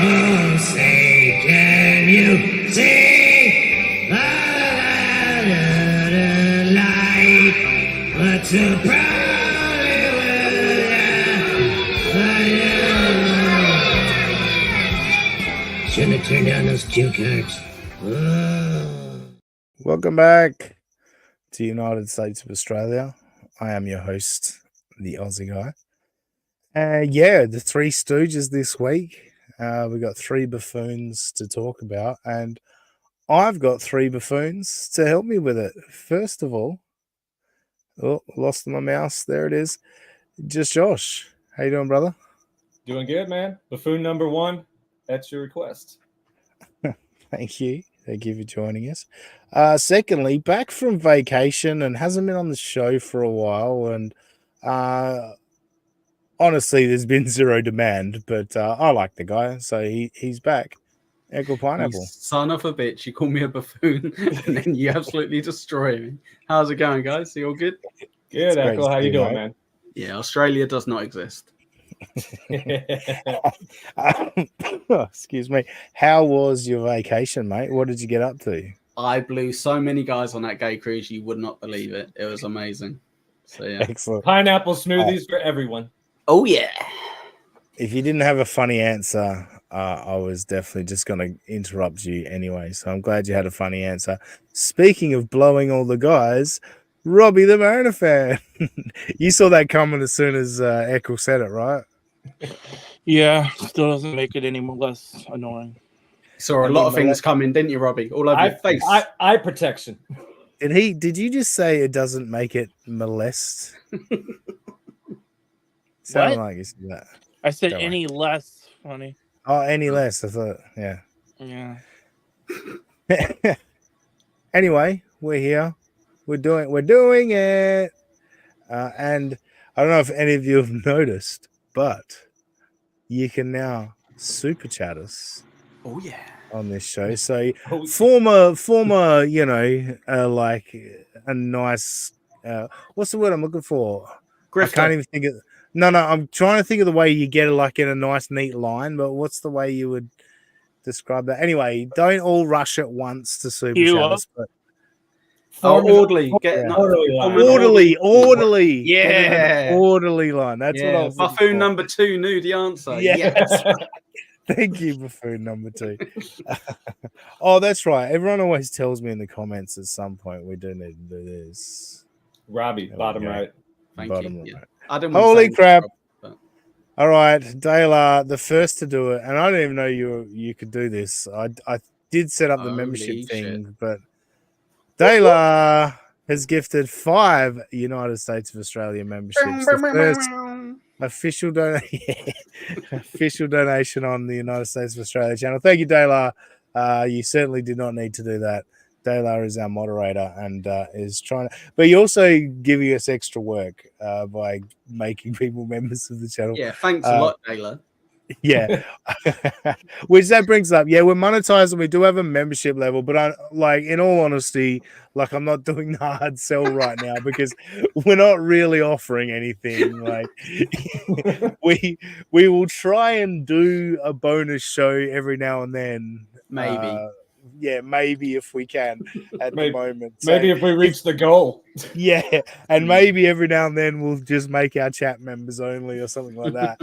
Oh, say, can you see the light? What's so proudly shouldn't have turned down those cue cards. Oh. Welcome back to United States of Australia. I am your host, the Aussie guy. The three Stooges this week. We got three buffoons to talk about, and I've got three buffoons to help me with it. First of all, lost my mouse. There it is. Just Josh. How you doing, brother? Doing good, man. Buffoon number one. That's your request. Thank you. Thank you for joining us. Secondly, back from vacation and hasn't been on the show for a while, and honestly, there's been zero demand, but I like the guy, so he's back. Echo Pineapple. You son of a bitch, you call me a buffoon, and then you absolutely destroy me. How's it going, guys? You all good? Good, Echo. How you doing, man? Yeah, Australia does not exist. Excuse me. How was your vacation, mate? What did you get up to? I blew so many guys on that gay cruise, you would not believe it. It was amazing. So yeah, Excellent. Pineapple smoothies for everyone. Oh yeah. If you didn't have a funny answer, I was definitely just going to interrupt you anyway. So I'm glad you had a funny answer. Speaking of blowing all the guys, Robbie the Mariner fan. You saw that coming as soon as Echo said it, right? Yeah, still doesn't make it any less annoying. Saw a lot of things coming, didn't you, Robbie? All over your face. Eye protection. Did you just say it doesn't make it molest? Sounded like you said that. I said any less funny. Oh, any less. I thought, yeah. Yeah. Anyway, we're here. We're doing it. And I don't know if any of you have noticed, but you can now super chat us. Oh yeah. On this show. So former, like a nice what's the word I'm looking for? Grifter. I can't even think of No, I'm trying to think of the way you get it like in a nice neat line, but what's the way you would describe that? Anyway, don't all rush at once to super chat us, but orderly. Orderly. Yeah. Orderly line. That's what I was Buffoon number 2 knew the answer. Yes. Thank you, buffoon number 2. Oh, that's right. Everyone always tells me in the comments at some point we do need to do this. Robbie, bottom right. Thank you. Right. I didn't Holy crap. But... All right, Dale, the first to do it, and I didn't even know you could do this. I did set up the membership thing, but Dale has gifted 5 United States of Australia memberships. The first official donation on the United States of Australia channel. Thank you, Dale. You certainly did not need to do that. Dale is our moderator and is trying to, but you're also giving us extra work by making people members of the channel. Yeah, thanks a lot, Dale. Yeah, which that brings up. Yeah, we're monetizing. We do have a membership level, but in all honesty, I'm not doing the hard sell right now because we're not really offering anything. Like, we will try and do a bonus show every now and then. Maybe. Maybe if we can at the moment. So, maybe if we reach the goal. Yeah, and maybe every now and then we'll just make our chat members only or something like that.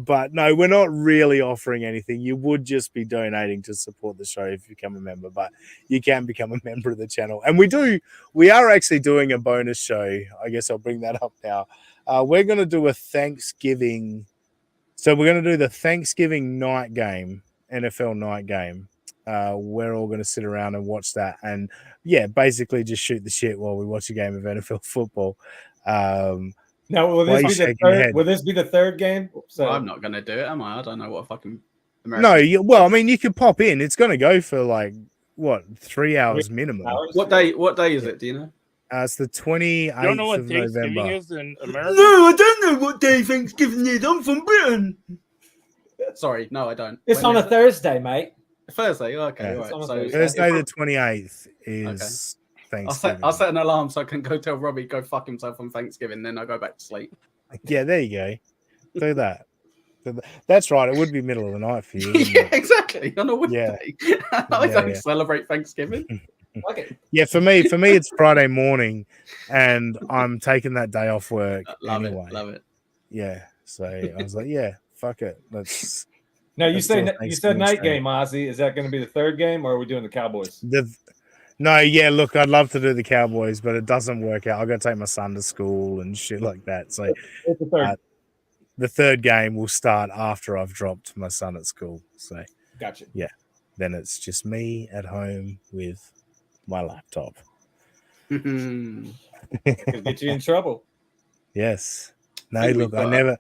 But no, we're not really offering anything. You would just be donating to support the show if you become a member, but you can become a member of the channel. And we are actually doing a bonus show. I guess I'll bring that up now. We're going to do a Thanksgiving. So we're going to do the Thanksgiving night game, NFL night game. We're all going to sit around and watch that and basically just shoot the shit while we watch a game of NFL football. Now, will this be the third game? So I'm not going to do it, am I? I don't know what fucking American... No, you could pop in. It's going to go for 3 hours minimum. What day is it? Do you know? It's the 28th of November. You don't know what Thanksgiving is in America? No, I don't know what day Thanksgiving is. I'm from Britain. Sorry, no, I don't. It's on a Thursday, mate. Thursday, okay. Yeah, right. So Thursday the 28th is Thanksgiving. I'll set an alarm so I can go tell Robbie go fuck himself on Thanksgiving. Then I go back to sleep. Yeah, there you go. Do that. That's right. It would be middle of the night for you. Yeah, exactly. On a weekday. I don't celebrate Thanksgiving. Okay. Yeah, for me, it's Friday morning, and I'm taking that day off work anyway. Love it. Yeah, so I was like, yeah, fuck it. Let's. Now you said night stream. game, Ozzy. Is that going to be the third game, or are we doing the Cowboys? No, yeah. Look, I'd love to do the Cowboys, but it doesn't work out. I got to take my son to school and shit like that. So the third game will start after I've dropped my son at school. So gotcha. Yeah, then it's just me at home with my laptop. Could get you in trouble. Yes. No, look, I never.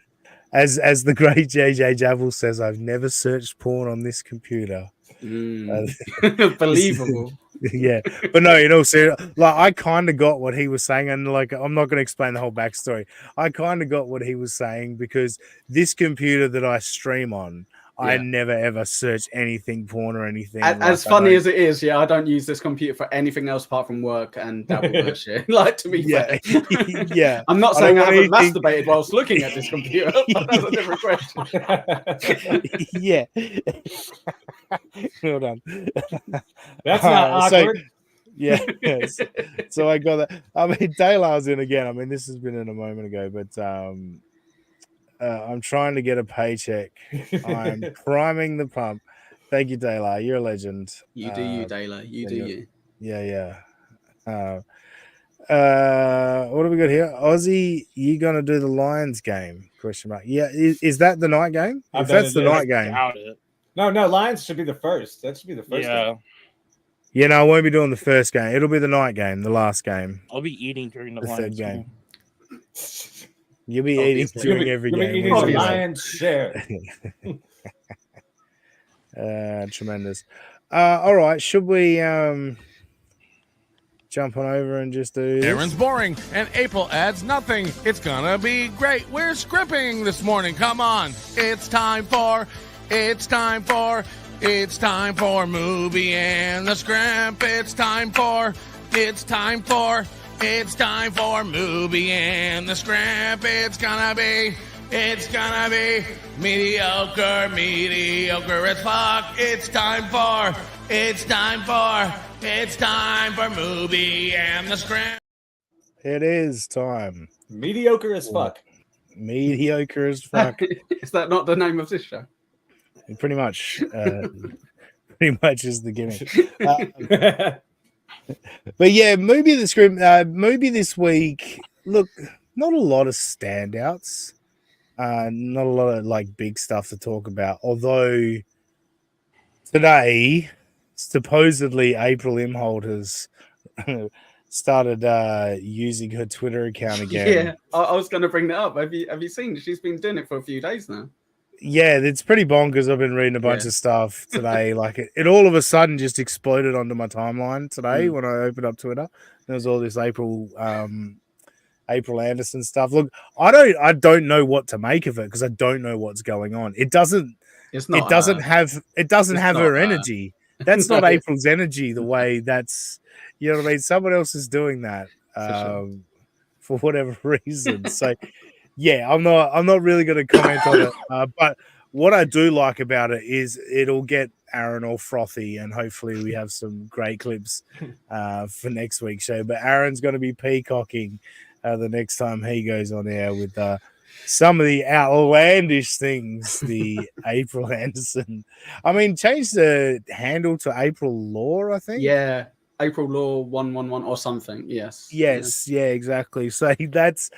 As the great JJ Javel says, I've never searched porn on this computer. Believable. Yeah, but no, you know, so like I kind of got what he was saying, and like I'm not going to explain the whole backstory. I kind of got what he was saying because this computer that I stream on, I never ever search anything porn or anything. As funny as it is, I don't use this computer for anything else apart from work and Dabbler shit. Like, to be fair, yeah. I'm not saying I haven't masturbated whilst looking at this computer. But that's a different question. Yeah. Hold on. That's not awkward. Yes. So I got that. I mean, Taylor's in again. I mean, this has been in a moment ago, but I'm trying to get a paycheck. I'm priming the pump. Thank you, Taylor. You're a legend. You do you, Taylor. You do you. Yeah. What do we got here? Aussie, you gonna do the Lions game? Question mark. Yeah, is that the night game? If that's the night game. No, Lions should be the first. That should be the first game. Yeah, no, I won't be doing the first game. It'll be the night game, the last game. I'll be eating during the third Lions game. You'll be eating during every game. Eating the lion's share. Tremendous. All right, should we jump on over and just do this? Aaron's boring, and April adds nothing. It's gonna be great. We're scripting this morning. Come on. It's time for movie and the script. It's time for movie and the script. It's gonna be mediocre as fuck. It's time for movie and the script. It is time. Mediocre as fuck. Mediocre as fuck. Is that not the name of this show? Pretty much. Pretty much is the gimmick. But yeah, movie this week. Look, not a lot of standouts. Not a lot of like big stuff to talk about. Although today, supposedly April Imholt has started using her Twitter account again. Yeah, I was going to bring that up. Have you seen? She's been doing it for a few days now. Yeah, it's pretty bonkers. I've been reading a bunch of stuff today. Like it all of a sudden just exploded onto my timeline today when I opened up Twitter. There was all this April Anderson stuff. Look, I don't know what to make of it because I don't know what's going on. It doesn't have her energy. That's not April's energy. The way that's, you know what I mean. Someone else is doing that for whatever reason. So. Yeah, I'm not really going to comment on it. But what I do like about it is it'll get Aaron all frothy, and hopefully we have some great clips for next week's show. But Aaron's going to be peacocking the next time he goes on air with some of the outlandish things the April Anderson. I mean, change the handle to April Law, I think. Yeah. April Law 111 or something. Yes. Yeah, exactly. So that's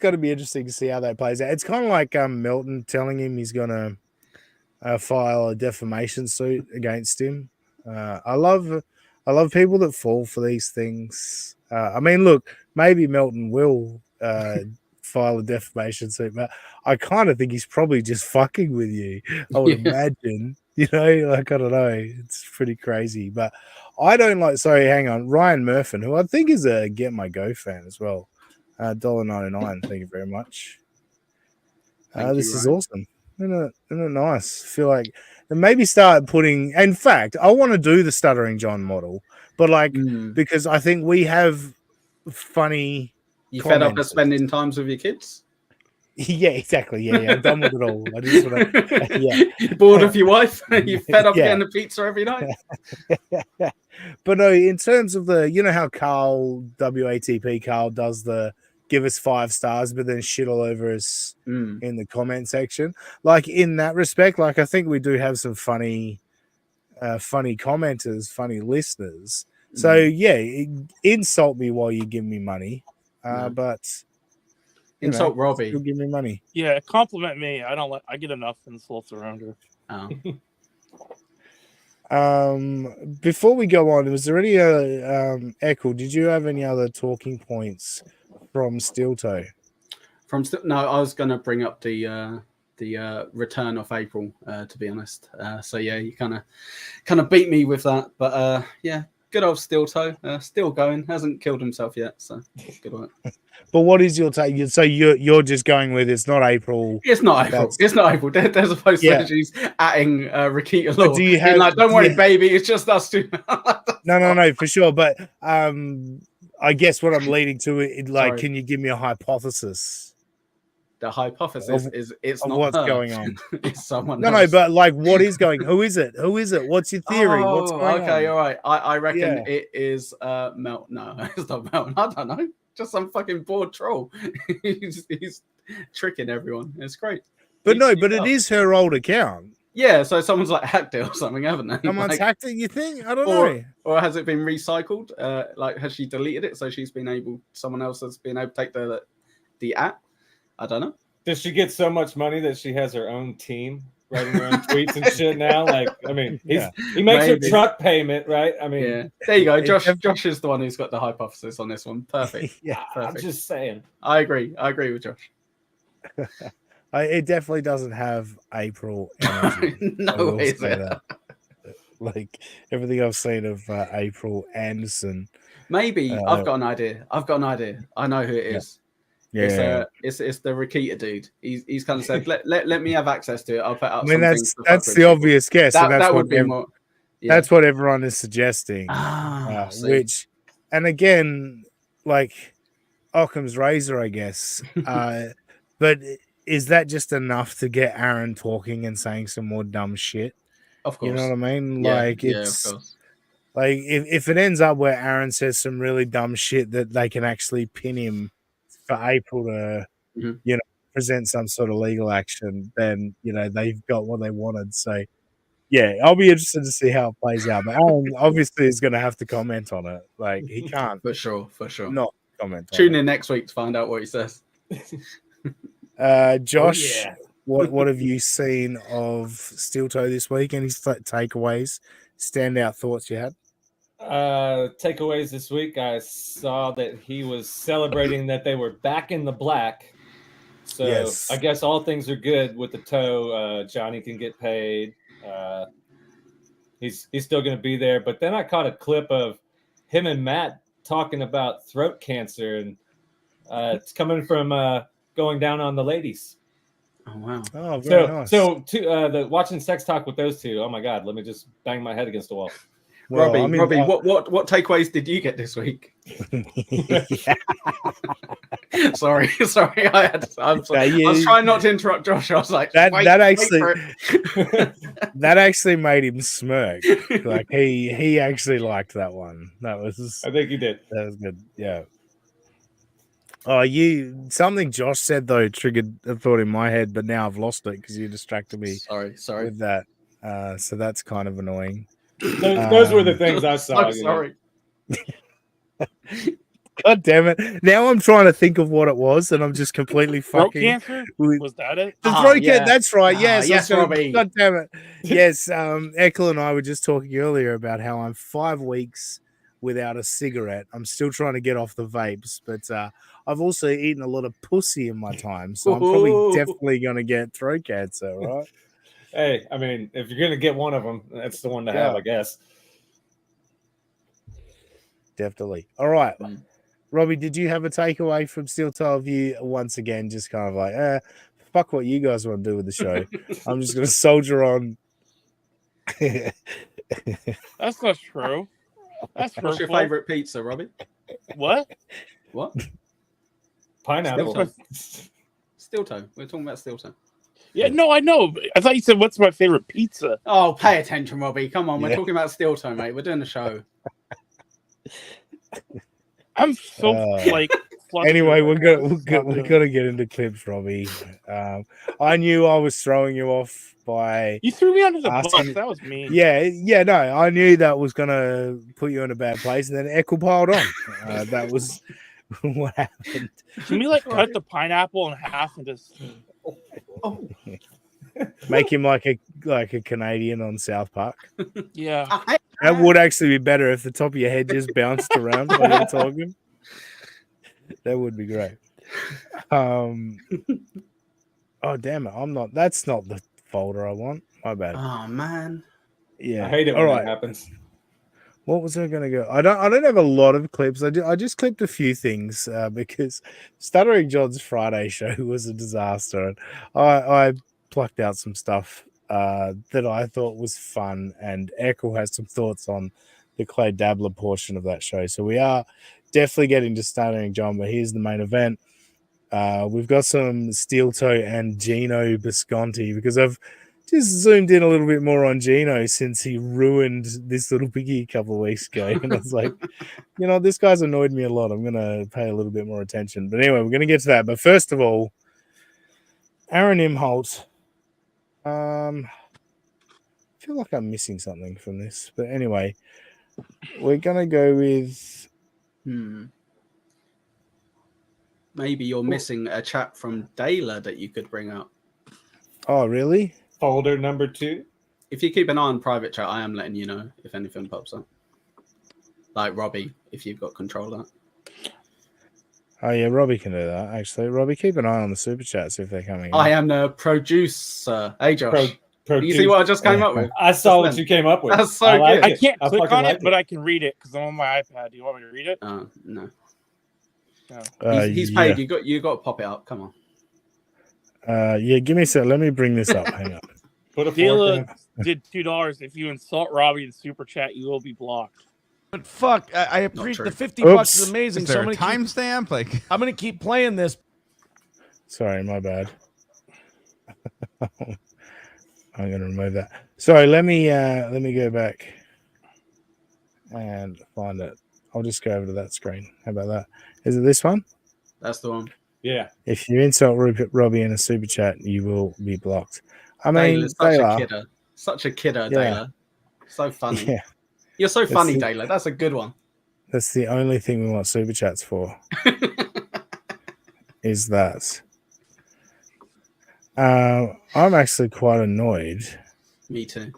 going to be interesting to see how that plays out. It's kind of like Milton telling him he's going to file a defamation suit against him. I love people that fall for these things. I mean, look, maybe Milton will file a defamation suit, but I kind of think he's probably just fucking with you. I would imagine. You know, like, I don't know. It's pretty crazy. But I don't like, sorry, hang on. Ryan Murphin, who I think is a Get My Go fan as well. $1.99. Thank you very much. This is awesome. Isn't it nice? I feel like, and maybe start putting, in fact, I want to do the Stuttering John model, but like, because I think we have funny. You fed up of spending times with your kids? Yeah, exactly. Yeah. I'm done with it all. I just want to. Yeah. You're bored of your wife. You're fed up Yeah. getting the pizza every night. But no, in terms of how Carl WATP Carl does the give us 5 stars, but then shit all over us in the comment section. Like in that respect, like I think we do have some funny commenters, funny listeners. So yeah, insult me while you give me money, but insult Robbie. Still give me money. Yeah, compliment me. I don't. I get enough insults around here. Before we go on, was there any Echo, did you have any other talking points from Steel Toe? No, I was going to bring up the return of April, to be honest. So yeah, you kind of beat me with that, but yeah, good old Steel Toe, still going, hasn't killed himself yet, so good on it. But what is your take? So you're just going with it's not April. It's not April. It's not April. There's a post where she's atting Rakita Law. Do you have like, don't worry, baby, it's just us two. No, for sure. But I guess what I'm leading to, can you give me a hypothesis? The hypothesis is it's not what's her. going on. It's someone else. No, but like, what is going? Who is it? What's your theory? What's going on? Okay, all right. I reckon it is Mel. No, it's not Mel. I don't know. Just some fucking bored troll. he's tricking everyone. It's great. But it is her old account. Yeah, so someone's like hacked it or something, haven't they? Someone's hacked it, you think? I don't know. Or has it been recycled? Like, has she deleted it so someone else has been able to take the app? I don't know. Does she get so much money that she has her own team writing her own tweets and shit now? Like, I mean, he makes her truck payment, right? I mean, yeah. There you go. Josh is the one who's got the hypothesis on this one. Perfect. Yeah, perfect. I'm just saying. I agree with Josh. It definitely doesn't have April energy. No way. Like everything I've seen of April Anderson. Maybe I've got an idea. I know who it is. Yeah, it's the Rakita dude. He's kind of said, let me have access to it. I'll put up. I mean, that's the obvious guess. That would be more. Yeah. That's what everyone is suggesting. Which, and again, like Occam's razor, I guess. But is that just enough to get Aaron talking and saying some more dumb shit? Of course. You know what I mean? Yeah, like it's of course. like if it ends up where Aaron says some really dumb shit that they can actually pin him for April to, present some sort of legal action, then they've got what they wanted. So, yeah, I'll be interested to see how it plays out. But Aaron obviously is going to have to comment on it. Like he can't for sure not comment. Tune in next week to find out what he says. Josh, what have you seen of Steel Toe this week? Any takeaways, standout thoughts you had? Takeaways this week, I saw that he was celebrating that they were back in the black. So yes. I guess all things are good with the toe. Johnny can get paid. He's still going to be there. But then I caught a clip of him and Matt talking about throat cancer, and it's coming from going down on the ladies. Oh wow! Oh, very nice. So watching sex talk with those two. Oh my God! Let me just bang my head against the wall. Well, Robbie, what takeaways did you get this week? Sorry. I was trying not to interrupt Josh. I was like, that actually made him smirk. Like he actually liked that one. I think he did. That was good. Yeah. Oh, something Josh said though triggered a thought in my head, but now I've lost it because you distracted me. Sorry with that. So that's kind of annoying. Those were the things I saw. So sorry. God damn it! Now I'm trying to think of what it was, and I'm just completely fucking. Cancer? Was that it? The throat cancer. That's right. Yes. Yes, Robbie. God damn it. Yes. Ekel and I were just talking earlier about how I'm 5 weeks without a cigarette. I'm still trying to get off the vapes, but I've also eaten a lot of pussy in my time, so I'm probably definitely going to get throat cancer, right? Hey, I mean, if you're going to get one of them, that's the one to have, I guess. Definitely. All right. Robbie, did you have a takeaway from Steel Toe of you? Once again, just kind of like, fuck what you guys want to do with the show. I'm just going to soldier on. That's not true. What's your favorite pizza, Robbie? What? Pineapple. Steel toe. We're talking about steel toe. Yeah, no, I know. I thought you said, what's my favorite pizza? Oh, pay attention, Robbie. Come on, we're Yeah. talking about steel toe, mate. We're doing the show. I'm so like. Anyway, we're Stop gonna get into clips, Robbie. I knew I was throwing you off by You threw me under the bus. asking- That was me. yeah, no, I knew that was gonna put you in a bad place, and then Echo piled on. That was what happened. Can we like cut the pineapple in half and just Make him like a Canadian on South Park. yeah. That would actually be better if the top of your head just bounced around while you're talking. That would be great. Oh damn it! That's not the folder I want. My bad. Oh man. Yeah. I hate it when that happens. What was I going to go? I don't have a lot of clips. I just clipped a few things because Stuttering John's Friday show was a disaster. And I plucked out some stuff that I thought was fun, and Echo has some thoughts on the Clay Dabbler portion of that show. So we are definitely getting to Stuttering John, but here's the main event. We've got some Steel Toe and Geno Bisconti because I've just zoomed in a little bit more on Geno since he ruined this little piggy a couple of weeks ago. And I was like, this guy's annoyed me a lot. I'm going to pay a little bit more attention. But anyway, we're going to get to that. But first of all, Aaron Imholt. I feel like I'm missing something from this. But anyway, we're going to go with... Maybe you're missing a chat from Dabbler that you could bring up. Oh, really? Folder number 2. If you keep an eye on private chat, I am letting you know if anything pops up. Like Robbie, if you've got control of that. Oh, yeah, Robbie can do that, actually. Robbie, keep an eye on the super chats if they're coming in. I am the producer. Hey, Josh. You see what I just came up with? I saw what you came up with. That's so like good. I can't click fucking on like it, but I can read it because I'm on my iPad. Do you want me to read it? No. No. He's paid. You got to pop it up. Come on. Yeah, give me a sec. Let me bring this up. Hang on. Put a fork Dabbler in. did $2. If you insult Robbie in super chat, you will be blocked. But fuck, I true. appreciate the 50 Oops. bucks is amazing. Is there So a many timestamp? Like, I'm gonna keep playing this. Sorry, my bad. I'm gonna remove that. Sorry, let me go back and find it. I'll just go over to that screen. How about that? Is it this one? That's the one. Yeah. If you insult Robbie in a super chat, you will be blocked. I mean, Dabbler's such Dabbler, a kidder. Such a kidder, Yeah. Dabbler. So funny. yeah, You're so funny, the- Dabbler. That's a good one. that's the only thing we want super chats for. Is that? I'm actually quite annoyed. Me too.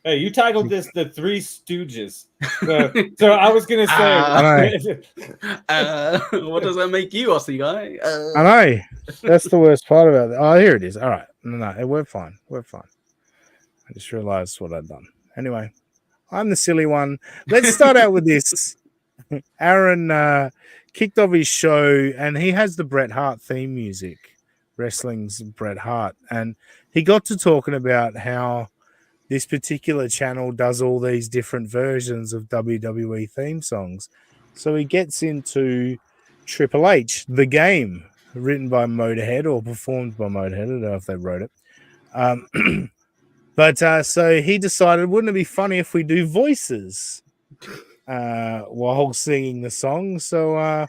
Hey, you titled this the Three Stooges. So I was gonna say, What does that make you, Aussie guy? I know. That's the worst part about it. Oh, here it is. All right. No, we're fine. We're fine. I just realized what I'd done. Anyway, I'm the silly one. Let's start out with this. Aaron kicked off his show, and he has the Bret Hart theme music, wrestling's Bret Hart. And he got to talking about how this particular channel does all these different versions of WWE theme songs. So he gets into Triple H, The Game, written by Motorhead or performed by Motorhead. I don't know if they wrote it. But so he decided, wouldn't it be funny if we do voices while singing the song? So,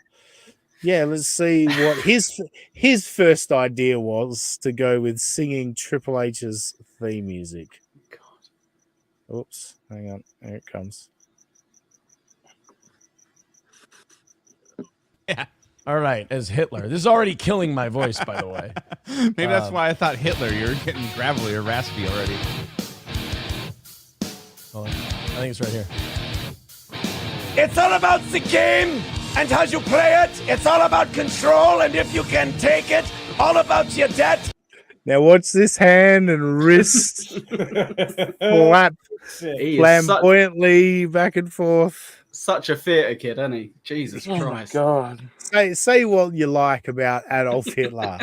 yeah, let's see what his first idea was to go with singing Triple H's theme music. Oops, hang on. Here it comes. Yeah. All right, as Hitler. This is already killing my voice, by the way. maybe that's why I thought Hitler. You're getting gravelly or raspy already. Hold on. I think it's right here. It's all about the game and how you play it. It's all about control and if you can take it. All about your debt. Now, watch this hand and wrist flap He is flamboyantly back and forth. such a theatre kid, isn't he? Jesus Oh my Christ. god. Say what you like about Adolf Hitler.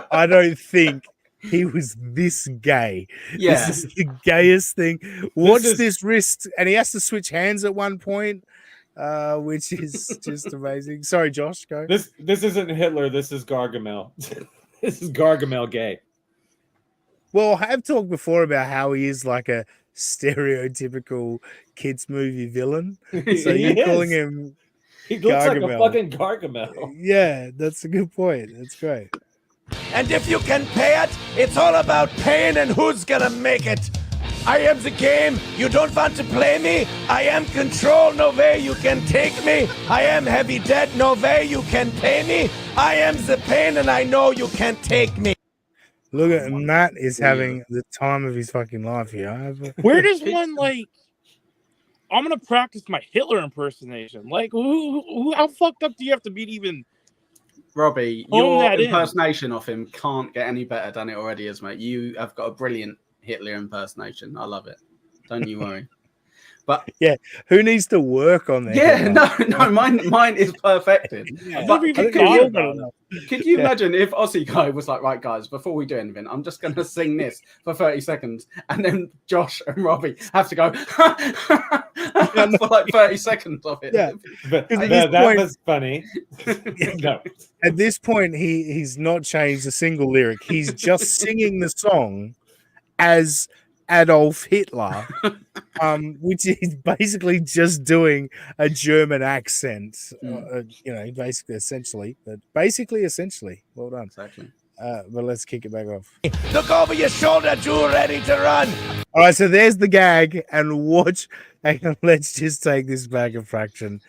I don't think he was this gay. Yeah. This is the gayest thing. Watch is- this wrist, and he has to switch hands at one point. which is just amazing. Sorry, Josh, go. This isn't Hitler. This is Gargamel. This is Gargamel gay. Well, I have talked before about how he is like a stereotypical kids movie villain. So you're calling him He looks like a Gargamel. fucking Gargamel. Yeah, that's a good point. That's great. And if you can pay it, it's all about paying and who's gonna make it. I am the game. You don't want to play me? I am control. No way you can take me. I am heavy debt. No way you can pay me. I am the pain and I know you can't take me. Look at Matt is having the time of his fucking life here. Where does one like? I'm gonna practice my Hitler impersonation. Like, who? How fucked up do you have to be to even? Robbie, Hone your that in. impersonation of him can't get any better than it already is, mate. You have got a brilliant Hitler impersonation. I love it. Don't you worry. But yeah, who needs to work on that? yeah, no, mine is perfected. But could you imagine if Aussie guy was like, right, guys, before we do anything, I'm just going to sing this for 30 seconds, and then Josh and Robbie have to go for like 30 seconds of it. Yeah, but that was funny. No. At this point, he's not changed a single lyric. He's just singing the song as Adolf Hitler, which is basically just doing a German accent, basically, essentially. Well done. Exactly. But let's kick it back off. Look over your shoulder, Jew, ready to run. All right, so there's the gag, and watch. Hang on, let's just take this back a fraction.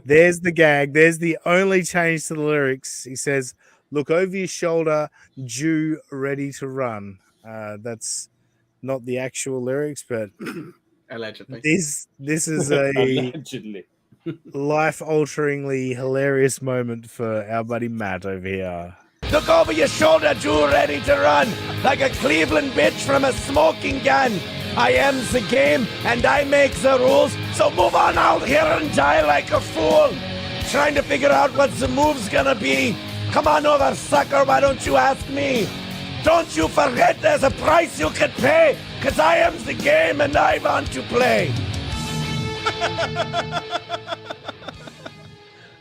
There's the gag. There's the only change to the lyrics. He says, "Look over your shoulder, Jew, ready to run." That's not the actual lyrics, but allegedly. This is a Allegedly. life-alteringly hilarious moment for our buddy Matt over here. Look over your shoulder, Jew, ready to run. Like a Cleveland bitch from a smoking gun. I am the game, and I make the rules. So move on out here and die like a fool. Trying to figure out what the move's gonna be. Come on over, sucker, why don't you ask me? Don't you forget there's a price you can pay, because I am the game and I want to play.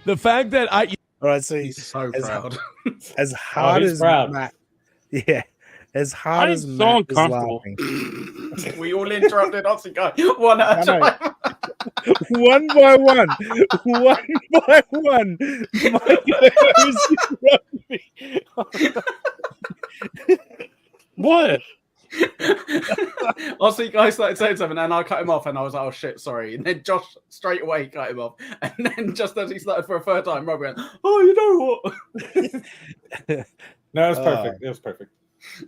The fact that All right, so He's so proud. As hard he's as proud. Matt, yeah, as hard I'm as so Matt is uncomfortable. laughing. We all interrupted Aussie guy one at a time. One by one. What? Aussie guy started saying something, and I cut him off, and I was like, "Oh shit, sorry." And then Josh straight away cut him off, and then just as he started for a third time, Robbie went, "Oh, you know what?" No, it was perfect. It was perfect.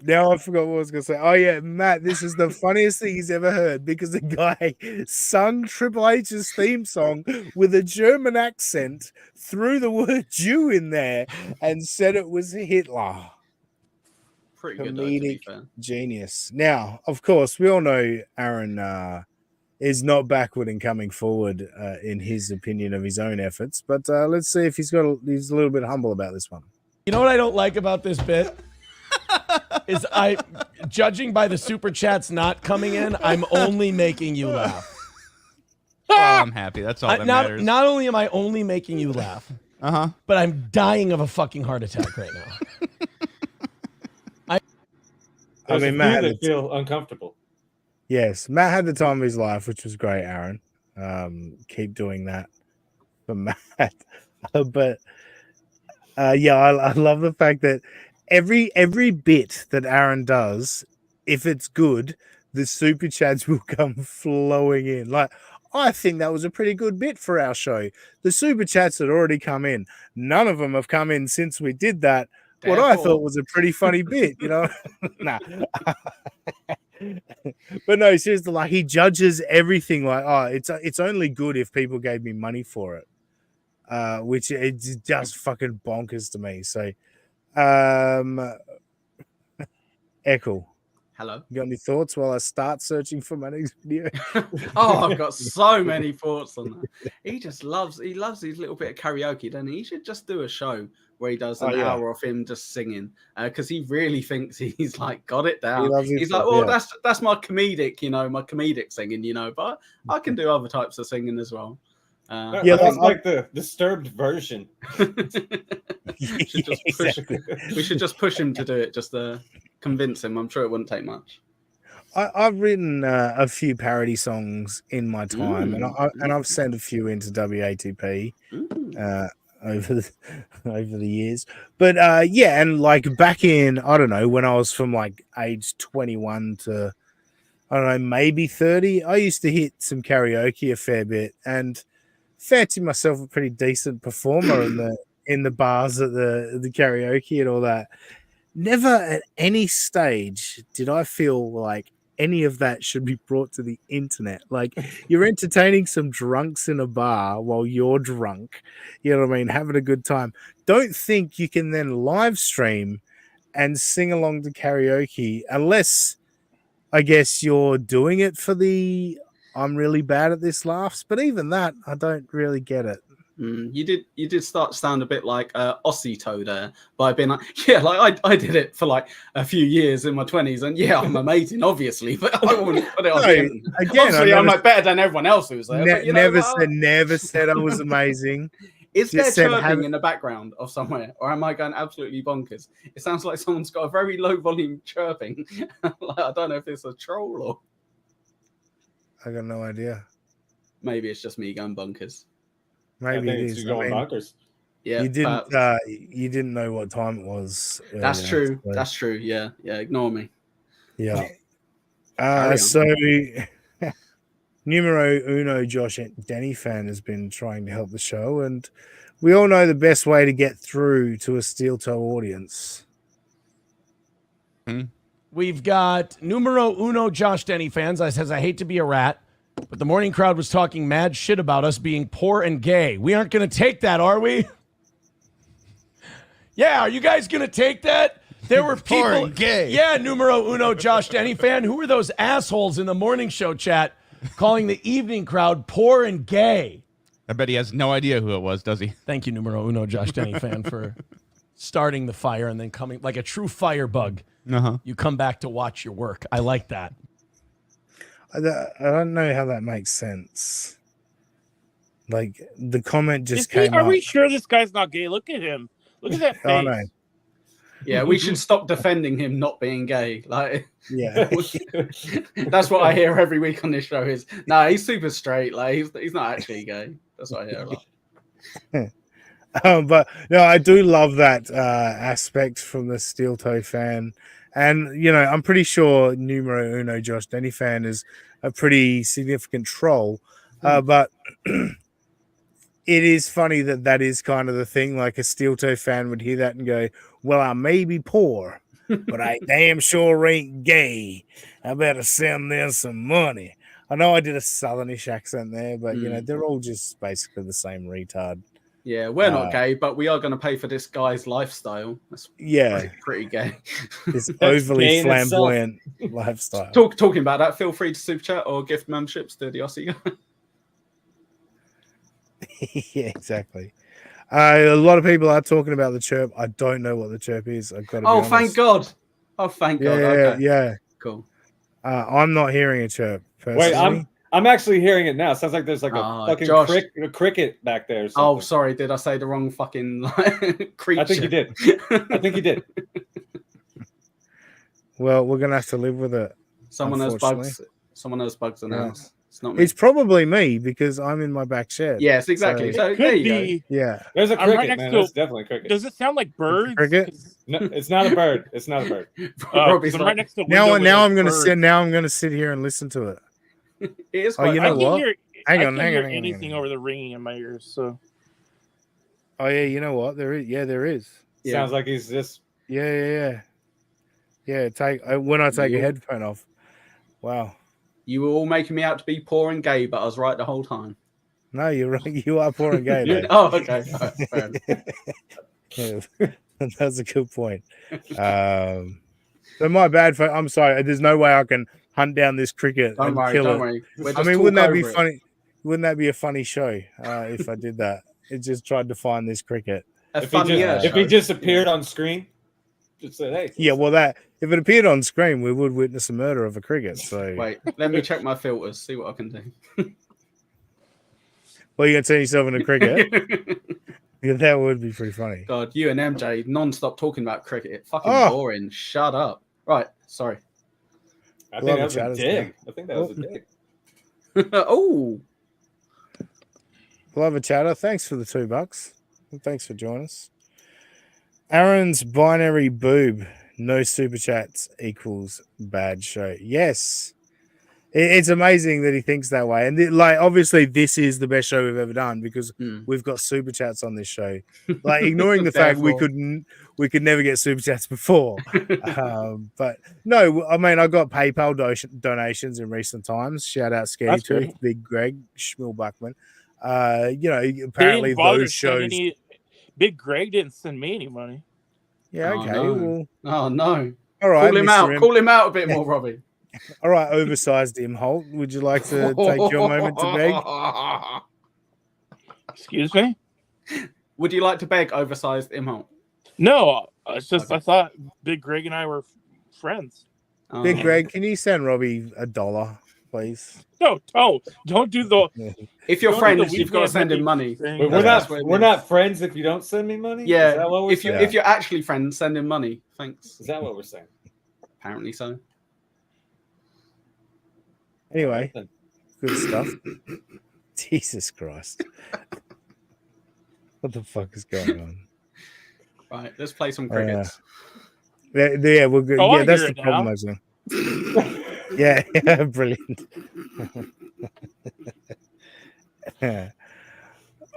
Now I forgot what I was going to say. Oh, yeah, Matt, this is the funniest thing he's ever heard because the guy sung Triple H's theme song with a German accent, threw the word Jew in there, and said it was Hitler. Pretty good, though, to be Comedic fair. genius. Now, of course, we all know Aaron is not backward in coming forward in his opinion of his own efforts, but let's see if he's a little bit humble about this one. You know what I don't like about this bit? Is judging by the super chats not coming in, I'm only making you laugh. Well, I'm happy. That's all that matters. Not only am I only making you laugh, but I'm dying of a fucking heart attack right now. I mean, Matt, that feel uncomfortable. Yes, Matt had the time of his life, which was great, Aaron. Keep doing that for Matt. But yeah, I love the fact that every bit that Aaron does, if it's good, the super chats will come flowing in. Like, I think that was a pretty good bit for our show. The super chats had already come in. None of them have come in since we did that. What I thought was a pretty funny bit, you know? Nah. But no, seriously, like he judges everything like, oh, it's only good if people gave me money for it. Which it's just fucking bonkers to me. So Echo. Hello. You got any thoughts while I start searching for my next video? Oh, I've got so many thoughts on that. He loves his little bit of karaoke, doesn't he? He should just do a show where he does an hour of him just singing, because he really thinks he's like got it down. He's like, well, that's my comedic, my comedic singing, but I can do other types of singing as well. Yeah, that's like the disturbed version. We should just push him to do it, just to convince him. I'm sure it wouldn't take much. I've written a few parody songs in my time, and I've sent a few into WATP over the years. But yeah, and like back in, I don't know, when I was from like age 21 to, I don't know, maybe 30, I used to hit some karaoke a fair bit and fancy myself a pretty decent performer in the bars at the karaoke and all that. Never at any stage did I feel like any of that should be brought to the internet. Like, you're entertaining some drunks in a bar while you're drunk, you know what I mean, having a good time. Don't think you can then live stream and sing along to karaoke unless, I guess, you're doing it for the I'm really bad at this laughs. But even that, I don't really get it. You did start to sound a bit like Aussie Toe there by being like, yeah, like I did it for like a few years in my 20s, and yeah, I'm amazing, obviously, but I wouldn't put it on. Again, obviously, I'm like better than everyone else who's there. But, never said I was amazing. Is there chirping in the background of somewhere, or am I going absolutely bonkers? It sounds like someone's got a very low volume chirping. Like, I don't know if it's a troll or. I got no idea. Maybe it's just me going bonkers. Maybe it is. Going bonkers. Yeah, you didn't know what time it was. That's true. So. That's true. Yeah. Ignore me. Yeah. So, numero uno Josh Denny fan has been trying to help the show, and we all know the best way to get through to a steel toe audience. We've got numero uno Josh Denny fans. I says, I hate to be a rat, but the morning crowd was talking mad shit about us being poor and gay. We aren't going to take that, are we? Yeah, are you guys going to take that? There were people. Poor and gay. Yeah, numero uno Josh Denny fan. Who were those assholes in the morning show chat calling the evening crowd poor and gay? I bet he has no idea who it was, does he? Thank you, numero uno Josh Denny fan, for starting the fire and then coming like a true firebug. You come back to watch your work. I like that. I don't know how that makes sense. Like, the comment just came Are up. we sure this guy's not gay? Look at him. Look at that face. Oh, no. Yeah, we should stop defending him not being gay. Like, yeah, that's what I hear every week on this show. Is he's super straight. Like, he's not actually gay. That's what I hear a lot. But no, I do love that aspect from the steel toe fan. And, you know, I'm pretty sure numero uno Josh Denny fan is a pretty significant troll. But it is funny that is kind of the thing. Like, a steel toe fan would hear that and go, well, I may be poor, but I damn sure ain't gay. I better send them some money. I know I did a southernish accent there, but, you know, they're all just basically the same retard. Yeah, we're not gay, but we are going to pay for this guy's lifestyle. That's pretty gay. This overly flamboyant lifestyle. Talking about that, feel free to super chat or gift memberships to the Aussie guy. Yeah, exactly. A lot of people are talking about the chirp. I don't know what the chirp is. I've got to be honest. Thank God. Oh, thank God. Okay. Yeah. Cool. I'm not hearing a chirp. Personally. Wait, I'm actually hearing it now. It sounds like there's like a fucking a cricket back there. Oh, sorry. Did I say the wrong fucking creature? I think you did. Well, we're gonna have to live with it. Someone has bugs. Someone has bugs in the house. It's not me. It's probably me because I'm in my back shed. Yes, exactly. So there you go. Yeah. There's a cricket, man. That's definitely a cricket. Does it sound like birds? Cricket? No, it's not a bird. It's not a bird. Right next to now I'm gonna sit here and listen to it. It is quite you know what? Hang on. Anything over the ringing in my ears. So. Oh yeah, you know what? There is. Yeah, there is. Yeah. Sounds like he's just. Yeah. When I take a headphone off. Wow. You were all making me out to be poor and gay, but I was right the whole time. No, you're right. You are poor and gay. Oh, okay. Yeah, that's a good point. So my bad. I'm sorry. There's no way I can hunt down this cricket and kill it. Worry. I mean, wouldn't that be funny? Wouldn't that be a funny show if I did that? It just tried to find this cricket. If he just appeared on screen, just said, "Hey." Yeah, well, if it appeared on screen, we would witness a murder of a cricket. So wait, let me check my filters, see what I can do. Well, you gonna turn yourself into cricket? Yeah, that would be pretty funny. God, you and MJ non-stop talking about cricket. Fucking Oh. boring. Shut up. Right, sorry. I think that was a dig. I think that was a dig. Oh. Love a chatter. Thanks for the $2. Thanks for joining us. Aaron's binary boob. No super chats equals bad show. Yes. It's amazing that he thinks that way. And like, obviously, this is the best show we've ever done because we've got super chats on this show. Like, ignoring the fact we could never get super chats before. But no, I mean, I got PayPal donations in recent times. Shout out Scary Tooth, Big Greg, Schmill Buckman. Apparently those shows. Big Greg didn't send me any money. Yeah, okay. No. Well, oh no. All right. Call him out. Call him out a bit more, Robbie. All right, oversized Imholt. Would you like to take your moment to beg? Excuse me? Would you like to beg oversized Imholt? No, it's just I thought Big Greg and I were friends. Big Greg, can you send Robbie $1, please? No, don't do the. If you're friends, you've got to send him money. Wait, we're not friends if you don't send me money. Yeah, is that what we're if you're actually friends, send him money. Thanks. Is that what we're saying? Apparently so. Anyway, good stuff. Jesus Christ. What the fuck is going on? Right, let's play some crickets. Yeah, we're good. Oh, yeah, that's the problem, actually. Yeah, brilliant.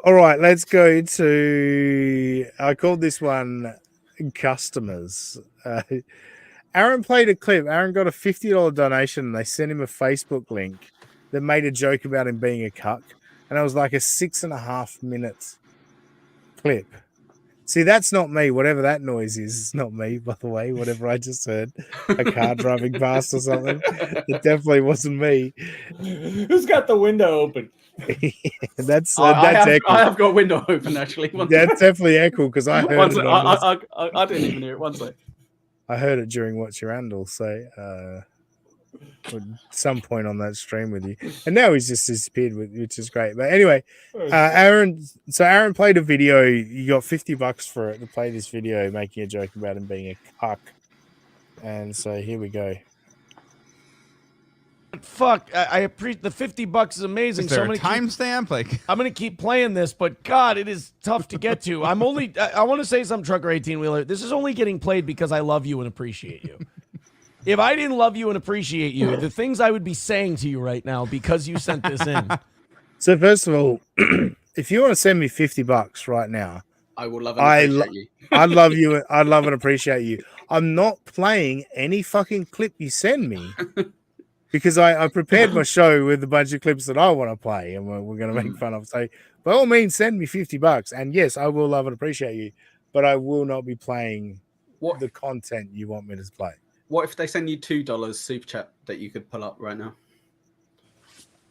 All right, let's go to. I called this one customers. Aaron played a clip. Aaron got a $50 donation and they sent him a Facebook link that made a joke about him being a cuck. And it was like a 6.5 minute clip. See, that's not me. Whatever that noise is, it's not me, by the way. Whatever I just heard, a car driving past or something. It definitely wasn't me. Who's got the window open? That's I have got a window open, actually. That's definitely echo because I heard it. I didn't even hear it. One sec. I heard it during What's Your Handle, so at some point on that stream with you, and now he's just disappeared, which is great. But anyway, Aaron played a video. You got $50 for it to play this video, making a joke about him being a cuck, and so here we go. Fuck, I appreciate the $50 is amazing. Is there a timestamp? Like, I'm gonna keep playing this, but God, it is tough to get to. I want to say something, Trucker 18-wheeler. This is only getting played because I love you and appreciate you. If I didn't love you and appreciate you, the things I would be saying to you right now because you sent this in. So first of all, if you want to send me $50 right now, I will love and appreciate you. I love you. I love and appreciate you. I'm not playing any fucking clip you send me. Because I prepared my show with a bunch of clips that I want to play and we're going to make fun of. So, by all means, send me $50. And yes, I will love and appreciate you, but I will not be playing the content you want me to play. What if they send you $2 super chat that you could pull up right now?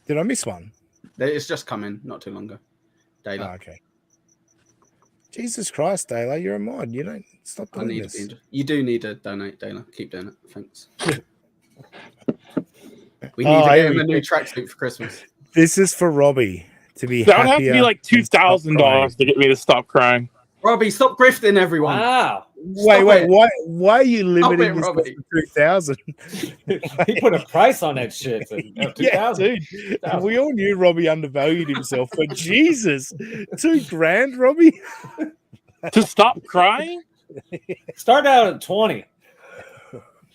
Did I miss one? It's just come in not too long ago. Dayla. Oh, okay. Jesus Christ, Dayla, you're a mod. You don't stop doing this. You do need to donate, Dayla. Keep doing it. Thanks. We need to get him a new tracksuit for Christmas. This is for Robbie to be That would have to be like $2,000 to get me to stop crying. Robbie, stop grifting everyone. Wow. Wait. Why are you limiting this to 2,000? He put a price on that shit. So, yeah, dude. We all knew Robbie undervalued himself, but Jesus, $2,000, Robbie, to stop crying. Start out at 20.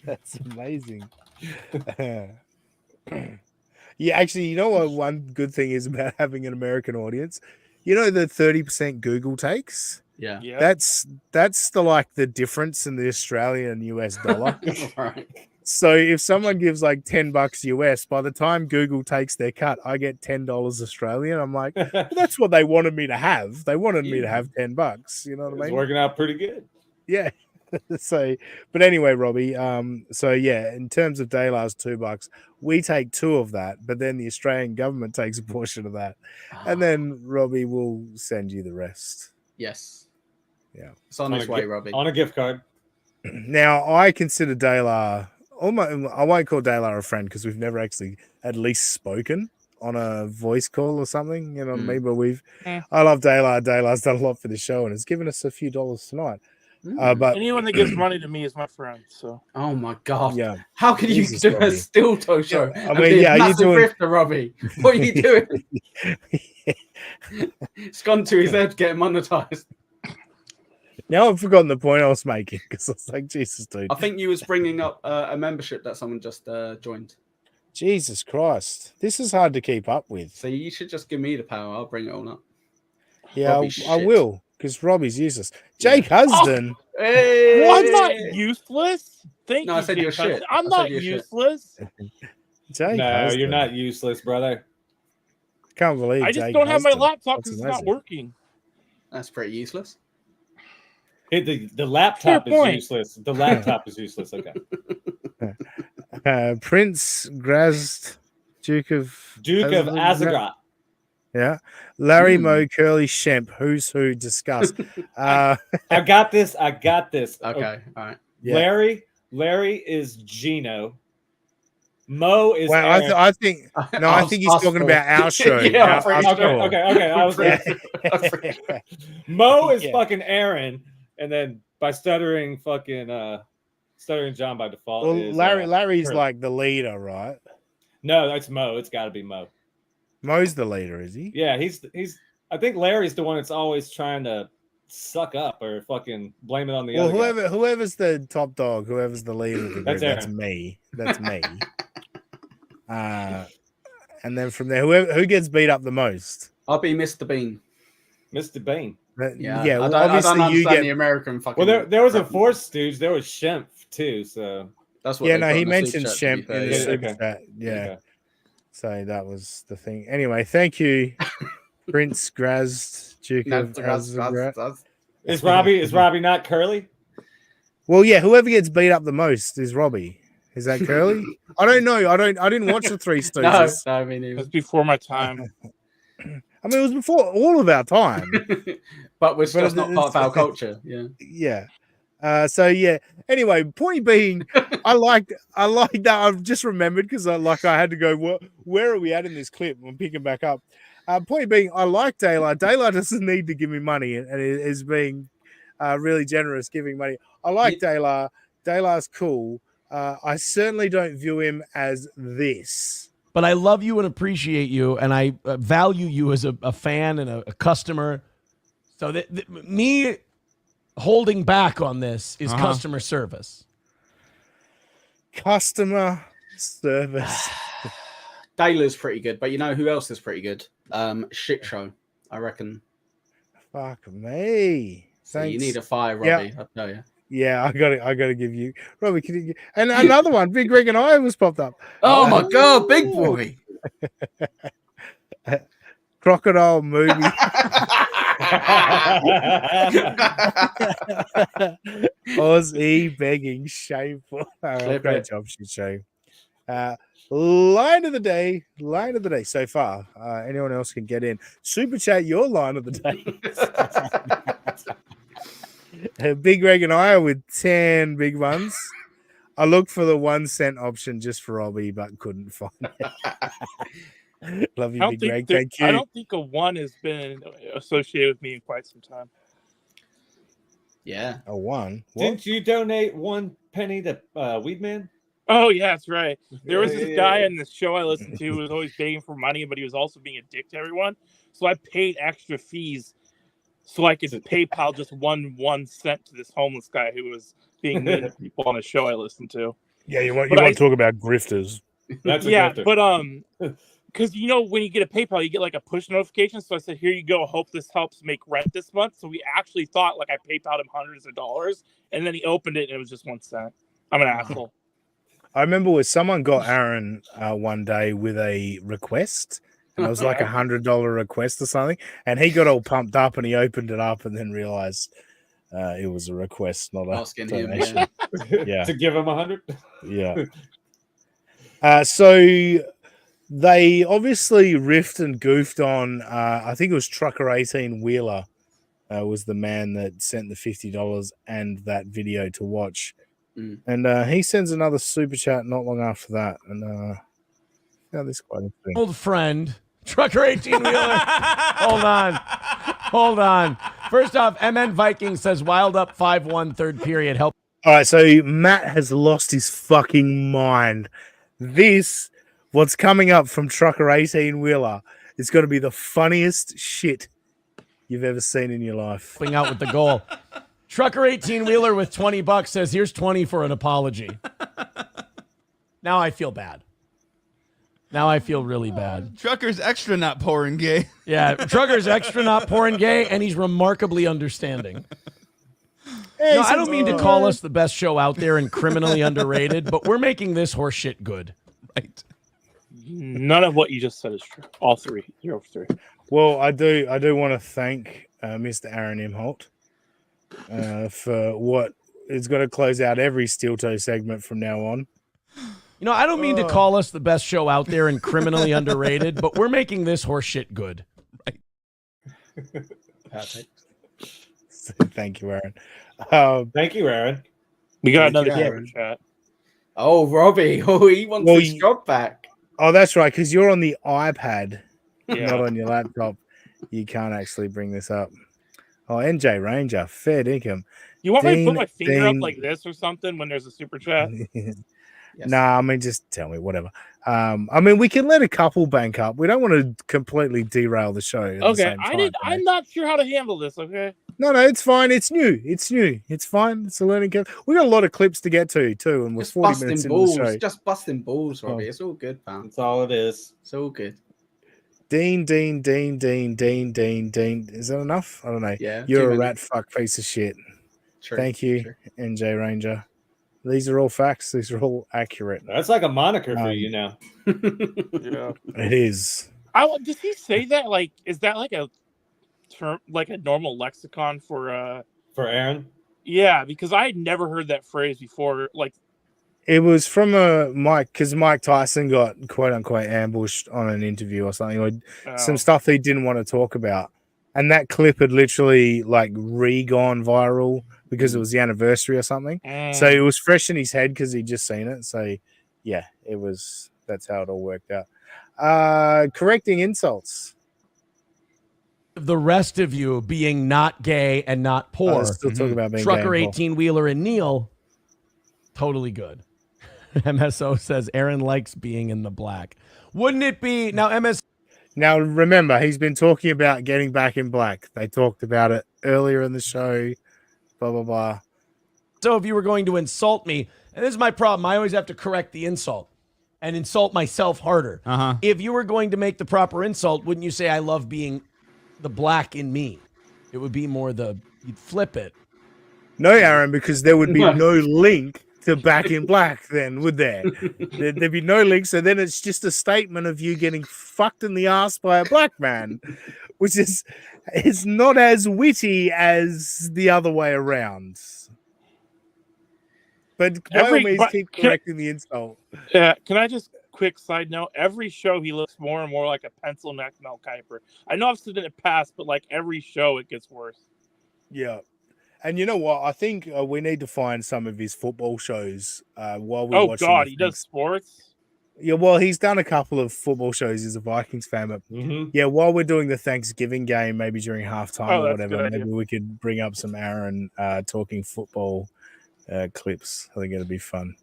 That's amazing. Yeah, actually, you know what? One good thing is about having an American audience. You know the 30% Google takes. Yeah. That's the difference in the Australian and US dollar. Right. So if someone gives like $10 US, by the time Google takes their cut, I get $10 Australian. I'm like, well, that's what they wanted me to have. They wanted me to have $10. You know what I mean? It's working out pretty good. Yeah. So, but anyway, Robbie. So yeah, in terms of Daylar's $2, we take 2 of that, but then the Australian government takes a portion of that, and then Robbie will send you the rest. Yes. Yeah. It's on its way, Robbie. On a gift card. Now, I consider Daylar almost. I won't call Daylar a friend because we've never actually at least spoken. on a voice call or something. You know what I Mm. mean? But Eh. I love Daylar. Daylar's done a lot for the show and has given us a few dollars tonight. But Anyone that gives money to me is my friend. So Oh my god! yeah, How can you Jesus, do a Robbie. still toe show? I and mean, be a yeah, you're massive doing- grifter, Robbie. What are you doing? It's gone to his head getting monetized. Now I've forgotten the point I was making because I was like, Jesus, dude. I think you was bringing up a membership that someone just joined. Jesus Christ. This is hard to keep up with. So you should just give me the power. I'll bring it all up. Yeah, Robbie's I shit. will because Robbie's useless. Jake Husden. Hey! well, I'm not useless. Thank No, you. I said Jake you're shit. Hudson. I'm I said not you're shit. useless. Jake No, Husden. you're not useless, brother. Can't believe I just Jake don't have my Husden. laptop That's because it's not amazing. working. That's pretty useless. The laptop Fair is point. useless. The laptop is useless. Okay. Prince Grazd, Duke of Azagrot. Yeah. Larry Moe, Curly Shemp, Who's Who, Discuss. I got this. Okay, all right. Yeah. Larry is Gino. Mo is Well, Aaron. I think he's talking about our show. Yeah, our okay. I was Yeah. Mo is Yeah. fucking Aaron, and then by Stuttering John by default. Well, is, Larry's Curly. like the leader, right? No, that's Mo. It's got to be Mo. Mo's the leader, is he? Yeah, he's. I think Larry's the one that's always trying to suck up or fucking blame it on the Well, other guy. whoever's the top dog, whoever's the leader of the group, That's that's Aaron. me. That's me. And then from there, who gets beat up the most? I'll be Mr. Bean. Mr. Bean. Yeah, Well, I don't obviously you understand get. the American fucking. Well, there was a preference. fourth Stooge. There was Shemp too. So That's what. Yeah, they no, put he on the mentioned super chat, to be Shemp fair, in the yeah. super Okay. chat. Yeah. Okay. So that was the thing. Anyway, thank you, Prince Grazd, Duke No, of Azagrad. Is Robbie not Curly? Well, yeah, whoever gets beat up the most is Robbie. Is that Curly? I don't know. I didn't watch the Three Stooges. No, I mean, it That's before my time. I mean, it was before all of our time. but we're just not it's- part of our culture. Yeah. Yeah. So yeah. Anyway, point being, I like that. I've just remembered because I had to go. Where are we at in this clip? I'm picking back up. Point being, I like Daylar. Daylar doesn't need to give me money and is being really generous giving money. I like Daylar. Daylar's cool. I certainly don't view him as this. But I love you and appreciate you, and I value you as a fan and a customer. So that me holding back on this is customer service. Customer service. Daylar's pretty good, but you know who else is pretty good? Shit Show, I reckon. Fuck me. So you Thanks. need a fire, Robbie. I'll tell you. Yeah, I got to give you, Robbie. Can you, and another one, Big Greg and I was popped up. Oh my god, big boy! Crocodile movie. Aussie begging shameful. Great job, shit show. Line of the day. So far, anyone else can get in. Super chat your line of the day. Big Greg and I are with 10 big ones. I looked for the 1 cent option just for Robbie, but couldn't find it. Love you, Big Greg. Thank you. I don't think a 1 has been associated with me in quite some time. Yeah. A 1? What? Didn't you donate 1 penny to Weedman? Oh, yeah, that's right. There was this guy in the show I listened to who was always begging for money, but he was also being a dick to everyone. So I paid extra fees so I could PayPal just 1 cent to this homeless guy who was being mean to people on a show I listened to. Yeah, you want to talk about grifters. That's a grifter. But because when you get a PayPal, you get like a push notification. So I said, "Here you go. Hope this helps make rent this month." So we actually thought like I PayPal'd him hundreds of dollars, and then he opened it and it was just 1 cent. I'm an asshole. I remember where someone got Aaron one day with a request, and it was like $100 request or something, and he got all pumped up and he opened it up and then realized it was a request, not a Asking him, donation. Yeah. To give him 100. Yeah. So they obviously riffed and goofed on. I think it was Trucker 18 Wheeler was the man that sent the $50 and that video to watch. And he sends another super chat not long after that. And found this quite interesting. Old friend, Trucker 18 Wheeler. Hold on. First off, MN Viking says Wild up 5-1 third period. Help. All right, so Matt has lost his fucking mind. What's coming up from Trucker 18 Wheeler is going to be the funniest shit you've ever seen in your life. Out with the goal. Trucker 18 Wheeler with $20 says, "Here's 20 for an apology." Now I feel bad. Now I feel really bad. Trucker's extra not poor and gay. Yeah, Trucker's extra not poor and gay, and he's remarkably understanding. No, I don't mean to call us the best show out there and criminally underrated, but we're making this horse shit good. Right. None of what you just said is true. All three. 0 for 3. Well, I do want to thank Mr. Aaron Imholt for what is going to close out every Steel Toe segment from now on. You know, I don't mean to call us the best show out there and criminally underrated, but we're making this horse shit good. Right. Perfect. Thank you, Aaron. Thank you, Aaron. We got another Aaron. super chat. Oh, Robbie. Oh, he wants his job back. Oh, that's right, because you're on the iPad, Yeah. not on your laptop. You can't actually bring this up. Oh, NJ Ranger, fair dinkum. You want me to put my Dean- finger up Dean- like this or something when there's a super chat? Yes. Nah, I mean, just tell me, whatever. I mean, we can let a couple bank up. We don't want to completely derail the show. At the Okay, same time, I'm not sure how to handle this. Okay. No, it's fine. It's new. It's fine. It's a learning curve. We got a lot of clips to get to too, and we're Just 40 busting minutes into balls. the show. Just busting balls, Robbie. It's all good, pal. That's all it is. It's all good. Dean. Is that enough? I don't know. Yeah. You're a 2 rat fuck piece of shit. True. Thank you, True. NJ Ranger. These are all facts. These are all accurate. That's like a moniker for you now. Yeah. It is. Does he say that? Like, is that like a term, like a normal lexicon for? For Aaron? Yeah, because I had never heard that phrase before. Like, It was from Mike, because Mike Tyson got quote unquote ambushed on an interview or something, or some stuff he didn't want to talk about. And that clip had literally like gone viral because it was the anniversary or something. So it was fresh in his head because he'd just seen it. So yeah, that's how it all worked out. Correcting insults. The rest of you being not gay and not poor. Still talking about being Trucker gay and poor. 18 Wheeler and Neil, totally good. MSO says Aaron likes being in the black. Wouldn't it be now? Now remember, he's been talking about getting back in black. They talked about it earlier in the show. Blah blah blah. So if you were going to insult me, and this is my problem, I always have to correct the insult and insult myself harder. If you were going to make the proper insult, wouldn't you say I love being the black in me? It would be more you'd flip it. No, Aaron, because there would be no link to Back in Black then, would there? There'd be no link, so then it's just a statement of you getting fucked in the ass by a black man, which is not as witty as the other way around. But by all means, keep correcting the insult. Yeah, can I just quick side note? Every show he looks more and more like a pencil neck Mel Kiper. I know I've said it in the past, but like every show it gets worse. Yeah. And you know what? I think we need to find some of his football shows while we watch. Oh God, he does sports. Yeah, well, he's done a couple of football shows. He's a Vikings fan, but yeah, while we're doing the Thanksgiving game, maybe during halftime or whatever, maybe we could bring up some Aaron talking football clips. I think it'll be fun.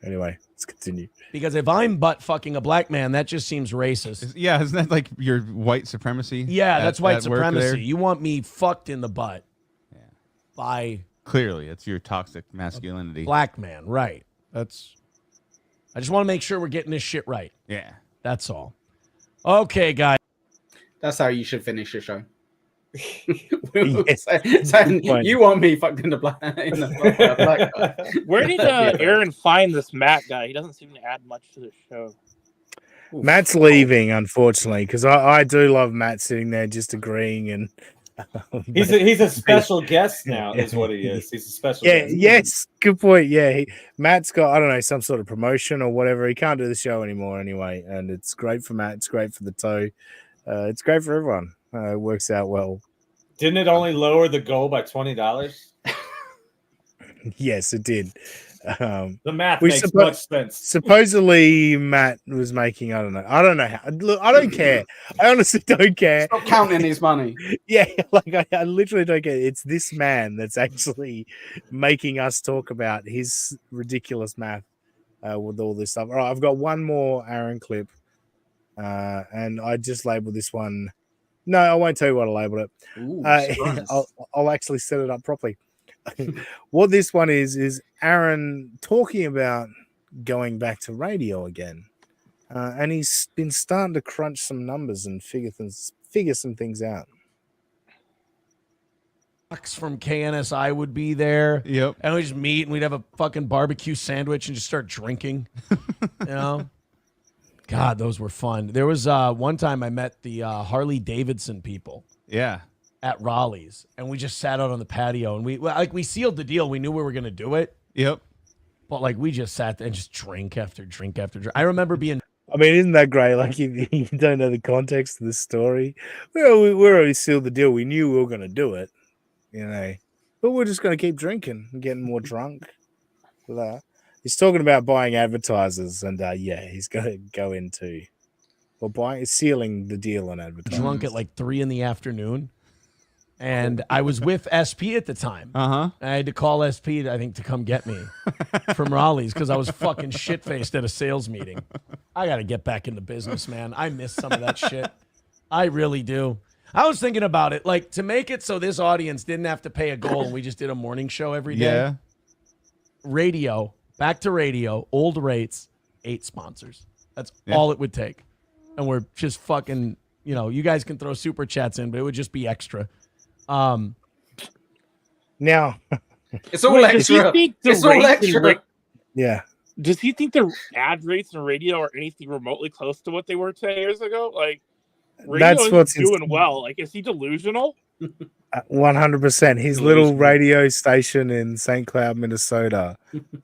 Anyway, let's continue. Because if I'm butt fucking a black man, that just seems racist. Yeah, isn't that like your white supremacy? Yeah, that's white supremacy. You want me fucked in the butt. By clearly it's your toxic masculinity. Black man, right. I just want to make sure we're getting this shit right. Yeah. That's all. Okay, guys. That's how you should finish your show. Yes. Saying, you want me fucked in the black guy. Where did Aaron find this Matt guy? He doesn't seem to add much to the show. Matt's leaving, unfortunately, because I do love Matt sitting there just agreeing and he's a special guest now, is what he is. He's a special guest. Yes, good point. Yeah, Matt's got, I don't know, some sort of promotion or whatever. He can't do the show anymore anyway, and it's great for Matt. It's great for the toe. It's great for everyone. It works out well. Didn't it only lower the goal by $20? Yes, it did. The math makes much sense. Supposedly, Matt was making. I don't know how. Look, I don't care. I honestly don't care. Stop counting his money. Yeah, like I literally don't care. It's this man that's actually making us talk about his ridiculous math with all this stuff. All right, I've got one more Aaron clip, and I just labeled this one. No, I won't tell you what I labeled it. Ooh, I'll actually set it up properly. What this one is Aaron talking about going back to radio again, and he's been starting to crunch some numbers and figure some things out. From KNSI would be there. Yep. And we just meet and we'd have a fucking barbecue sandwich and just start drinking. You know? God, those were fun. There was one time I met the Harley Davidson people. Yeah. At Raleigh's, and we just sat out on the patio, and we sealed the deal. We knew we were going to do it. Yep. But like we just sat there and just drink after drink after drink. I remember being. I mean, isn't that great? Like, if you don't know the context of the story, well, we already sealed the deal. We knew we were going to do it, you know, but we're just going to keep drinking and getting more drunk. For that, he's talking about buying advertisers, and he's going to go into sealing the deal on advertising. Drunk at like 3 p.m. And I was with SP at the time. Uh-huh. I had to call SP, I think, to come get me from Raleigh's because I was fucking shit-faced at a sales meeting. I got to get back into business, man. I miss some of that shit. I really do. I was thinking about it, like, to make it so this audience didn't have to pay a goal and we just did a morning show every day. Yeah. Radio, back to radio, old rates, 8 sponsors. That's all it would take. And we're just fucking, you guys can throw super chats in, but it would just be extra. Now it's all extra. It's all extra. Yeah. Does he think the ad rates in radio are anything remotely close to what they were 10 years ago? Like, radio that's what's doing well. Like, is he delusional? 100%. His little radio station in St. Cloud, Minnesota.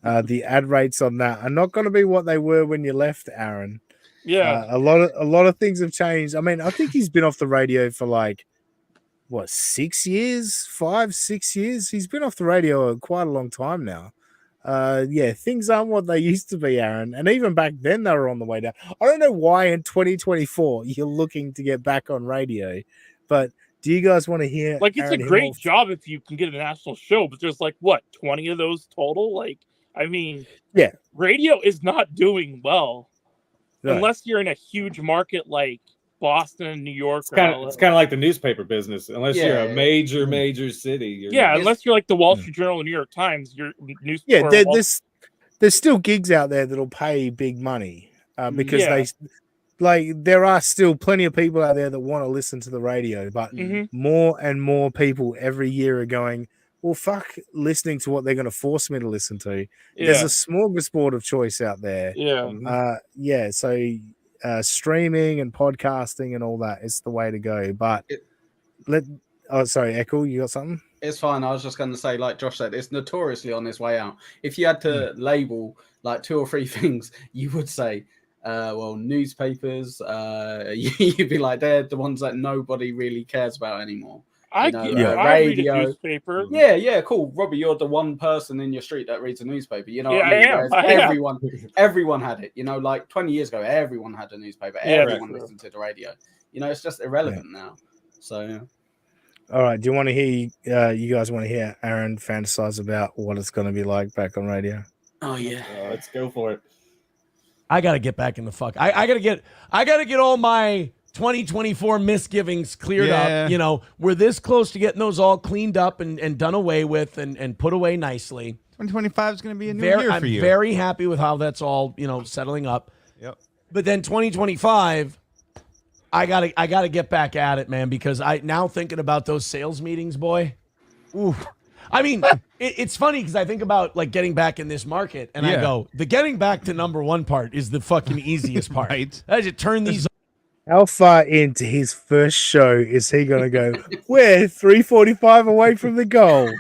The ad rates on that are not going to be what they were when you left, Aaron. Yeah. A lot of things have changed. I mean, I think he's been off the radio for like 6 years, 5-6 years. He's been off the radio quite a long time now. Things aren't what they used to be, Aaron. And even back then, they were on the way down. I don't know why in 2024 you're looking to get back on radio, but do you guys want to hear? Like, it's Aaron a great Himmel? job if you can get a national show, but there's 20 of those total. Like, I mean, radio is not doing well unless you're in a huge market like Boston and New York. It's kind of like the newspaper business. Unless you're a major city. Unless you're like the Wall Street Journal or New York Times, your newspaper. There's still gigs out there that'll pay big money because there are still plenty of people out there that want to listen to the radio, but more and more people every year are going, well, fuck listening to what they're going to force me to listen to. There's a smorgasbord of choice out there. So streaming and podcasting and all that is the way to go. But sorry, Echo, you got something? It's fine. I was just going to say, like Josh said, it's notoriously on its way out. If you had to label like 2 or 3 things, you would say, newspapers. You'd be like, they're the ones that nobody really cares about anymore. I read a newspaper. Yeah, cool. Robbie, you're the one person in your street that reads a newspaper. You know what I mean? Everyone had it. Like 20 years ago, everyone had a newspaper. Everyone listened to the radio. It's just irrelevant now. So, all right. Do you want to hear? You guys want to hear Aaron fantasize about what it's going to be like back on radio? Oh yeah, let's go for it. I gotta get back in the fuck. I gotta get all my 2024 misgivings cleared up. We're this close to getting those all cleaned up and done away with and put away nicely. 2025 is going to be a new year for you. I'm very happy with how that's all, settling up. Yep. But then 2025, I gotta get back at it, man, because I now thinking about those sales meetings, boy. Ooh. I mean, it's funny because I think about like getting back in this market and I go, the getting back to number 1 part is the fucking easiest part. Right. I just turn these. How far into his first show is he going to go? We're 3:45 away from the goal.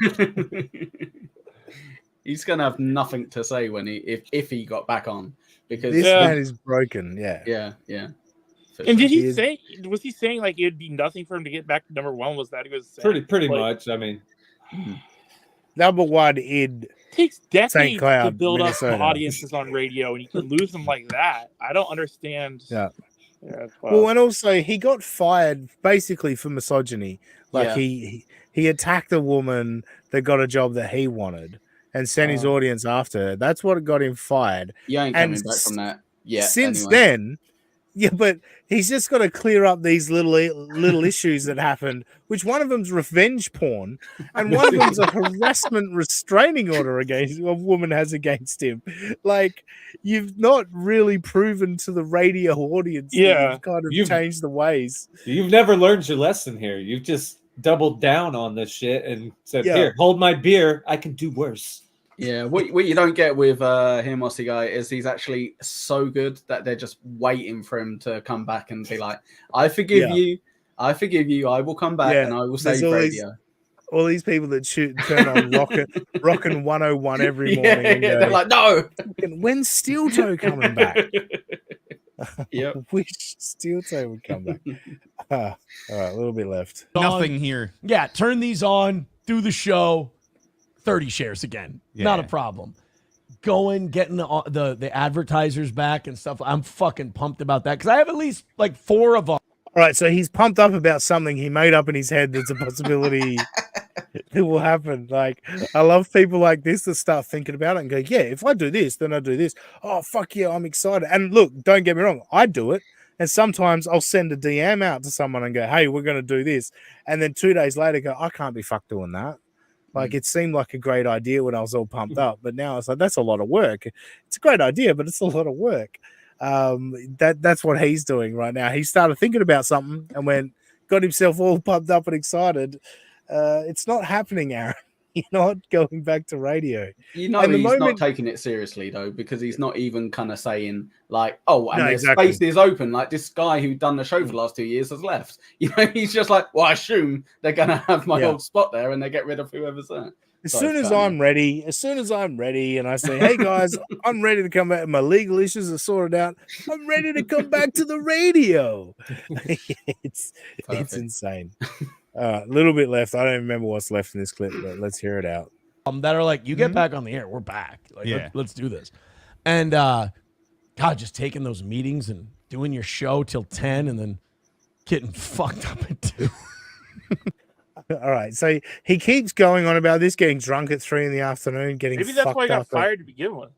He's going to have nothing to say when if he got back on because this man is broken. Yeah. And did he say? Was he saying like it'd be nothing for him to get back to number 1? Was that he was saying? Pretty much. I mean, number 1 in takes decades St. Cloud, to build Minnesota. up audiences on radio, and you can lose them like that. I don't understand. Yeah. Yeah, Well, and also he got fired basically for misogyny. Like he attacked a woman that got a job that he wanted and sent his audience after her. That's what got him fired. You ain't And coming back from that. Yeah. Since anyway. then, yeah, but he's just got to clear up these little issues that happened, which one of them's revenge porn, and one of them's a harassment restraining order against a woman has against him. Like, you've not really proven to the radio audience that you've kind of changed the ways. You've never learned your lesson here. You've just doubled down on this shit and said, "Here, hold my beer. I can do worse." Yeah, what you don't get with him, Aussie guy, is he's actually so good that they're just waiting for him to come back and be like, "I forgive you, I forgive you, I will come back and I will save radio." All these people that turn on Rockin' 101 every morning. And go, they're like, "No, when's Steel Toe coming back?" Yeah, wish Steel Toe would come back. All right, a little bit left. Nothing here. Yeah, turn these on, do the show. 30 shares again. Yeah. Not a problem. Going, getting the advertisers back and stuff. I'm fucking pumped about that because I have at least like 4 of them. All right, so he's pumped up about something he made up in his head that's a possibility it will happen. Like, I love people like this that start thinking about it and go, yeah, if I do this, then I do this. Oh, fuck yeah, I'm excited. And look, don't get me wrong, I do it. And sometimes I'll send a DM out to someone and go, hey, we're going to do this. And then 2 days later go, I can't be fucked doing that. Like, it seemed like a great idea when I was all pumped up, but now it's like, that's a lot of work. It's a great idea, but it's a lot of work. That's what he's doing right now. He started thinking about something and got himself all pumped up and excited. It's not happening, Aaron. You're not going back to radio. You know, he's not taking it seriously though, because he's not even kind of saying like, "Oh, and the space is open." Like this guy who done the show for the last 2 years has left. You know, he's just like, "Well, I assume they're gonna have my old spot there, and they get rid of whoever's there." As soon as I'm ready, and I say, "Hey guys, I'm ready to come back. My legal issues are sorted out. I'm ready to come back to the radio." It's insane. A little bit left. I don't remember what's left in this clip, but let's hear it out. That are like, you get back on the air, we're back. Like, let's do this. And God, just taking those meetings and doing your show till 10 and then getting fucked up at 2. All right, so he keeps going on about this, getting drunk at 3 in the afternoon, getting maybe that's why he got fired to begin with.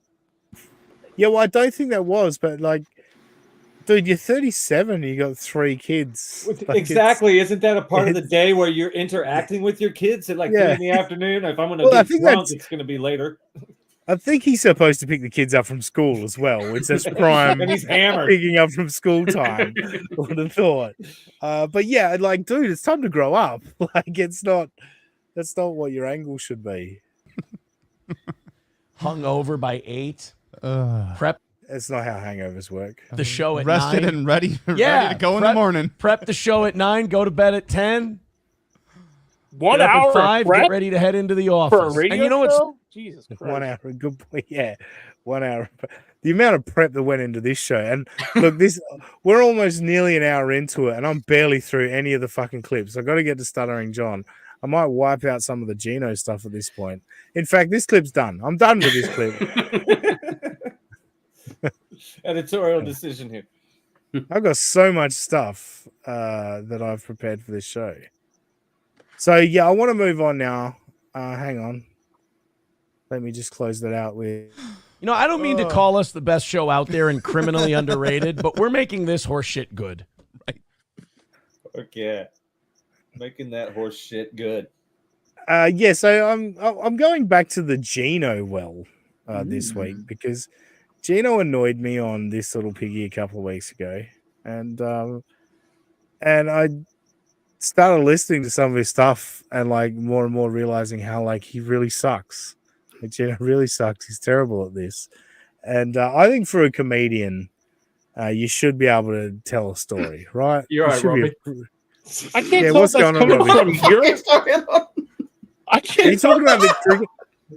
Yeah, well, I don't think that was, but like, dude, you're 37. You got 3 kids. Like, exactly. Isn't that a part of the day where you're interacting with your kids at like 3 in the afternoon? If I'm going to get drunk, it's going to be later. I think he's supposed to pick the kids up from school as well. It's just prime. And he's hammered. Picking up from school time. I would have thought. But yeah, like, dude, it's time to grow up. Like, that's not what your angle should be. Hung over by 8. Prep. That's not how hangovers work. The show at rested 9. and ready to go in the morning. Prep the show at 9. Go to bed at 10. 1 hour. At 5. Get ready to head into the office. For a radio and you know show? what's Jesus Christ. 1 hour. Good point. Yeah, 1 hour. The amount of prep that went into this show, and look, we're almost nearly an hour into it, and I'm barely through any of the fucking clips. I've got to get to Stuttering John. I might wipe out some of the Geno stuff at this point. In fact, this clip's done. I'm done with this clip. Editorial decision here. I've got so much stuff that I've prepared for this show. So, yeah, I want to move on now. Hang on. Let me just close that out with... You know, I don't mean to call us the best show out there and criminally underrated, but we're making this horse shit good. Right. Okay. Making that horse shit good. Yeah, so I'm going back to the Geno this week because Geno annoyed me on This Little Piggy a couple of weeks ago, and I started listening to some of his stuff and like more and more realizing how like he really sucks. Like, Geno really sucks. He's terrible at this, and I think for a comedian, you should be able to tell a story, right? You're right, Robbie. I can't tell if that's coming from your... I can't. Are you talking about the cricket?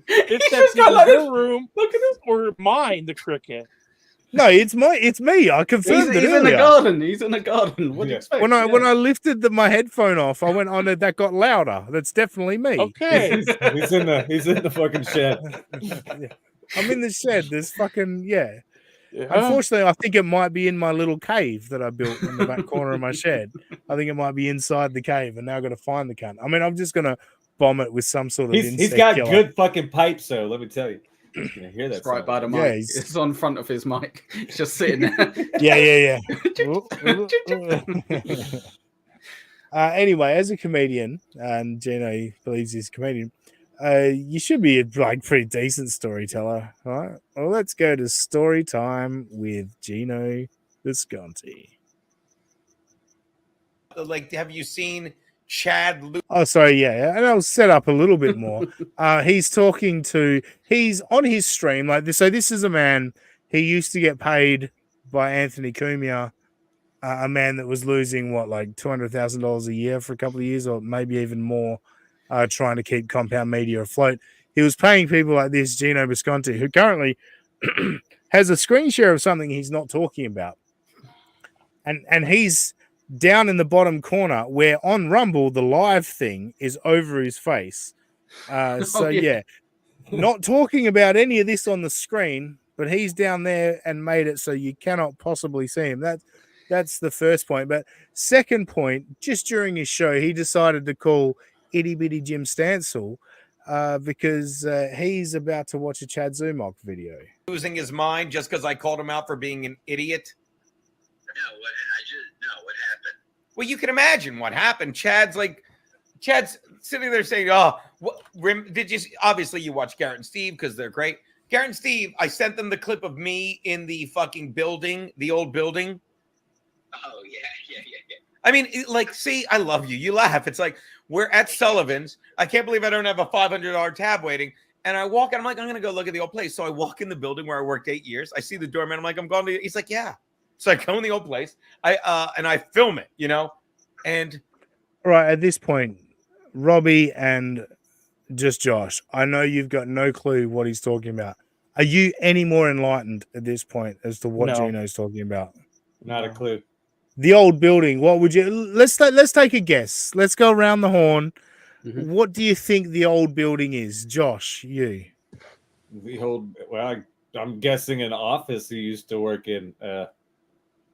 If that's in your room, look at him, or mine, the cricket. No, it's me. I confirmed it He's in the earlier. garden. He's in the garden. What do you expect? When I lifted my headphone off, I went on it. That got louder. That's definitely me. Okay. He's in the fucking shed. I'm in the shed. There's fucking Yeah. Unfortunately, I think it might be in my little cave that I built in the back corner of my shed. I think it might be inside the cave, and now I've got to find the cunt. I mean, I'm just gonna bomb it with some sort of He's got good fucking pipes, though. Let me tell you. You can hear that It's right by the mic. Yeah, It's on front of his mic. It's just sitting there. Yeah. Anyway, as a comedian, and Geno believes he's a comedian, you should be a pretty decent storyteller, right? Well, let's go to story time with Gino Bisconti. Like, have you seen Chad? Oh, sorry, yeah, and I'll set up a little bit more. He's on his stream like this. So this is a man. He used to get paid by Anthony Cumia, a man that was losing like $200,000 a year for a couple of years, or maybe even more, trying to keep Compound Media afloat. He was paying people like this, Geno Bisconti, who currently has a screen share of something he's not talking about, and he's down in the bottom corner where on Rumble the live thing is over his face. Not talking about any of this on the screen, but he's down there and made it so you cannot possibly see him. That's the first point. But second point, just during his show, he decided to call Itty Bitty Jim Stansel because he's about to watch a Chad Zumach video. Losing his mind just because I called him out for being an idiot? No, what happened? Well, you can imagine what happened. Chad's sitting there saying, "Oh, did you? Obviously, you watch Garrett and Steve because they're great. Garrett and Steve, I sent them the clip of me in the fucking building, the old building. Oh yeah. I mean, see, I love you. You laugh. It's like we're at Sullivan's. I can't believe I don't have a $500 tab waiting. And I walk and I'm like, I'm gonna go look at the old place. So I walk in the building where I worked 8 years. I see the doorman. I'm like, I'm going to. He's like, yeah. So I go in the old place. And I film it, and right at this point, Robbie and just Josh, I know you've got no clue what he's talking about. Are you any more enlightened at this point as to what Geno's talking about? Not a clue. The old building. What would you? Let's take a guess. Let's go around the horn. Mm-hmm. What do you think the old building is, Josh? You. The old. Well, I'm guessing an office he used to work in.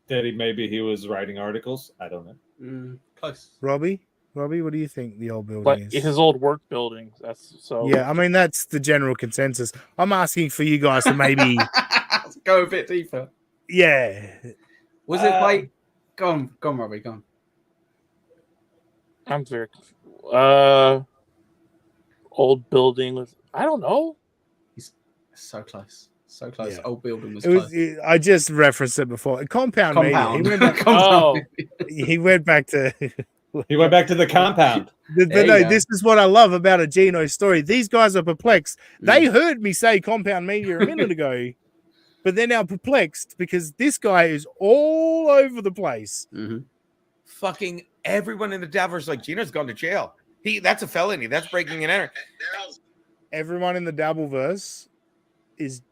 Maybe he was writing articles. I don't know. Close. Robbie, what do you think the old building is? It's his old work building. That's so. Yeah, I mean that's the general consensus. I'm asking for you guys to maybe go a bit deeper. Yeah. Was it like? Go on, Robbie. Go on. I'm very old building with. I don't know. He's so close. So close. Yeah. Old building was close. I just referenced it before. Compound. Media. He went back to the compound. This is what I love about a Geno story. These guys are perplexed. They heard me say Compound Media a minute ago, but they're now perplexed because this guy is all over the place. Mm-hmm. Fucking everyone in the Dabbler's like, Geno's gone to jail. That's a felony. That's breaking and entering. Everyone in the Dabbleverse is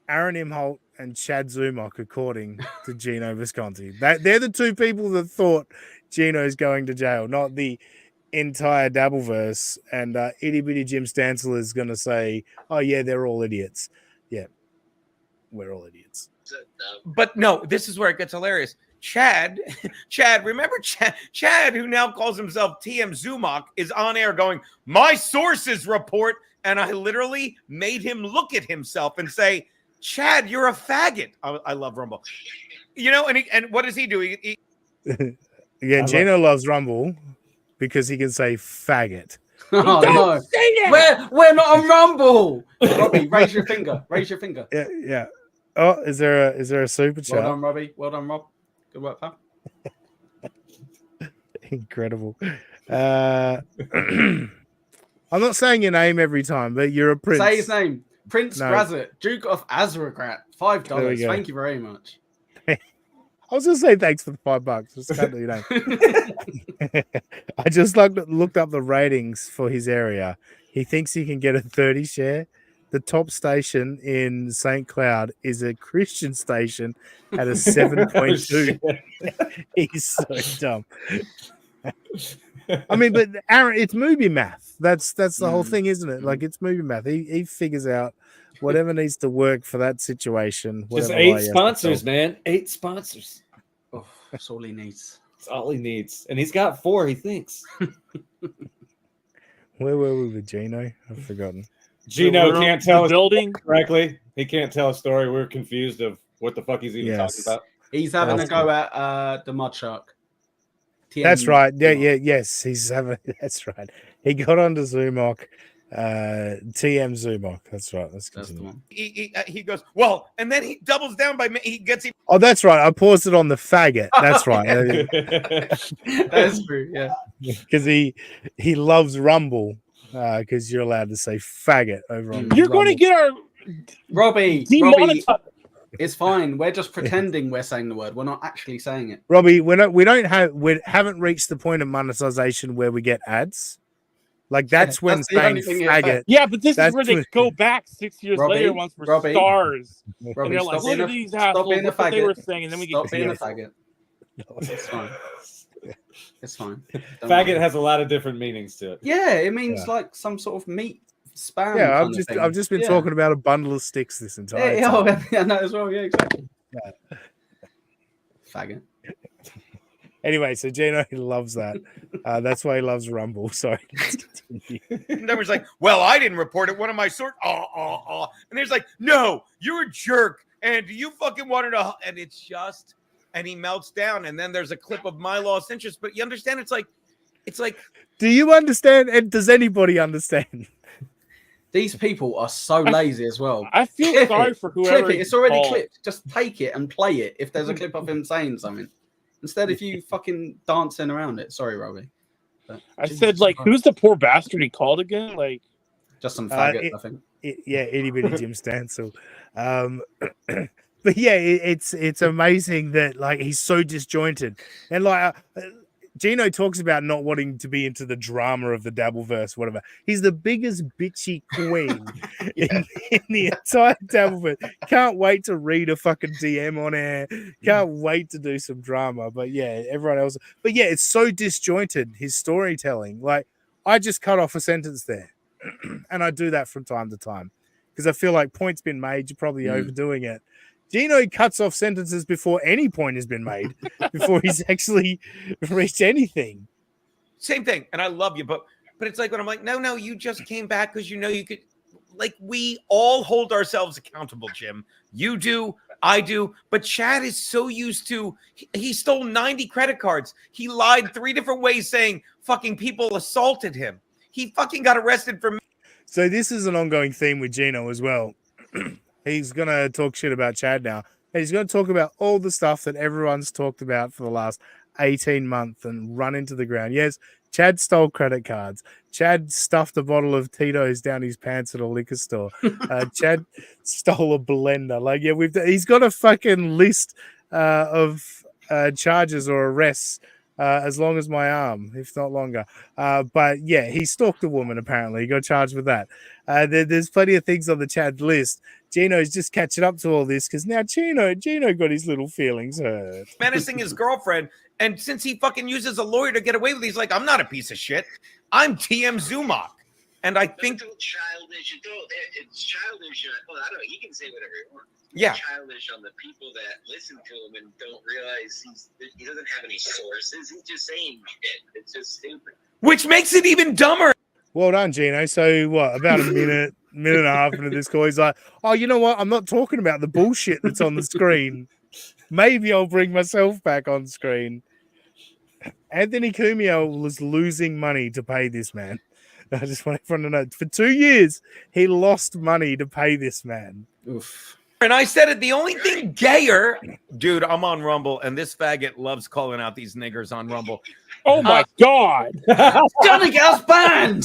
Aaron Imholt and Chad Zumach, according to Geno Bisconti. They're the two people that thought Geno's going to jail, not the entire Dabbleverse. And Itty Bitty Jim Stansel is going to say, oh, yeah, they're all idiots. Yeah, we're all idiots. But no, this is where it gets hilarious. Chad, remember Chad, who now calls himself TM Zumach, is on air going, my sources report. And I literally made him look at himself and say, Chad, you're a faggot. I love Rumble. And what does he do? Geno loves Rumble because he can say faggot. Oh, no. Say that. We're not on Rumble. Robbie, raise your finger. Yeah. Oh, is there a super chat? Well done, Robbie. Well done, Rob. Good work, pal. Incredible. I'm not saying your name every time, but you're a prince. Say his name. Prince Grazit, Duke of Azragrat. $5. Thank you very much. I was going to say thanks for the $5. Just can't do your name. I just looked up the ratings for his area. He thinks he can get a 30 share. the top station in St. Cloud is a Christian station at a 7.2. He's so dumb. I mean, but Aaron, it's movie math. That's the whole thing, isn't it? Like, it's movie math. He figures out whatever needs to work for that situation. Just 8 sponsors, man. 8 sponsors. Oh, that's all he needs. That's all he needs. And he's got 4, he thinks. Where were we with Geno? I've forgotten. Geno can't tell us building correctly. He can't tell a story. We're confused of what the fuck he's even talking about. He's having a go at the Mud Shark. That's right. Yes. He's having. That's right. He got onto Zumok, TM Zumok. That's right. That's the one. He goes, well, and then he doubles down by he gets him. Oh, that's right. I paused it on the faggot. That's right. That's true. Yeah, because he loves Rumble. Because you're allowed to say faggot over on. You're Rumble. going to get our Robbie. It's fine. We're just pretending we're saying the word. We're not actually saying it. Robbie, we haven't reached the point of monetization where we get ads. Like that's when saying faggot. Yeah, but this is where they go back 6 years later once we're stars. Robbie, and they're like, look at these assholes, look what they were saying, and then we get being a faggot. It's fine. It's fine. Faggot has a lot of different meanings to it. Yeah, it means like some sort of meat spam. Yeah, I've just been talking about a bundle of sticks this entire time. Yeah, I know as well. Yeah, exactly. Yeah. Faggot. Anyway, so Geno loves that. That's why he loves Rumble. Sorry. And then he's like, well, I didn't report it. One of my and he's like, no, you're a jerk. And you fucking wanted to, and it's just, and he melts down. And then there's a clip of my lost interest. But you understand, it's like, do you understand? And does anybody understand? These people are so lazy as well. I feel sorry for whoever. Clip it. It's already clipped. Just take it and play it if there's a clip of him saying something. Instead of you fucking dancing around it. Sorry, Robbie. But, I said, like, who's the poor bastard he called again? Like, just some faggot, I think. Itty bitty Jim Stansel. But yeah, it's amazing that like he's so disjointed, and like Geno talks about not wanting to be into the drama of the Dabbleverse, whatever. He's the biggest bitchy queen in the entire Dabbleverse. Can't wait to read a fucking DM on air. Can't wait to do some drama. But yeah, everyone else. But yeah, it's so disjointed, his storytelling. Like, I just cut off a sentence there. And I do that from time to time. Because I feel like point's been made. You're probably overdoing it. Geno cuts off sentences before any point has been made, before he's actually reached anything. Same thing. And I love you, but it's like when I'm like, no, you just came back because you know you could. Like, we all hold ourselves accountable, Jim. You do, I do. But Chad is so used to, he stole 90 credit cards. He lied 3 different ways saying fucking people assaulted him. He fucking got arrested for. So this is an ongoing theme with Geno as well. He's going to talk shit about Chad now. And he's going to talk about all the stuff that everyone's talked about for the last 18 months and run into the ground. Yes, Chad stole credit cards. Chad stuffed a bottle of Tito's down his pants at a liquor store. Chad stole a blender. Like, yeah, he's got a fucking list of charges or arrests as long as my arm, if not longer. But yeah, he stalked a woman, apparently. He got charged with that. There's plenty of things on the Chad list. Geno's just catching up to all this because now Geno got his little feelings hurt. Menacing his girlfriend. And since he fucking uses a lawyer to get away with it, he's like, I'm not a piece of shit. I'm TM Zumok. And I think it's childish. It's childish. Well, I don't know. He can say whatever he wants. Yeah. It's childish on the people that listen to him and don't realize he doesn't have any sources. He's just saying shit. It's just stupid. Which makes it even dumber. Well done, Geno. So what? About a minute and a half into this call, he's like, "Oh, you know what? I'm not talking about the bullshit that's on the screen. Maybe I'll bring myself back on screen." Anthony Cumio was losing money to pay this man. I just want everyone to know. For 2 years, he lost money to pay this man. Oof. And I said it, the only thing gayer, dude, I'm on Rumble, and this faggot loves calling out these niggers on Rumble. Oh my God. Johnny get us banned.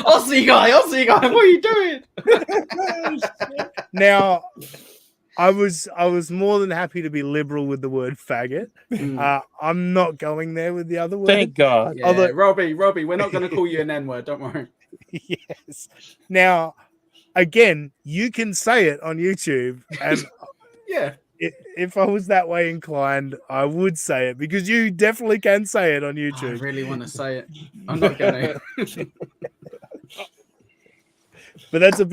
Aussie guy, what are you doing? Now, I was more than happy to be liberal with the word faggot. I'm not going there with the other word. Thank God. Yeah, Robbie, we're not going to call you an N-word. Don't worry. Yes. Now, again, you can say it on YouTube, and Yeah. if I was that way inclined, I would say it because you definitely can say it on YouTube. I really want to say it. I'm not going to. But that's the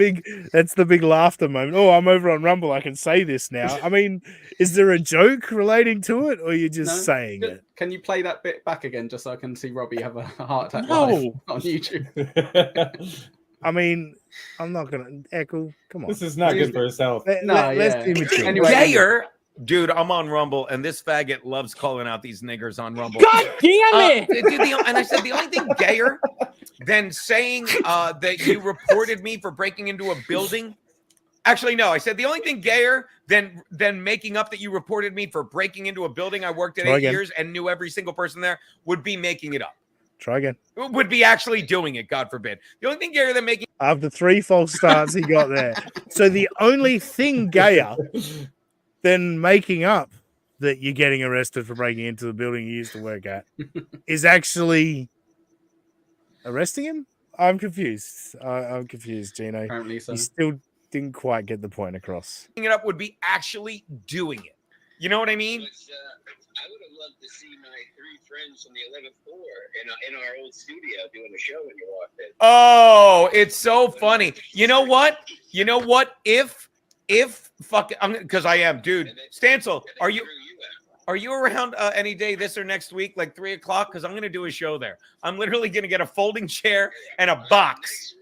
big laughter moment. Oh, I'm over on Rumble. I can say this now. I mean, is there a joke relating to it, or are you just saying it? Can you play that bit back again just so I can see Robbie have a heart attack No. on YouTube? I mean, I'm not gonna echo. Come on, This is not good for his health. Let's be mature. Anyway, Gayer, dude, I'm on Rumble, and this faggot loves calling out these niggers on Rumble. God damn it! And I said the only thing gayer than saying that you reported me for breaking into a building. Actually, no, I said the only thing gayer than making up that you reported me for breaking into a building I worked at 8 years and knew every single person there would be making it up. Try again. Would be actually doing it, God forbid. The only thing gayer than making After 3 false starts, he got there. So the only thing gayer than making up that you're getting arrested for breaking into the building you used to work at is actually arresting him? I'm confused. I'm confused, Gino. Apparently so. You still didn't quite get the point across. it up would be actually doing it. You know what I mean? I would have loved to see my 3 friends from the 11th floor in our old studio doing a show when you walked in. Oh, it's so funny. You know what? If fucking, because I am, dude. Stancil, are you around any day this or next week, like 3 o'clock? Because I'm gonna do a show there. I'm literally gonna get a folding chair and a box.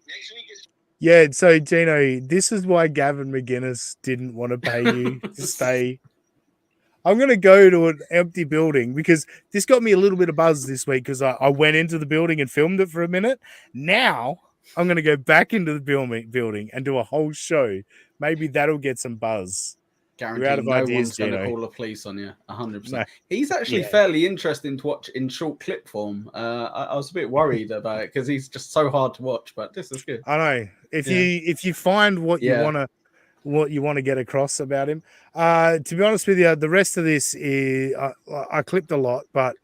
Next week is. Yeah, so Gino, this is why Gavin McGuinness didn't want to pay you to stay. I'm going to go to an empty building because this got me a little bit of buzz this week because I went into the building and filmed it for a minute. Now I'm going to go back into the building and do a whole show. Maybe that'll get some buzz. Guaranteed no one's going to call the police on you, 100%. No. He's actually fairly interesting to watch in short clip form. I was a bit worried about it because he's just so hard to watch, but this is good. I know. If you find what you want to get across about him, to be honest with you, the rest of this is I clipped a lot, but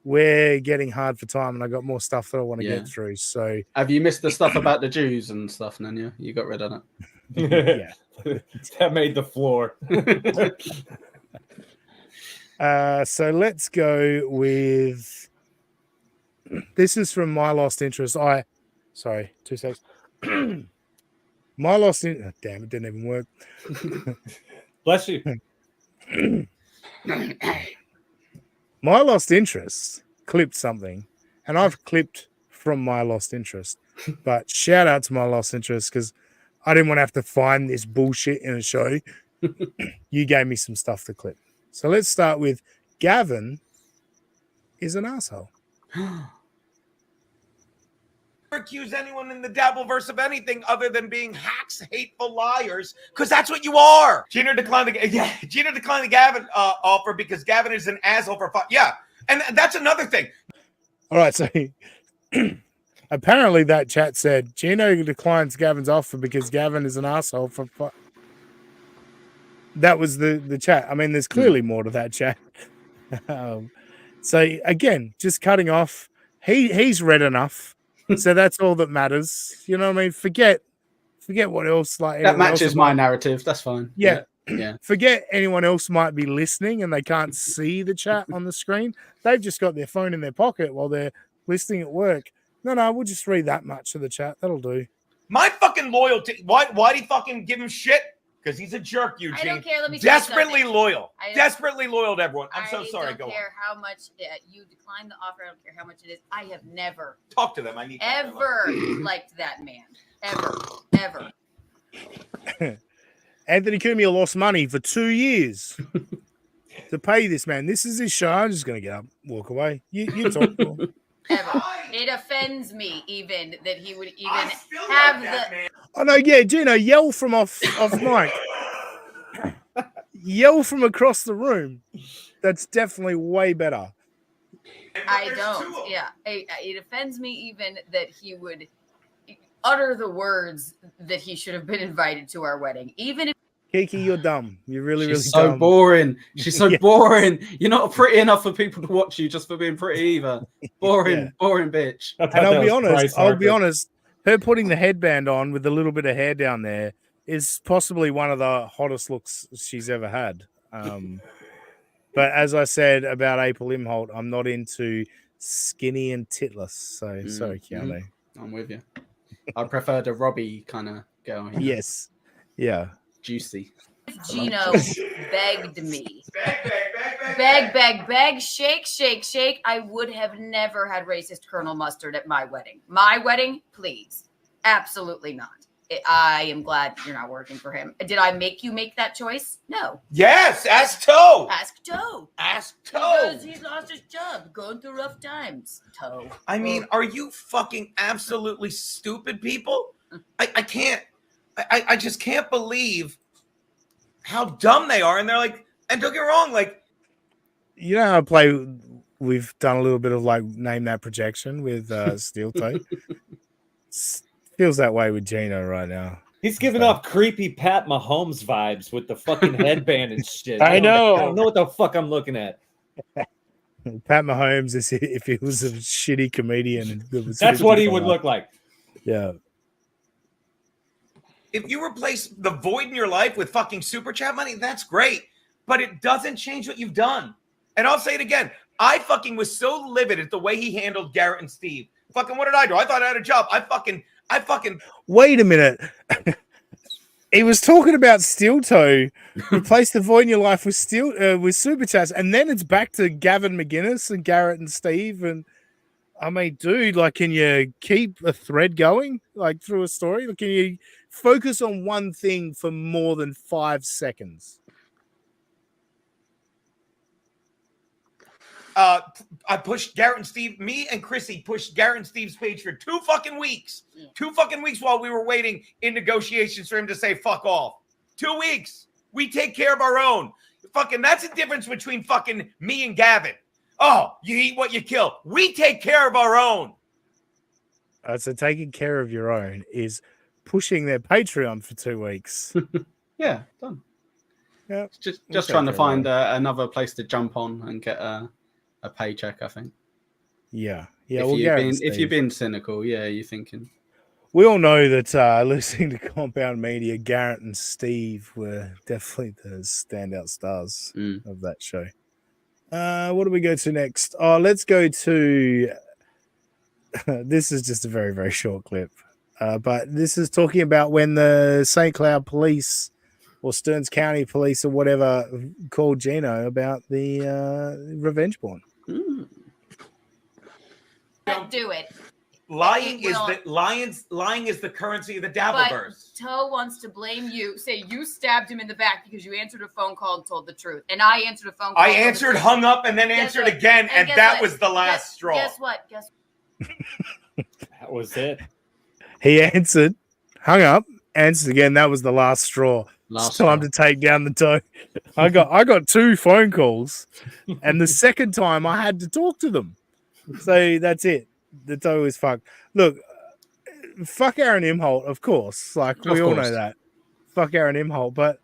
we're getting hard for time, and I got more stuff that I want to get through. So, have you missed the stuff about the Jews and stuff? Nanya, you got rid of it. Yeah. That made the floor. So let's go with this is from My Lost Interest. Sorry, 2 seconds. My Lost Interest. Damn, it didn't even work. Bless you. My Lost Interest clipped something, and I've clipped from My Lost Interest. But shout out to My Lost Interest because I didn't want to have to find this bullshit in a show. You gave me some stuff to clip. So let's start with Gavin is an asshole. Accuse anyone in the Dabbleverse of anything other than being hacks, hateful liars, because that's what you are. Gino declined the Gavin offer because Gavin is an asshole for fun. Yeah, and that's another thing. All right, so apparently that chat said Gino declines Gavin's offer because Gavin is an asshole for fun. That was the chat. I mean, there's clearly more to that chat. So again, just cutting off. He's read enough. So that's all that matters. You know what I mean? Forget what else. That matches my narrative. That's fine. Yeah. Yeah. Forget anyone else might be listening and they can't see the chat on the screen. They've just got their phone in their pocket while they're listening at work. No, we'll just read that much of the chat. That'll do. My fucking loyalty. Why'd he fucking give him shit? Because he's a jerk, Eugene. I don't care. Let me tell you desperately something. loyal. Desperately loyal to everyone. I'm so sorry. I don't care how much you decline the offer. I don't care how much it is. I have never talk to them. I need ever liked that man. Ever. Anthony Cumia lost money for 2 years to pay this man. This is his show. I'm just going to get up, walk away. You talk to him. Ever. It offends me even that he would even have the. Oh no, yeah, Gino, yell from off mic. Yell from across the room. That's definitely way better. I don't. Yeah, it offends me even that he would utter the words that he should have been invited to our wedding, even if. Kiki, you're dumb. You're really dumb. She's so boring. She's so boring. You're not pretty enough for people to watch you just for being pretty either. Boring, boring bitch. And I'll be honest. her putting the headband on with a little bit of hair down there is possibly one of the hottest looks she's ever had. But as I said about April Imholt, I'm not into skinny and titless. So sorry, Keanu. I'm with you. I prefer the Robbie kind of girl. Yes. Yeah. Juicy. Gino begged me. Beg, shake, shake, shake. I would have never had racist Colonel Mustard at my wedding. My wedding, please. Absolutely not. I am glad you're not working for him. Did I make you make that choice? No. Yes, ask Toe. Ask Toe. Ask Toe. Because he's lost his job, going through rough times. Toe. I mean, are you fucking absolutely stupid, people? I can't. I just can't believe how dumb they are. And they're like, and don't get me wrong, like, you know how I play. We've done a little bit of like name that projection with Steel Toe. Feels that way with Geno right now. He's giving off creepy Pat Mahomes vibes with the fucking headband and shit. I I know. don't know what the fuck I'm looking at. Pat Mahomes is if he was a shitty comedian. That's what he would look like. Yeah. if you replace the void in your life with fucking super chat money, that's great. But it doesn't change what you've done. And I'll say it again. I fucking was so livid at the way he handled Garrett and Steve. Fucking what did I do? I thought I had a job. I fucking Wait a minute. He was talking about Steel Toe. Replace the void in your life with super chats, and then it's back to Gavin McGuinness and Garrett and Steve. And I mean, dude, like, can you keep a thread going, like, through a story? Like, can you focus on one thing for more than 5 seconds? I pushed Garrett and Steve. Me and Chrissy pushed Garrett and Steve's page for 2 fucking weeks. 2 fucking weeks while we were waiting in negotiations for him to say fuck off. 2 weeks. We take care of our own. Fucking, that's the difference between fucking me and Gavin. Oh, you eat what you kill. We take care of our own. So taking care of your own is pushing their Patreon for 2 weeks. Yeah, done. Yeah, just trying to find another place to jump on and get a paycheck, I think. Yeah. If you've been cynical, yeah, you're thinking. We all know that listening to Compound Media, Garrett and Steve were definitely the standout stars of that show. What do we go to next? Oh, let's go to... this is just a very, very short clip. But this is talking about when the St. Cloud police or Stearns County police or whatever called Geno about the revenge porn. Don't do it. Lying is the currency of the Dabblerverse. But Toe wants to blame you. Say you stabbed him in the back because you answered a phone call and told the truth. And I answered a phone call. I answered, hung up, and then answered again, and that was the last straw. Guess what? That was it. He answered, hung up, answered again. That was the last straw. It's time to take down the Toe. I got 2 phone calls, and the second time I had to talk to them. So that's it. The Toe is fucked. Look, fuck Aaron Imholt, of course. Like, we all know that. Fuck Aaron Imholt. But,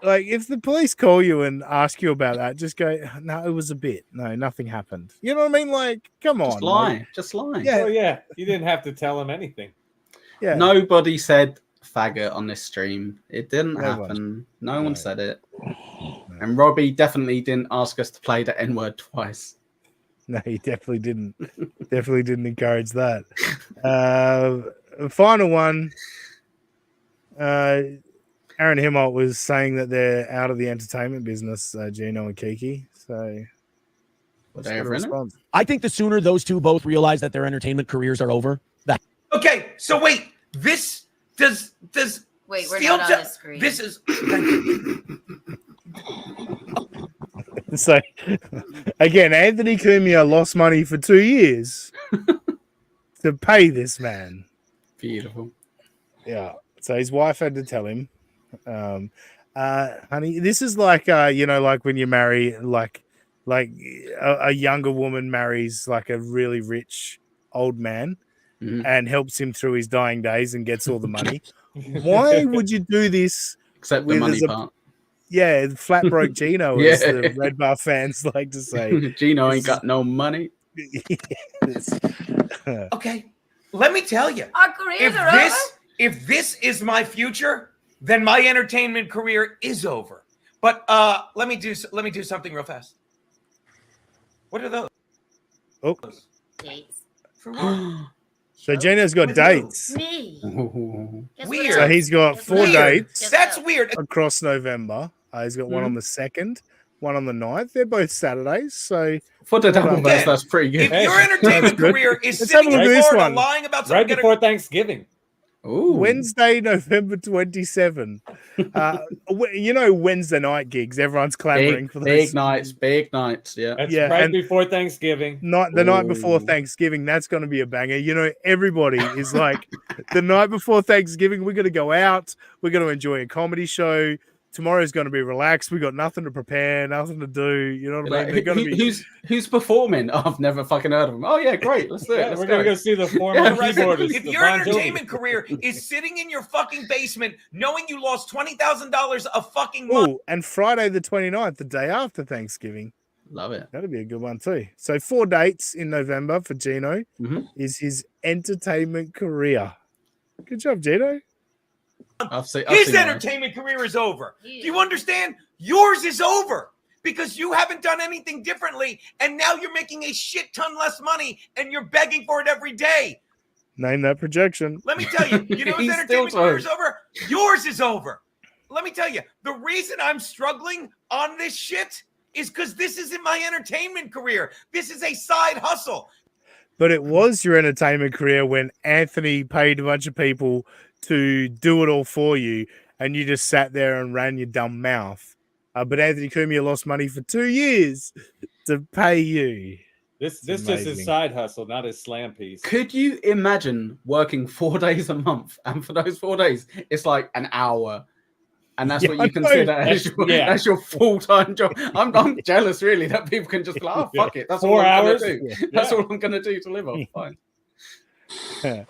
like, if the police call you and ask you about that, just go, no, it was a bit. No, nothing happened. You know what I mean? Like, come on. Just lie. Yeah. Oh, yeah. You didn't have to tell him anything. Yeah. Nobody said faggot on this stream. It didn't happen. No one said it. And Robbie definitely didn't ask us to play the N-word twice. No, he definitely didn't. Definitely didn't encourage that. Final one. Aaron Himmolt was saying that they're out of the entertainment business, Geno and Kiki. So, what's the response? I think the sooner those two both realize that their entertainment careers are over. Okay, so wait. This does. Wait, we're not on the screen. This is. So, again, Anthony Cumia lost money for 2 years to pay this man. Beautiful. Yeah. So his wife had to tell him, honey, this is like, like when you marry, like a younger woman marries like a really rich old man and helps him through his dying days and gets all the money. Why would you do this? Except the money part. Yeah, flat broke Geno, as the Red Bar fans like to say. Geno ain't got no money. Okay. Let me tell you, Our careers are over. If this is my future, then my entertainment career is over. But let me do something real fast. What are those? Oh, Dates. For what? so Gino's got With dates. Me. Guess what Weird. So he's got Guess 4 what? dates Guess That's what? weird. across November. He's got one on the 2nd, one on the 9th. They're both Saturdays. So For the Well, double verse, that's pretty If good. your entertainment good. career is Let's have a sitting look in at this Florida one. lying about Right something, before Thanksgiving. Ooh. Wednesday, November 27. Wednesday night gigs. Everyone's clamoring for those. Big nights. Yeah. That's Yeah, right and- before Thanksgiving. The night before Ooh. Thanksgiving, that's going to be a banger. Everybody is like, the night before Thanksgiving, we're going to go out. We're going to enjoy a comedy show. Tomorrow's going to be relaxed. We got nothing to prepare, nothing to do. You know what I mean? They're going to be. Who's performing? Oh, I've never fucking heard of him. Oh yeah, great. Let's do it. Yeah, Let's we're gonna go see the former right? keyboardist. If the your Bon Jovi. entertainment career is sitting in your fucking basement, knowing you lost $20,000 a fucking month. Oh, and Friday the 29th, the day after Thanksgiving. Love it. That'll be a good one too. So 4 dates in November for Gino is his entertainment career. Good job, Gino. His entertainment career is over. Do you understand? Yours is over because you haven't done anything differently, and now you're making a shit ton less money, and you're begging for it every day. Name that projection. Let me tell you, his entertainment career is over. Yours is over. Let me tell you, the reason I'm struggling on this shit is because this isn't my entertainment career. This is a side hustle. But it was your entertainment career when Anthony paid a bunch of people to do it all for you, and you just sat there and ran your dumb mouth. But Anthony Cumia lost money for 2 years to pay you. This just his side hustle, not his slam piece. Could you imagine working 4 days a month, and for those 4 days, it's like an hour, and that's what you consider as your full-time job? I'm jealous, really, that people can just be like, oh fuck it, that's 4 all I'm hours. gonna do. That's all I'm gonna do to live off. Fine.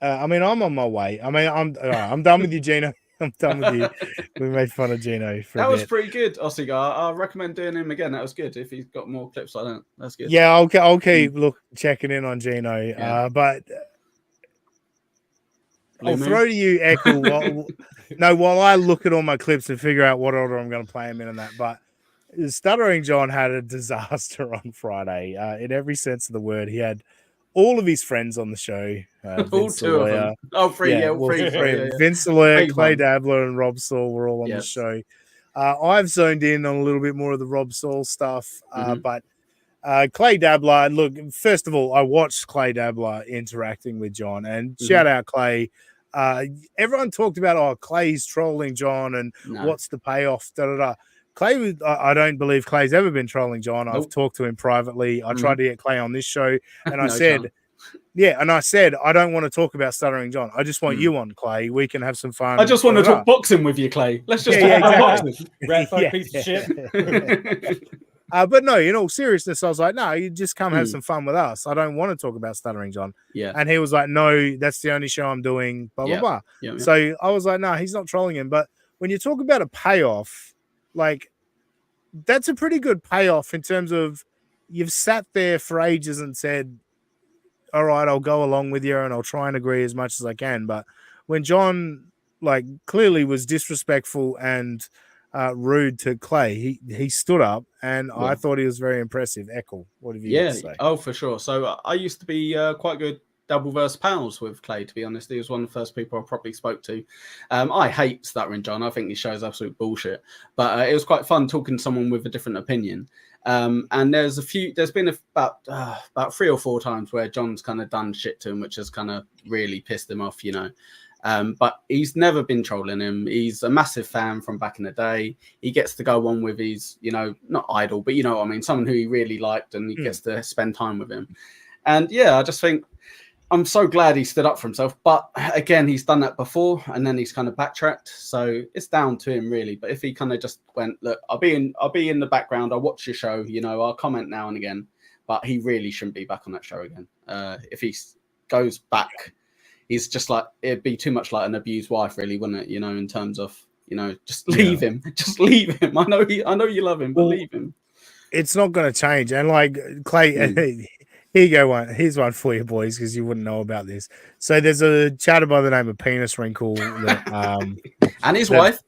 I'm on my way. I'm done with you, Gino. I'm done with you. We made fun of Gino for that a was bit. pretty good, Ossie. I recommend doing him again. That was good. If he's got more clips like that, that's good. Yeah, I'll keep checking in on Gino. But I'll throw to you, Echo. While I look at all my clips and figure out what order I'm going to play them in and that. But Stuttering John had a disaster on Friday in every sense of the word. He had all of his friends on the show. All two of them. Oh, three. Vince Lawyer, Clay Dabbler, and Rob Saul were all on the show. I've zoned in on a little bit more of the Rob Saul stuff, but Clay Dabbler, look, first of all, I watched Clay Dabbler interacting with John, and shout out Clay. Everyone talked about, Clay's trolling John, and what's the payoff, Clay, I don't believe Clay's ever been trolling John. I've talked to him privately. I tried to get Clay on this show, and I said, I don't want to talk about Stuttering John. I just want you on, Clay. We can have some fun. I just want to talk boxing with you, Clay. Let's just talk about boxing. Rat fuck piece of shit. But no, in all seriousness, I was like, no, you just come have some fun with us. I don't want to talk about Stuttering John. Yeah. And he was like, no, that's the only show I'm doing, blah, blah, blah. Yeah. So I was like, no, he's not trolling him. But when you talk about a payoff, like, that's a pretty good payoff in terms of you've sat there for ages and said, all right, I'll go along with you and I'll try and agree as much as I can. But when John, clearly was disrespectful and rude to Clay, he stood up, and I thought he was very impressive. Echo, what have you got to say? Oh, for sure. So I used to be quite good double-verse pals with Clay, to be honest. He was one of the first people I probably spoke to. I hate Stuttering John. I think he shows absolute bullshit. But it was quite fun talking to someone with a different opinion. And there's been about 3 or 4 times where John's kind of done shit to him, which has kind of really pissed him off, but he's never been trolling him. He's a massive fan from back in the day. He gets to go on with his, not idol, but you know what I mean, someone who he really liked, and he gets to spend time with him. And I just think I'm so glad he stood up for himself. But again, he's done that before, and then he's kind of backtracked. So it's down to him, really. But if he kind of just went, look, I'll be in the background. I'll watch your show. I'll comment now and again. But he really shouldn't be back on that show again. If he goes back, he's just like, it'd be too much like an abused wife, really, wouldn't it? In terms of, just leave him. Just leave him. I know you love him, but leave him. It's not going to change. And Clay, Here you go. Here's one for you, boys, because you wouldn't know about this. So there's a chatter by the name of Penis Wrinkle that, and his wife,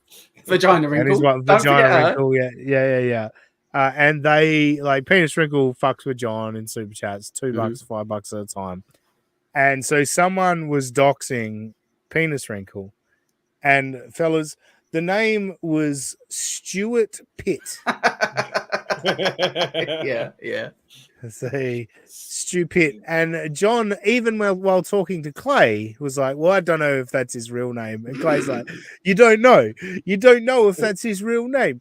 Vagina Wrinkle. And his wife, Vagina Wrinkle. Yeah. And they like Penis Wrinkle fucks with John in super chats, $2, $5 at a time. And so someone was doxing Penis Wrinkle, and fellas, the name was Stuart Pitt. yeah. Say stupid. And John, even while talking to Clay, was like, well, I don't know if that's his real name. And Clay's like, you don't know if that's his real name.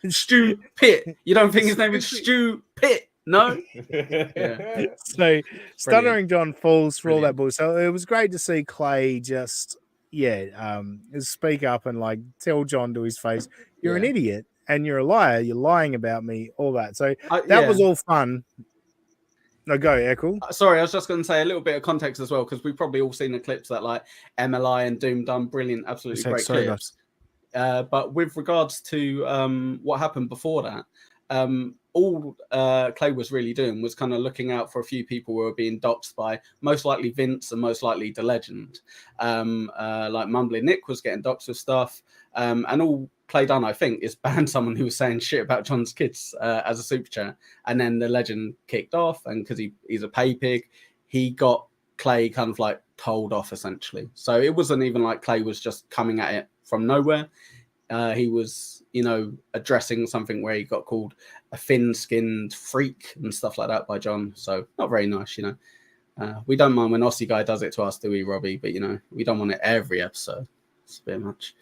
Stu Pitt. You don't think his name is Stu Pitt? No. Yeah. So Stuttering John falls for all that bullshit. So it was great to see Clay just speak up and like tell John to his face, you're an idiot and you're a liar, you're lying about me, all that. So that was all fun. No, go, Echo. Sorry, I was just going to say a little bit of context as well, because we've probably all seen the clips that like MLI and Doom done brilliant, absolutely great clips. But with regards to what happened before that, all Clay was really doing was kind of looking out for a few people who were being doxed by most likely Vince and most likely The Legend. Like Mumbling Nick was getting doxed with stuff. And all Clay done, I think, is ban someone who was saying shit about John's kids as a super chat. And then The Legend kicked off. And because he's a pay pig, he got Clay kind of like told off essentially. So it wasn't even like Clay was just coming at it from nowhere. He was, addressing something where he got called a thin-skinned freak and stuff like that by John. So not very nice, We don't mind when Aussie Guy does it to us, do we, Robbie? But, we don't want it every episode. It's a bit much.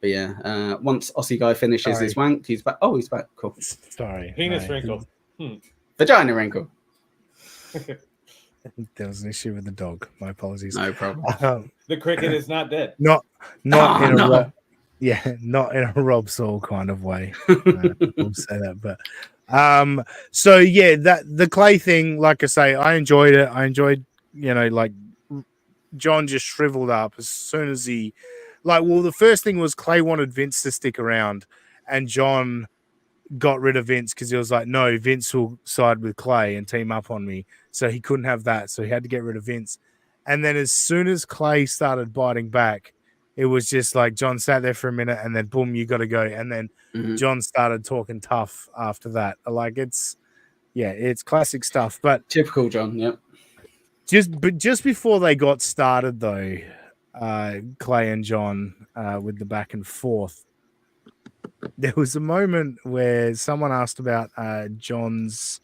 But, yeah, once Aussie Guy finishes his wank, he's back. Oh, he's back. Cool. Sorry. Penis wrinkle. Vagina wrinkle. There was an issue with the dog. My apologies. No problem. The cricket is not dead. Not in a not in a Rob Saul kind of way. We'll say that, but so yeah, that the Clay thing, like I say, I enjoyed it. I enjoyed, like John just shriveled up as soon as he, the first thing was Clay wanted Vince to stick around, and John got rid of Vince because he was like, no, Vince will side with Clay and team up on me, so he couldn't have that, so he had to get rid of Vince. And then as soon as Clay started biting back, it was just like John sat there for a minute and then boom, you got to go. And then John started talking tough after that. Like it's classic stuff. But typical John, yeah. Just before they got started though, Clay and John with the back and forth, there was a moment where someone asked about John's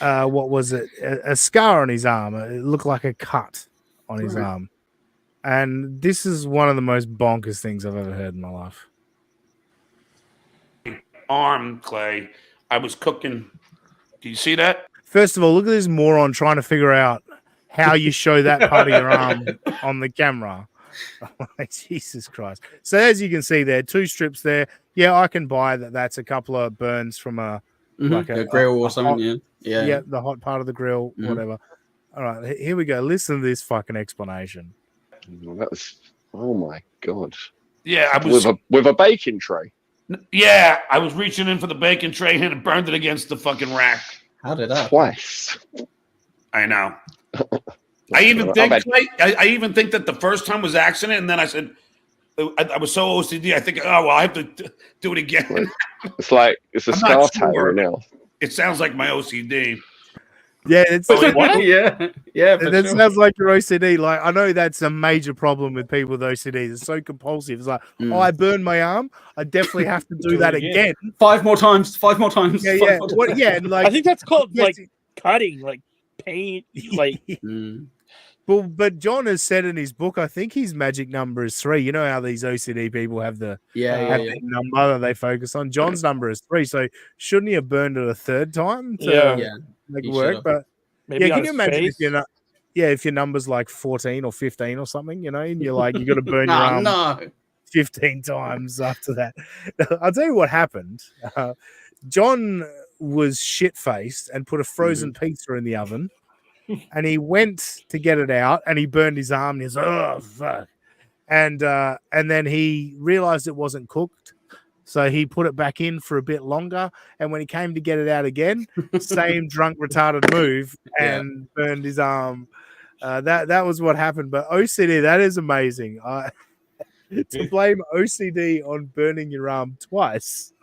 what was it? A scar on his arm. It looked like a cut on his arm. And this is one of the most bonkers things I've ever heard in my life. Arm, Clay. I was cooking. Do you see that? First of all, look at this moron trying to figure out how you show that part of your arm on the camera. Jesus Christ. So as you can see there, 2 strips there. Yeah, I can buy that. That's a couple of burns from a grill or something. Hot, yeah, the hot part of the grill, whatever. All right, here we go. Listen to this fucking explanation. That was, oh my god! Yeah, I was with a baking tray. Yeah, I was reaching in for the bacon tray and it burned it against the fucking rack. How did that? Twice. I know. I even think that the first time was accident, and then I said I was so OCD. I think, oh well, I have to do it again. It's a scar tag now. It sounds like my OCD. Yeah, it's what? yeah. That sounds like your OCD. Like I know that's a major problem with people with OCD. It's so compulsive. It's like, oh, I burned my arm. I definitely have to do that again. 5 more times. 5 more times. Yeah. Like I think that's called like cutting, like paint, like. Well, but John has said in his book, I think his magic number is 3. You know how these OCD people have the number that they focus on. John's number is 3, so shouldn't he have burned it a 3rd time to make it work? But maybe can you imagine if your number's like 14 or 15 or something, and you're like you got to burn your arm 15 times after that. I'll tell you what happened. John was shit-faced and put a frozen pizza in the oven. And he went to get it out, and he burned his arm. And he's like, "Oh fuck!" And then he realized it wasn't cooked, So he put it back in for a bit longer, and when he came to get it out again, same drunk retarded move and burned his arm. That was what happened. But OCD, that is amazing. To blame OCD on burning your arm twice.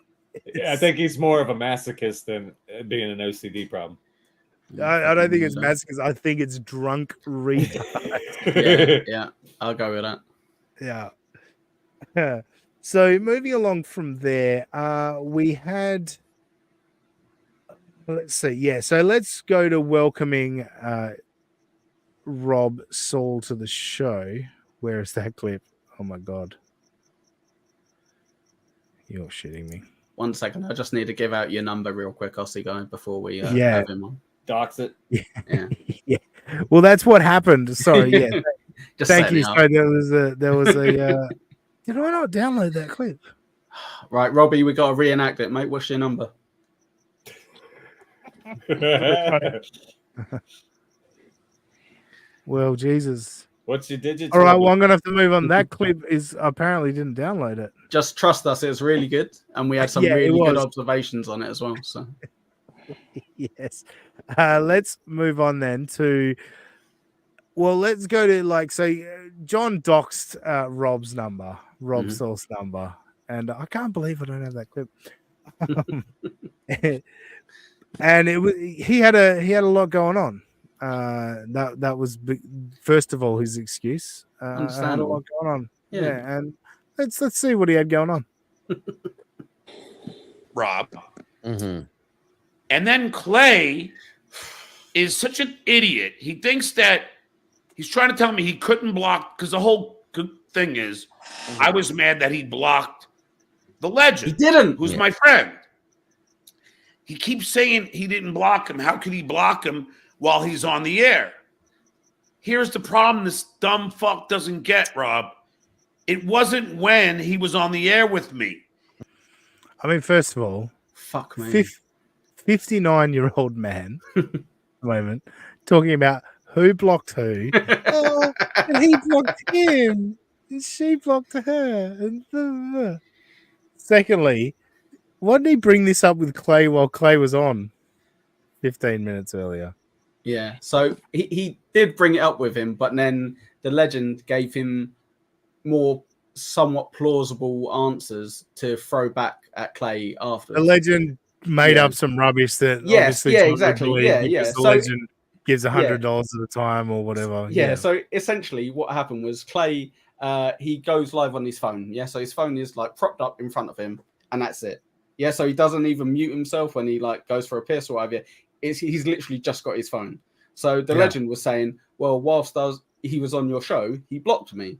Yeah, I think he's more of a masochist than being an OCD problem. I don't think it's masochist. I think it's drunk retard. yeah, I'll go with that. Yeah. So moving along from there, we had, let's see. Yeah. So let's go to welcoming Rob Saul to the show. Where is that clip? Oh my God. You're shitting me. 1 second. I just need to give out your number real quick, Aussie guy, before we have him on. Dox it. Yeah. Well, that's what happened. Sorry. Yeah. Thank you. So there was a. Did I not download that clip? Right, Robbie, we got to reenact it, mate. What's your number? Well, Jesus. What's your digits? All right, well, I'm going to have to move on. That clip is apparently didn't download it. Just trust us. It was really good. And we had some really good observations on it as well. So, yes. Let's move on then to... Well, let's go to John doxed Rob's number, Rob Saul's number, and I can't believe I don't have that clip. And he had a lot going on. That was first of all his excuse. Had a lot going on. Yeah, and let's see what he had going on. Rob, and then Clay is such an idiot. He thinks that. He's trying to tell me he couldn't block because the whole thing is I was mad that he blocked the legend. He didn't. Who's my friend. He keeps saying he didn't block him. How could he block him while he's on the air? Here's the problem this dumb fuck doesn't get, Rob. It wasn't when he was on the air with me. I mean, first of all, fuck me. 59-year-old man, moment, talking about who blocked who? And he blocked him. And she blocked her. And secondly, why didn't he bring this up with Clay while Clay was on 15 minutes earlier? Yeah, so he did bring it up with him, but then the legend gave him more somewhat plausible answers to throw back at Clay after. The legend made up some rubbish that obviously exactly. The legend gives $100 at a time or whatever. Yeah, so essentially what happened was Clay, he goes live on his phone. Yeah, so his phone is propped up in front of him, and that's it. Yeah, so he doesn't even mute himself when he goes for a piss or whatever. He's literally just got his phone. So the legend was saying, well, whilst he was on your show, he blocked me.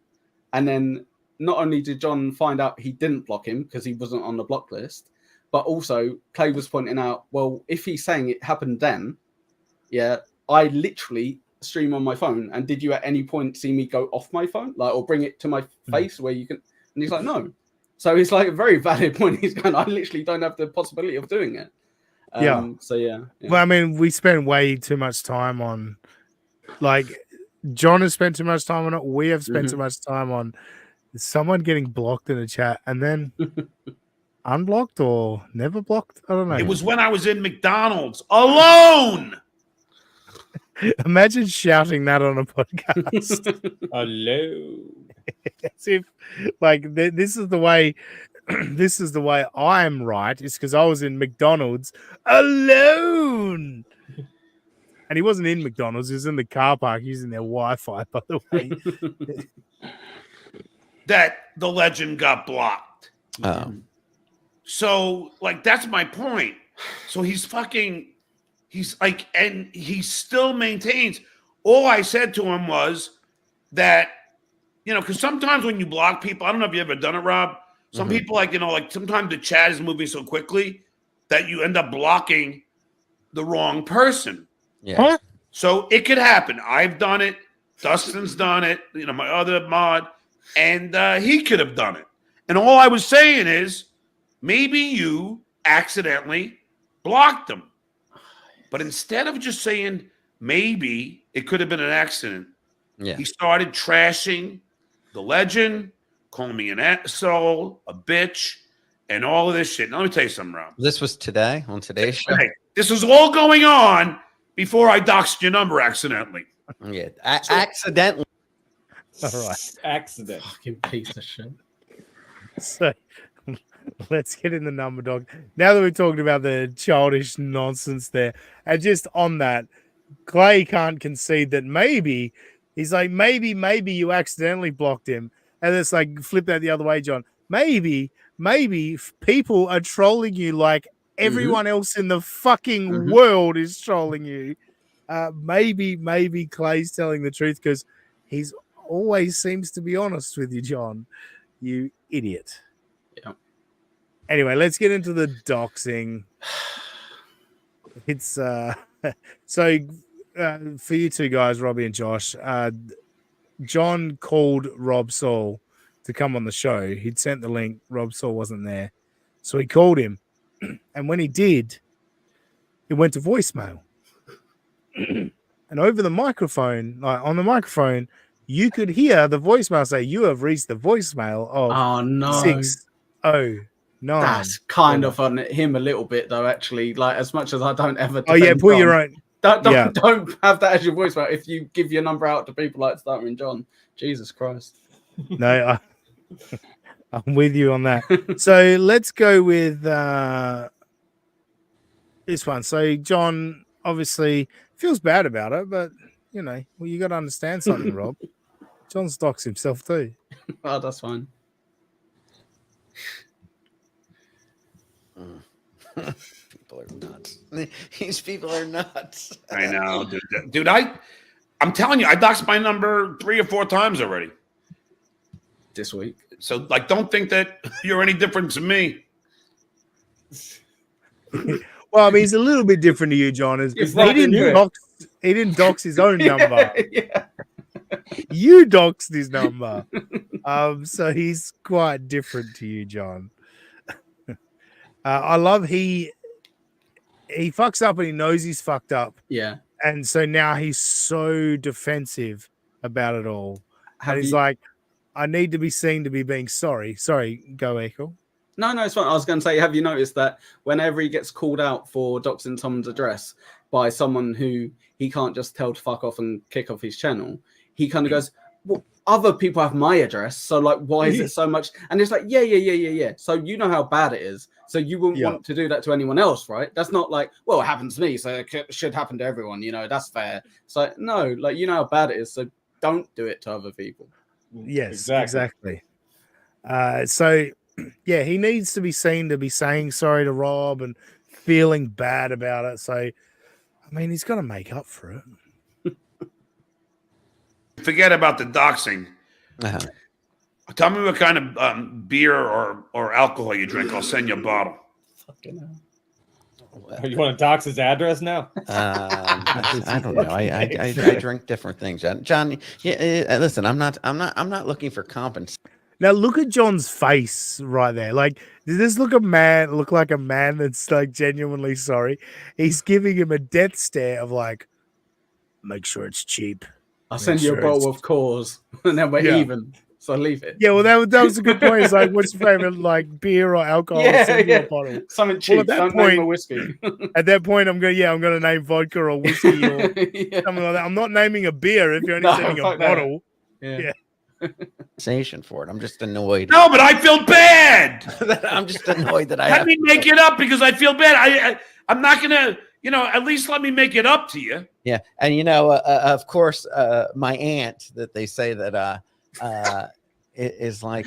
And then not only did John find out he didn't block him because he wasn't on the block list, but also Clay was pointing out, well, if he's saying it happened then, I literally stream on my phone, and did you at any point see me go off my phone, or bring it to my face where you can? And he's like, no. So it's a very valid point. He's going, I literally don't have the possibility of doing it. So yeah. Well, I mean, we spend way too much time on, John has spent too much time on it. We have spent too much time on someone getting blocked in a chat and then unblocked or never blocked. I don't know. It was when I was in McDonald's alone. Imagine shouting that on a podcast. Hello. As if this is the way this is the way I'm right. It's because I was in McDonald's alone. And he wasn't in McDonald's, he was in the car park using their Wi-Fi, by the way. That the legend got blocked. So that's my point. So he's and he still maintains. All I said to him was that, because sometimes when you block people, I don't know if you ever done it, Rob. Some people sometimes the chat is moving so quickly that you end up blocking the wrong person. Yeah. Huh? So it could happen. I've done it. Dustin's done it. My other mod, and he could have done it. And all I was saying is maybe you accidentally blocked him. But instead of just saying maybe it could have been an accident, he started trashing the legend, calling me an asshole, a bitch, and all of this shit. Now, let me tell you something, Rob. This was today on today's show. Hey, this was all going on before I doxed your number accidentally. Yeah, accidentally. All right. Accident. Fucking piece of shit. So let's get in the number, dog. Now that we've talked about the childish nonsense there, and just on that, Clay can't concede that maybe he's like, maybe you accidentally blocked him. And it's like, flip that the other way, John. Maybe people are trolling you like everyone else in the fucking world is trolling you. Maybe Clay's telling the truth because he's always seems to be honest with you, John. You idiot. Yeah. Anyway, let's get into the doxing. It's so for you two guys, Robbie and Josh, John called Rob Saul to come on the show. He'd sent the link. Rob Saul wasn't there. So he called him. And when he did, it went to voicemail. And over the microphone, like on the microphone, you could hear the voicemail say, "You have reached the voicemail of 609." That's kind of on him a little bit, though. Actually, like as much as I don't ever. Oh yeah, put your own. Don't have that as your voicemail. If you give your number out to people like Stuttering John, Jesus Christ. No, I'm with you on that. So let's go with this one. So John obviously feels bad about it, but you know, well, you got to understand something, Rob. John stocks himself too. Oh, that's fine. People are nuts. These people are nuts. I know, dude. I'm telling you, I doxed my number 3 or 4 times already this week. So, like, don't think that you're any different to me. Well, I mean, he's a little bit different to you, John. He didn't dox his own number. Yeah. You doxed his number. So he's quite different to you, John. I love he fucks up and he knows he's fucked up. Yeah. And so now he's so defensive about it all. And he's like, I need to be seen to be being sorry. Sorry, go Echo. No, it's fine. I was going to say, have you noticed that whenever he gets called out for doxing someone's address by someone who he can't just tell to fuck off and kick off his channel, he kind of goes, well, other people have my address, so like, why is it so much? And it's like, yeah. So you know how bad it is. So you wouldn't want to do that to anyone else, right? That's not like, well, it happens to me, so it should happen to everyone. You know, that's fair. So no, like, you know how bad it is. So don't do it to other people. Yes, exactly. So yeah, he needs to be seen to be saying sorry to Rob and feeling bad about it. So, I mean, he's got to make up for it. Forget about the doxing. Tell me what kind of beer or alcohol you drink. I'll send you a bottle. Fucking hell. You want to dox his address now? I don't know. I drink different things, John. Listen, I'm not looking for compensation. Now look at John's face right there. Like, does this look like a man that's like genuinely sorry? He's giving him a death stare of like, make sure it's cheap. I'll send you a bottle of Coors, and then we're even. So leave it. Yeah, well, that was a good point. It's like, what's your favorite like beer or alcohol? Yeah. Bottle. Something cheap. Don't name a whiskey. At that point, I'm gonna name vodka or whiskey or something like that. I'm not naming a beer if you're only sending a bottle. Yeah. Sensation for it. I'm just annoyed. No, but I feel bad. I'm just annoyed that I let me make it up because I feel bad. I'm not gonna, at least let me make it up to you. Yeah, and of course, my aunt that they say that is like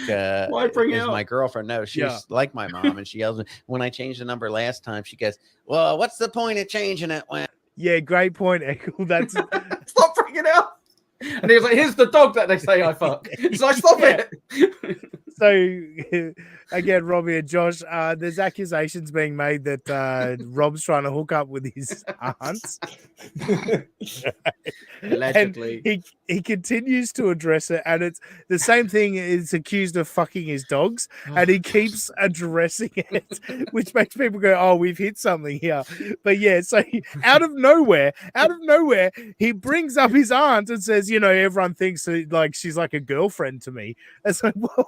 why bring is it up? My girlfriend. No, she's like my mom, and she yells when I changed the number last time. She goes, "Well, what's the point of changing it when?" Yeah, great point, Echo. That's stop bringing it up. And he was like, here's the dog that they say I fuck. It's like, stop it. So, again, Robbie and Josh, there's accusations being made that Rob's trying to hook up with his aunt. Allegedly. And he continues to address it, and it's the same thing. Is accused of fucking his dogs, and he keeps addressing it, which makes people go, oh, we've hit something here. But yeah, so out of nowhere, he brings up his aunt and says, everyone thinks like she's like a girlfriend to me. It's like, whoa,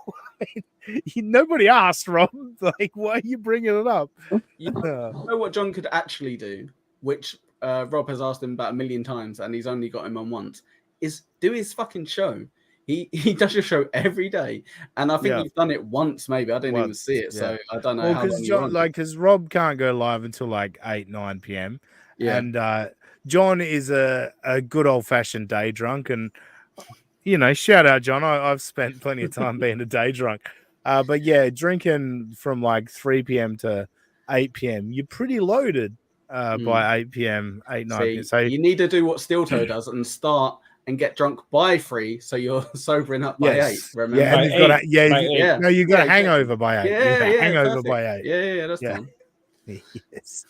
Nobody asked, Rob. Like, why are you bringing it up? You know what John could actually do, which Rob has asked him about a million times, and he's only got him on once, is do his fucking show. He does your show every day, and I think he's done it once, maybe. I didn't even see it, so I don't know how long. Because Rob can't go live until like 8-9 p.m. Yeah. And John is a good old fashioned day drunk, and shout out John. I've spent plenty of time being a day drunk, but yeah, drinking from like 3 p.m. to 8 p.m. You're pretty loaded by 8 p.m. 8-9 p.m. So you need to do what Steel Toe does and start and get drunk by 3, so you're sobering up by 8. Remember? Yeah, and you got a hangover by 8. Yeah, hangover by 8. Yeah, that's fun. Yes.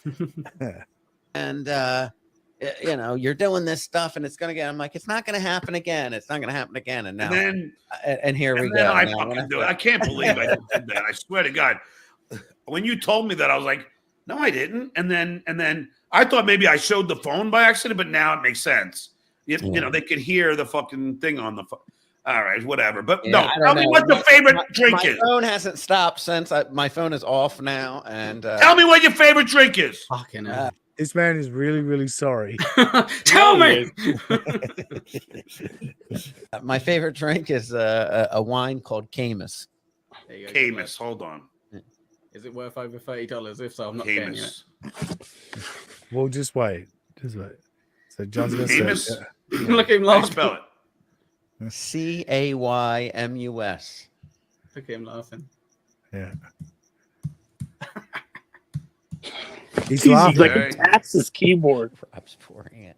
And you're doing this stuff, and it's gonna get. I'm like, it's not gonna happen again. It's not gonna happen again. And now, and here we go. I fucking do it. I can't believe I did that. I swear to God. When you told me that, I was like, no, I didn't. And then I thought maybe I showed the phone by accident, but now it makes sense. You know, they could hear the fucking thing on the phone. All right, whatever. But no, tell me what your favorite drink is. My phone hasn't stopped since my phone is off now. And tell me what your favorite drink is. Fucking this man is really, really sorry. Tell me. My favorite drink is a wine called Camus. Camus, hold on. Is it worth over $30? If so, I'm not getting it. Well, just wait. So John's gonna Camus. say, Look at him laugh. Spell it. Caymus. Look at him laughing. Yeah. He's laughing. laughing. Like he taps his keyboard. Props for it.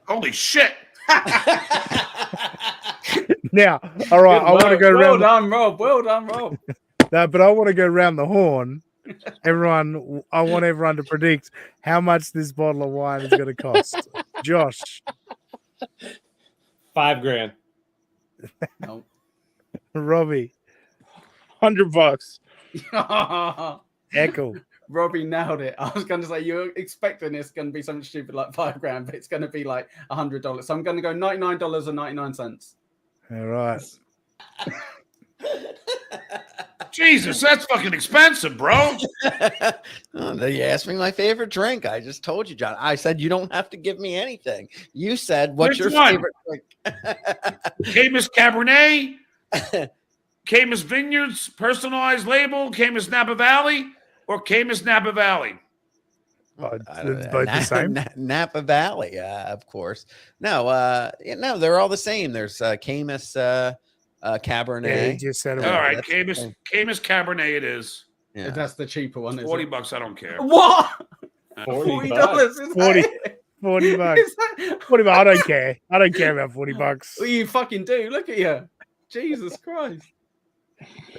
Holy shit. Now, all right, I want to go around. Well done, Rob. No, but I want to go around the horn. I want everyone to predict how much this bottle of wine is going to cost. Josh. $5,000. No. Robbie. $100. Echo. Robbie nailed it. I was going to say you're expecting it's going to be something stupid like $5,000, but it's going to be like $100. So I'm going to go $99.99. All right. Jesus, that's fucking expensive, bro. You asked me my favorite drink. I just told you, John. I said you don't have to give me anything. You said what's your favorite drink? Camus Cabernet, Camus Vineyards, personalized label, Camus Napa Valley, or Camus Napa Valley. It's both the same. Napa Valley, of course. No, they're all the same. There's Camus Cabernet. Yeah, he just said it. All right, Camus Cabernet it is. Yeah. That's the cheaper one. $40, I don't care. What? $40. $40. $40. I don't care. I don't care about $40. Well, you fucking do. Look at you. Jesus Christ.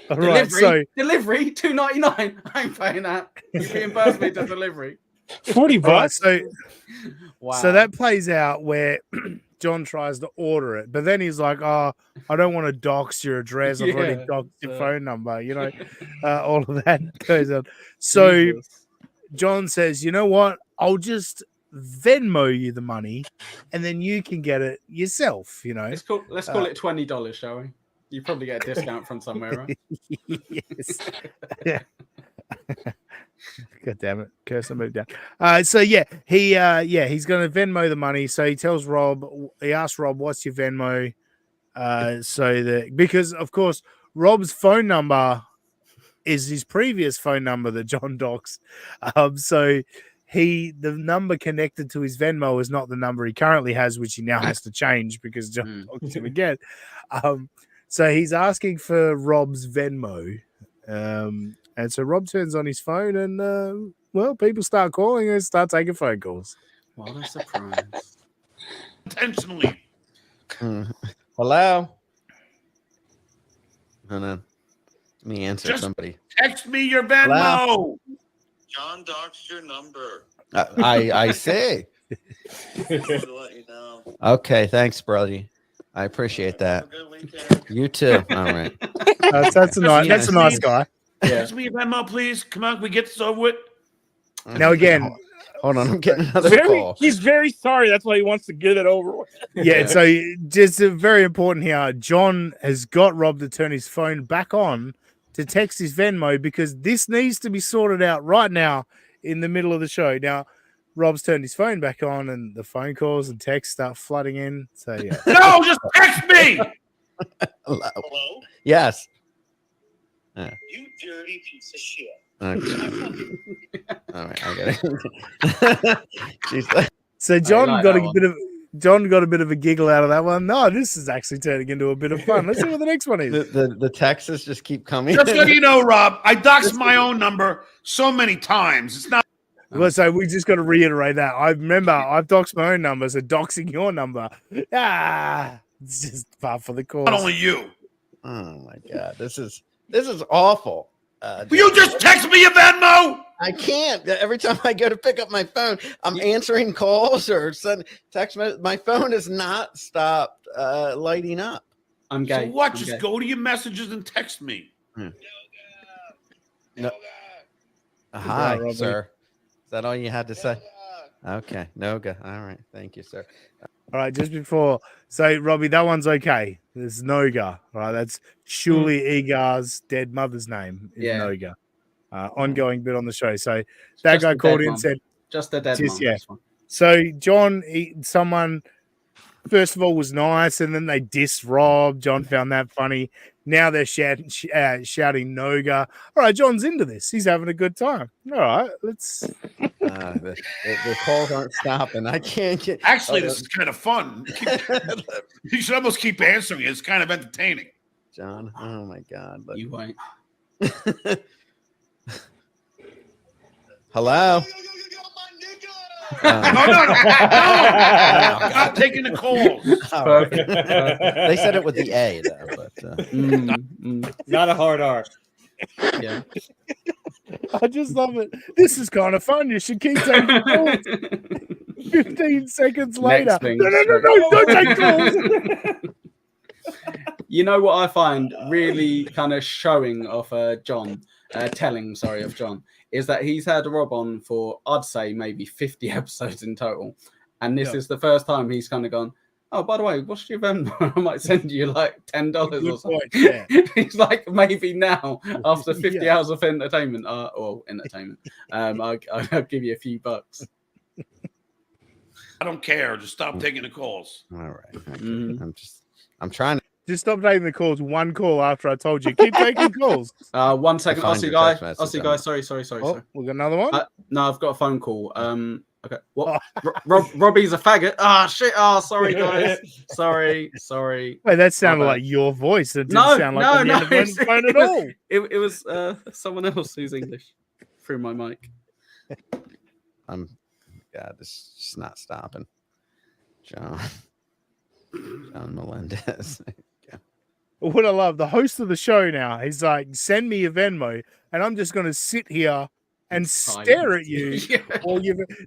All right, delivery $2.99. I ain't paying that. You reimburse me to delivery. $40. Right, wow. So that plays out where John tries to order it, but then he's like, "Oh, I don't want to dox your address. I've already doxed your phone number." All of that goes on. So John says, "You know what? I'll just Venmo you the money, and then you can get it yourself." Let's call it $20, shall we? You probably get a discount from somewhere, right? Yes. Yeah. God damn it. Curse I moved down. He's gonna Venmo the money. So he tells Rob, he asks Rob, what's your Venmo? Because of course Rob's phone number is his previous phone number that John doxed. So the number connected to his Venmo is not the number he currently has, which he now has to change because John doxed him again. So he's asking for Rob's Venmo. And so Rob turns on his phone and, people start calling and start taking phone calls. What a surprise. Intentionally. Hello? Hold on. Let me answer somebody. Text me your Venmo. Hello? John doxed your number. I see. To let you know. Okay, thanks, Brody. I appreciate that. You too. All right. That's a nice guy. Text me your Venmo, please. Come on, we get this over with. Now again, Hold on, I'm getting another call. He's very sorry. That's why he wants to get it over with. Yeah, so just very important here. John has got Rob to turn his phone back on to text his Venmo because this needs to be sorted out right now in the middle of the show. Now, Rob's turned his phone back on and the phone calls and texts start flooding in. So, yeah. No, just text me. Hello? Yes. You dirty piece of shit. Okay. All right, I get it. So John got a bit of a giggle out of that one. No, this is actually turning into a bit of fun. Let's see what the next one is. The texts just keep coming. Just so you know, Rob, I doxed my own number so many times. It's not. Well, so we just got to reiterate that. I remember I've doxed my own number, so doxing your number. It's just par for the course. Not only you. Oh my God, this is awful. Will you just text me a Venmo? I can't. Every time I go to pick up my phone, I'm answering calls or send text messages. My phone has not stopped lighting up. I'm gay. So what? Just go to your messages and text me. No. Hi, sir. Is that all you had to say? Okay, Noga. All right, thank you, sir. All right, just before, so Robbie, that one's okay. There's Noga. All right, that's Shuli Egar's dead mother's name is Noga. Ongoing bit on the show. So that guy called in and said, just a dead mom. Yeah. So John, someone first of all was nice, and then they dissed Rob. John found that funny. Now they're shouting Noga. All right, John's into this. He's having a good time. All right, let's. The calls aren't stopping. I can't get. Actually, this is kind of fun. You should almost keep answering it. It's kind of entertaining. John, oh my God. You won't. Hello? No. I'm taking the calls. Right. They said it with the A, though. But, not a hard R. Yeah. I just love it. This is kind of fun. You should keep taking calls. 15 seconds later. No, don't take calls. You know what I find really kind of showing of John, telling of John, is that he's had Rob on for, I'd say, maybe 50 episodes in total. And this is the first time he's kind of gone, oh, by the way, what's your Venmo? I might send you like $10 or something. Yeah. He's like, maybe now, after 50 hours of entertainment, I'll give you a few bucks. I don't care. Just stop taking the calls. All right. I'm trying to. Just stop taking the calls. One call after I told you. Keep taking calls. 1 second. I'll see you guys. Sorry. We got another one? No, I've got a phone call. Okay. What? Robbie's a faggot. Shit. Sorry, guys. Sorry. Wait, that sounded like your voice. It didn't sound like on the end of the phone at all. It was someone else who's English through my mic. God, this is just not stopping. John Melendez. What I love, the host of the show now, he's like, send me your Venmo, and I'm just going to sit here and stare at you.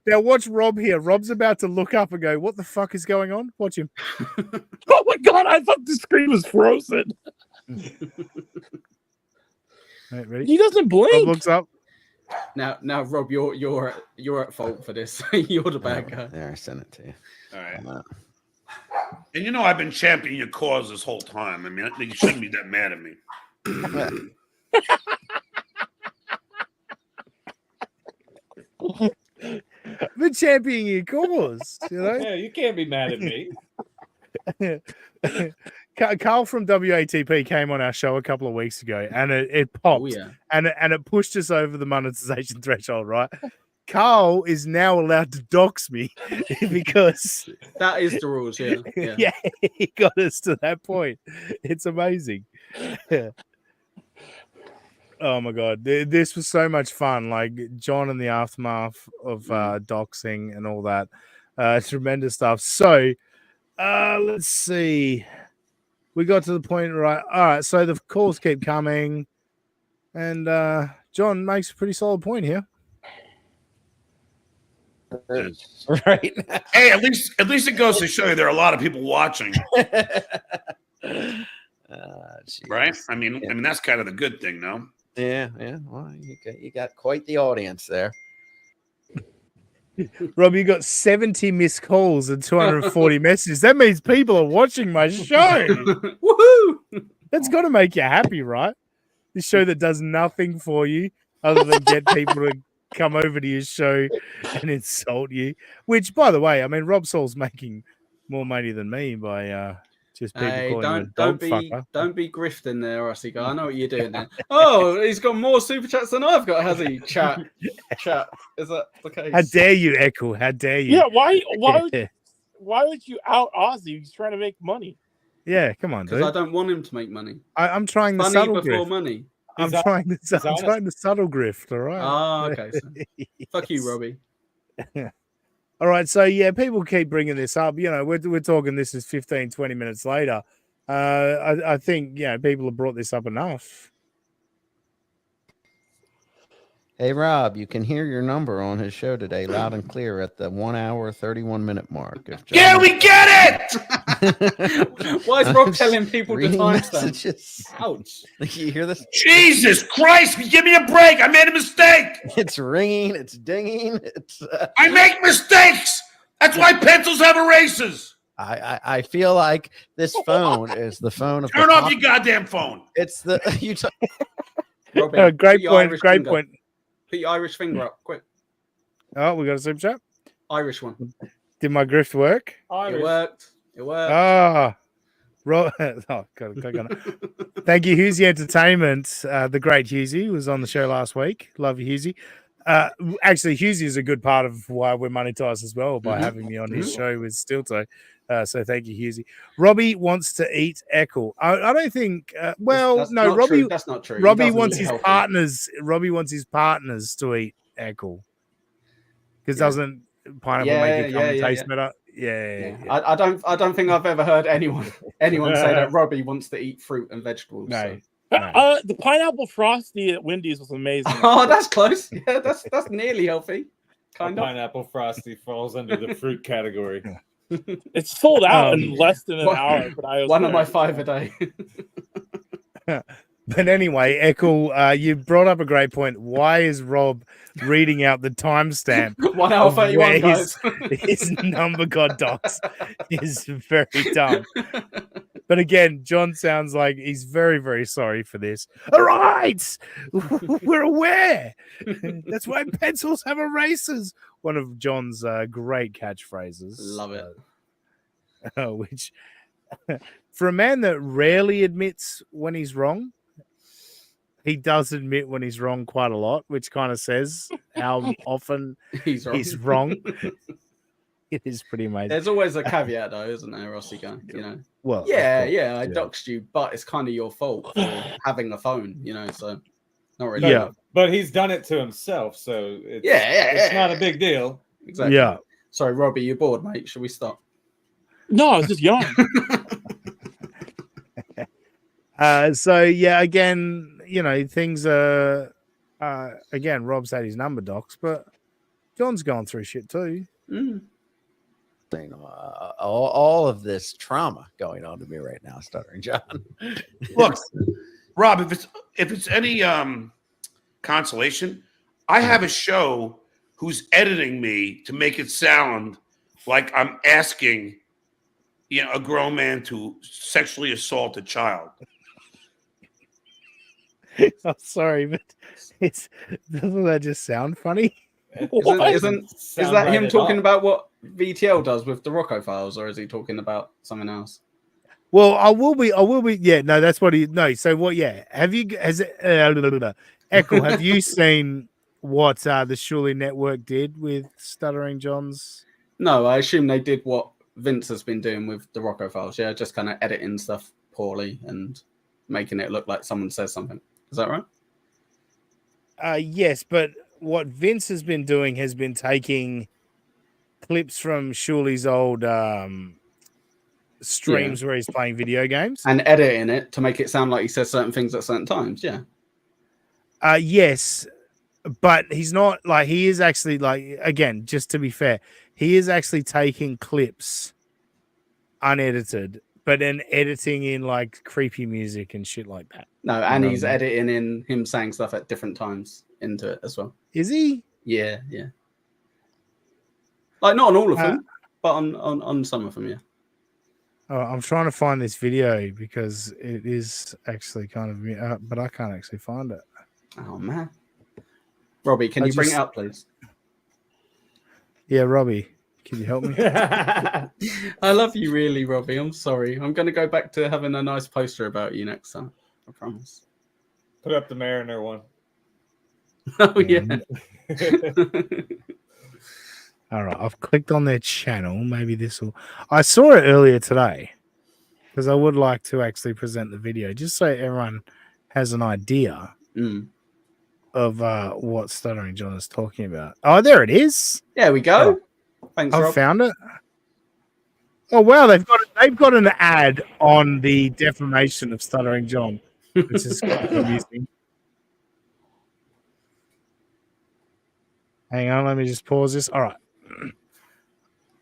Now watch Rob here. Rob's about to look up and go, what the fuck is going on? Watch him. Oh my God, I thought the screen was frozen. Right, ready? He doesn't blink. Rob looks up. Now, Rob, you're at fault for this. You're the bad guy. There, I sent it to you. All right. And you know I've been championing your cause this whole time. I mean, you shouldn't be that mad at me. I've been championing your cause. You know? Yeah, you can't be mad at me. Carl from WATP came on our show a couple of weeks ago, and it popped, and it pushed us over the monetization threshold, right? Carl is now allowed to dox me because that is the rules. Yeah, he got us to that point. It's amazing. Oh my God, this was so much fun. Like John in the aftermath of doxing and all that, tremendous stuff. So let's see. We got to the point, right? All right, so the calls keep coming, and John makes a pretty solid point here. Right. Hey, at least it goes to show you there are a lot of people watching. Right? I mean that's kind of the good thing, no? Yeah. Well, you got quite the audience there. Rob, you got 70 missed calls and 240 messages. That means people are watching my show. Woohoo! That's got to make you happy, right? This show that does nothing for you other than get people to come over to your show and insult you. Which, by the way, I mean, Rob Saul's making more money than me by just people calling him a dog fucker. Don't be grifting there, Rossi guy. I know what you're doing there. Oh, he's got more super chats than I've got, has he? Chat. Is that the case? How dare you, Echo? How dare you? Yeah, why would you out Ozzy? He's trying to make money. Yeah, come on, dude. Because I don't want him to make money. I'm trying the Money subtle before grift. money. I'm trying the subtle grift, all right? Oh, okay. So. Fuck you, Robbie. All right, so yeah, people keep bringing this up. You know, we're talking this is 15, 20 minutes later. I think, people have brought this up enough. Hey, Rob, you can hear your number on his show today loud and clear at the 1 hour, 31 minute mark. Yeah, we get it! Why is Rob telling people to timestamp? Ouch. You hear this? Jesus Christ, give me a break. I made a mistake. It's ringing. It's dinging. I make mistakes. That's why pencils have erasers. I feel like this phone is the phone of Turn off your goddamn phone. It's the Robbie, great point. Great point. Put your Irish finger up, quick. Oh, we got a super chat. Irish one. Did my grift work? It worked. It worked. Oh, God. Thank you, Husey Entertainment. The great Husey was on the show last week. Love you, Husey. Actually, Husey is a good part of why we're monetized as well by having me on his show with Stilto. So thank you, Husey. Robbie wants to eat Echo. I don't think. Robbie. True. That's not true. Robbie wants his partners. Robbie wants his partners to eat Echo. Because doesn't pineapple make it come and taste better? Yeah. I don't think I've ever heard anyone say that Robbie wants to eat fruit and vegetables. No. So. The pineapple frosty at Wendy's was amazing. Oh, that's close. Yeah, that's nearly healthy. Kind of. Pineapple frosty falls under the fruit category. It's sold out in less than an hour. But I was one of my 5 a day. But anyway, Echo, you brought up a great point. Why is Rob reading out the timestamp? 1 hour 31, guys. His number got doxed is very dumb. But again, John sounds like he's very, very sorry for this. All right, we're aware. That's why pencils have erasers. One of John's great catchphrases. Love it. Which, for a man that rarely admits when he's wrong, he does admit when he's wrong quite a lot, which kind of says how often he's wrong. It is pretty amazing. There's always a caveat, though, isn't there, Rossi? You know. Well, I doxed you, but it's kind of your fault for having a phone. You know, so not really. Yeah, but he's done it to himself, so it's, it's not a big deal. Exactly. Yeah. Sorry, Robbie, you're bored, mate. Should we stop? No, I was just young. So yeah, again, things are again, Rob's had his number docs, but John's going through shit too. All of this trauma going on to me right now, Stuttering John. Look, Rob, if it's any consolation, I have a show who's editing me to make it sound like I'm asking, a grown man to sexually assault a child. I'm sorry, but doesn't that just sound funny? Is that him talking about what VTL does with the Rocco files, or is he talking about something else? Well, I will be. Yeah, no, that's what he. No, so what? Yeah, Echo? Have you seen what the Surely Network did with Stuttering John's? No, I assume they did what Vince has been doing with the Rocco files. Yeah, just kind of editing stuff poorly and making it look like someone says something. Is that right? Yes, but what Vince has been doing has been taking clips from Shuley's old streams where he's playing video games and editing it to make it sound like he says certain things at certain times. Yeah. Yes, but he's not like he is actually like, again, just to be fair, he is actually taking clips unedited, but then editing in like creepy music and shit like that. No, and he's editing in him saying stuff at different times into it as well. Is he? Yeah, yeah. Like not on all of them, but on some of them, yeah. Oh, I'm trying to find this video because it is actually kind of, but I can't actually find it. Oh man, Robbie, can you bring it up, please? Yeah, Robbie, can you help me? I love you, really, Robbie. I'm sorry. I'm going to go back to having a nice poster about you next time. I promise. Put up the Mariner one. Oh yeah. All right, I've clicked on their channel. Maybe this will. I saw it earlier today because I would like to actually present the video just so everyone has an idea of what Stuttering John is talking about. Oh, there it is. There we go. Oh, Thanks, I Rob. found it. Oh wow, they've got an ad on the defamation of Stuttering John, which is quite amusing. Hang on, let me just pause this. All right.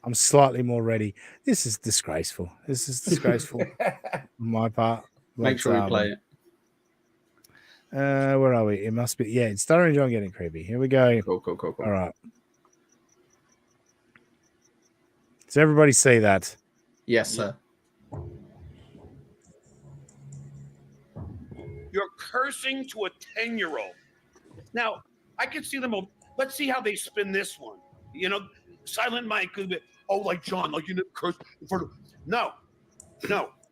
I'm slightly more ready. This is disgraceful. This is disgraceful on my part. Make sure we play it. Where are we? It must be. Yeah, it's Stuttering John getting creepy. Here we go. Cool. All right. Does everybody see that? Yes, sir. You're cursing to a 10-year-old. Now, I can see them. Let's see how they spin this one. You know, Silent Mike could be, like John, like you never curse in front of. No.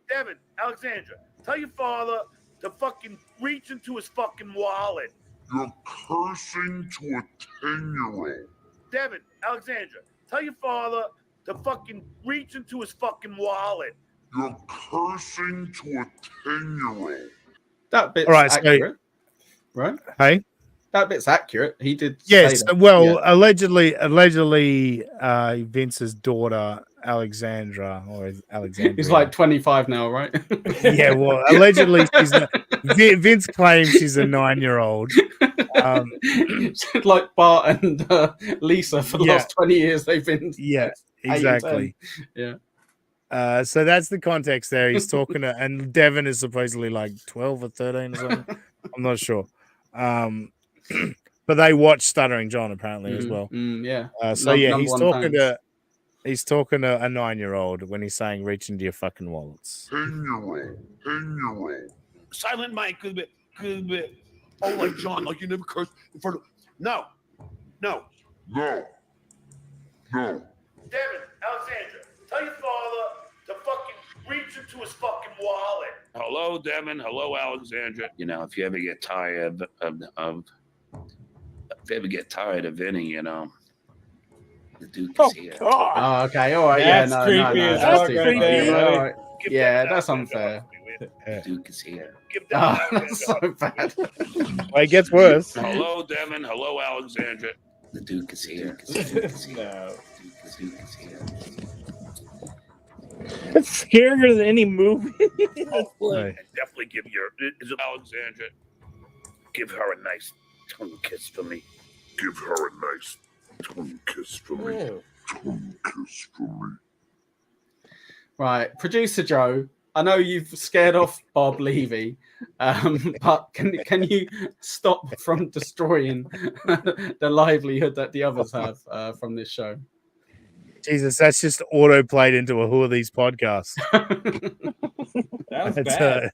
Devin, Alexandra, tell your father to fucking reach into his fucking wallet. You're cursing to a 10-year-old. Devin, Alexandra, tell your father to fucking reach into his fucking wallet. You're cursing to a 10-year-old. That bit's accurate, right? Hey? That bit's accurate. He did. Yes. Say that. Well, yeah. allegedly, Vince's daughter Alexandra He's like 25 now, right? Yeah. Well, allegedly, Vince claims she's a 9-year-old. Like Bart and Lisa for the last 20 years, they've been. Yeah. Exactly. Yeah. So that's the context there. He's talking to, and Devin is supposedly like 12 or 13 or something. I'm not sure. But they watch Stuttering John apparently as well. Yeah. He's talking to a 9-year-old when he's saying reach into your fucking wallets. 10-year-old. Silent Mike could be like John, like you never curse in front of. No. No. Devin, Alexandra, tell your father to fucking reach into his fucking wallet. Hello, Devin. Hello, Alexandra. You know, if you ever get tired of Vinny, you know, the Duke is here. Oh, okay. All right. That's yeah. creepy No. as That's fuck too right funny. there, All right? right. Yeah, that's unfair. The Duke is here. That's so bad. Well, it gets worse. Hello, Devin. Hello, Alexandra. The Duke is here. The Duke is here. No. The Duke is here. It's scarier than any movie. Right. Definitely give Alexandra. Give her a nice tongue kiss for me. Give her a nice tongue kiss for me. Ew. Tongue kiss for me. Right, producer Joe. I know you've scared off Bob Levy, but can you stop from destroying the livelihood that the others have from this show? Jesus, that's just auto played into a Who Are These podcasts. That was bad.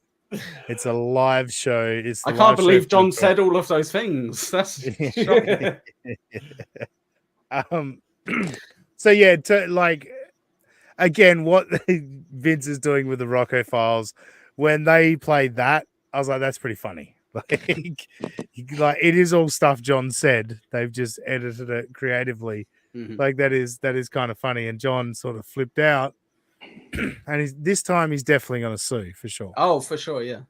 It's a live show. I can't believe John said all of those things. That's shocking. So yeah, again, what Vince is doing with the Rocco Files, when they played that, I was like, that's pretty funny. Like it is all stuff John said. They've just edited it creatively. Mm-hmm. Like that is kind of funny. And John sort of flipped out. And this time he's definitely going to sue for sure. Oh, for sure. Yeah.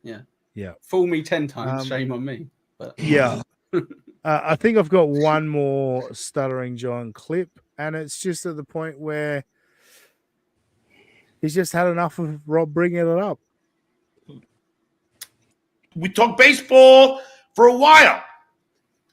Fool me 10 times, shame on me. But yeah. I think I've got one more Stuttering John clip, and it's just at the point where he's just had enough of Rob bringing it up. We talked baseball for a while,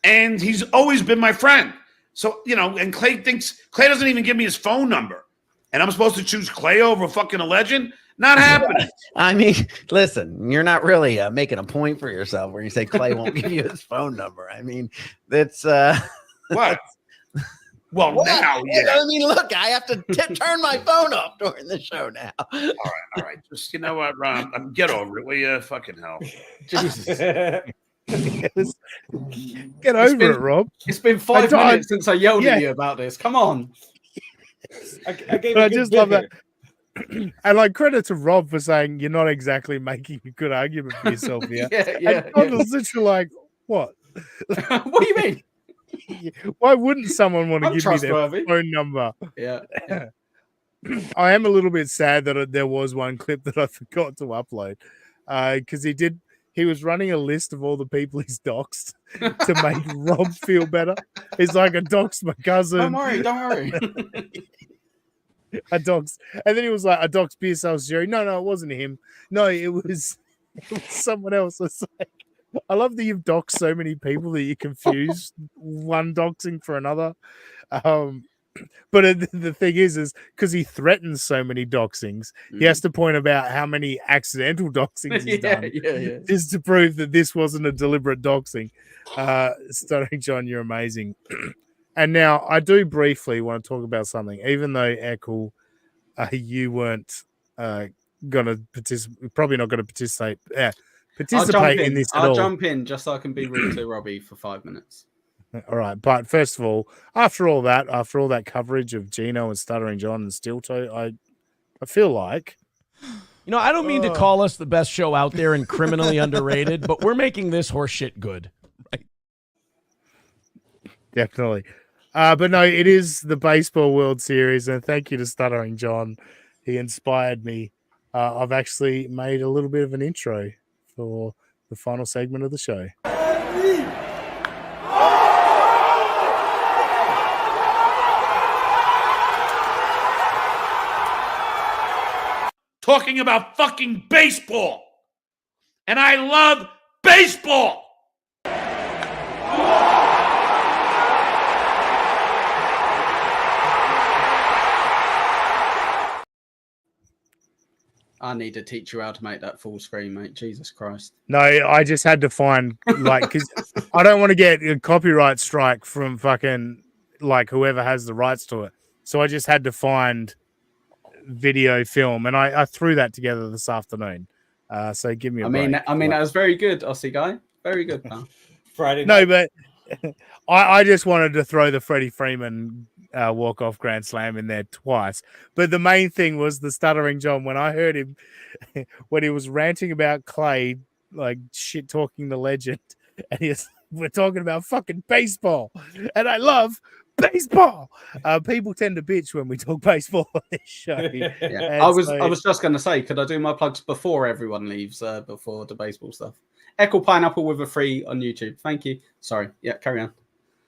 and he's always been my friend. So, you know, and Clay doesn't even give me his phone number, and I'm supposed to choose Clay over fucking a legend? Not happening. I mean, listen, you're not really making a point for yourself where you say Clay won't give you his phone number. I mean, that's what? Well, What? now, yeah. I mean, look, I have to turn my phone off during the show now. All right. Just, you know what, Ron? Get over it, will you? Fucking hell. Jesus. Get over it, Rob. It's been 5 minutes since I yelled at you about this. Come on. I gave But a I good just bit love that. here. And like credit to Rob for saying you're not exactly making a good argument for yourself here. Yeah. And Don was literally like, what? What do you mean? Why wouldn't someone want to I'm give me their trustworthy. phone number? Yeah. I am a little bit sad that there was one clip that I forgot to upload because he was running a list of all the people he's doxed to make Rob feel better. He's like, I doxed my cousin. Don't worry. I doxed. And then he was like, I doxed Beer Sales Jerry. No, it wasn't him. No, it was someone else. It's like, I love that you've doxed so many people that you confuse one doxing for another. But the thing is because he threatens so many doxings, he has to point about how many accidental doxings he's done just to prove that this wasn't a deliberate doxing. Stuttering John, you're amazing. And now I do briefly want to talk about something, even though Eckle, you weren't going to participate, probably not going to participate in this at all. I'll jump in just so I can be rude to Robbie for 5 minutes. All right, but first of all, after all that coverage of Geno and Stuttering John and Steel Toe, I feel like, I don't mean to call us the best show out there and criminally underrated, but we're making this horse shit good, right? Definitely. But no, it is the Baseball World Series, and thank you to Stuttering John. He inspired me. I've actually made a little bit of an intro for the final segment of the show. Talking about fucking baseball. And I love baseball. I need to teach you how to make that full screen, mate. Jesus Christ. No, I just had to find, because I don't want to get a copyright strike from fucking, whoever has the rights to it. So I just had to find video film, and I threw that together this afternoon. So give me a break. That was very good, Aussie guy. Very good, pal. Friday No, night. but I just wanted to throw the Freddie Freeman walk-off grand slam in there twice. But the main thing was the Stuttering John. When I heard him, when he was ranting about Clay, shit talking the legend, and we're talking about fucking baseball, and I love baseball. People tend to bitch when we talk baseball on this show. Yeah. I was just going to say, could I do my plugs before everyone leaves, before the baseball stuff? Eckle Pineapple with a 3 on YouTube. Thank you. Sorry. Yeah, carry on.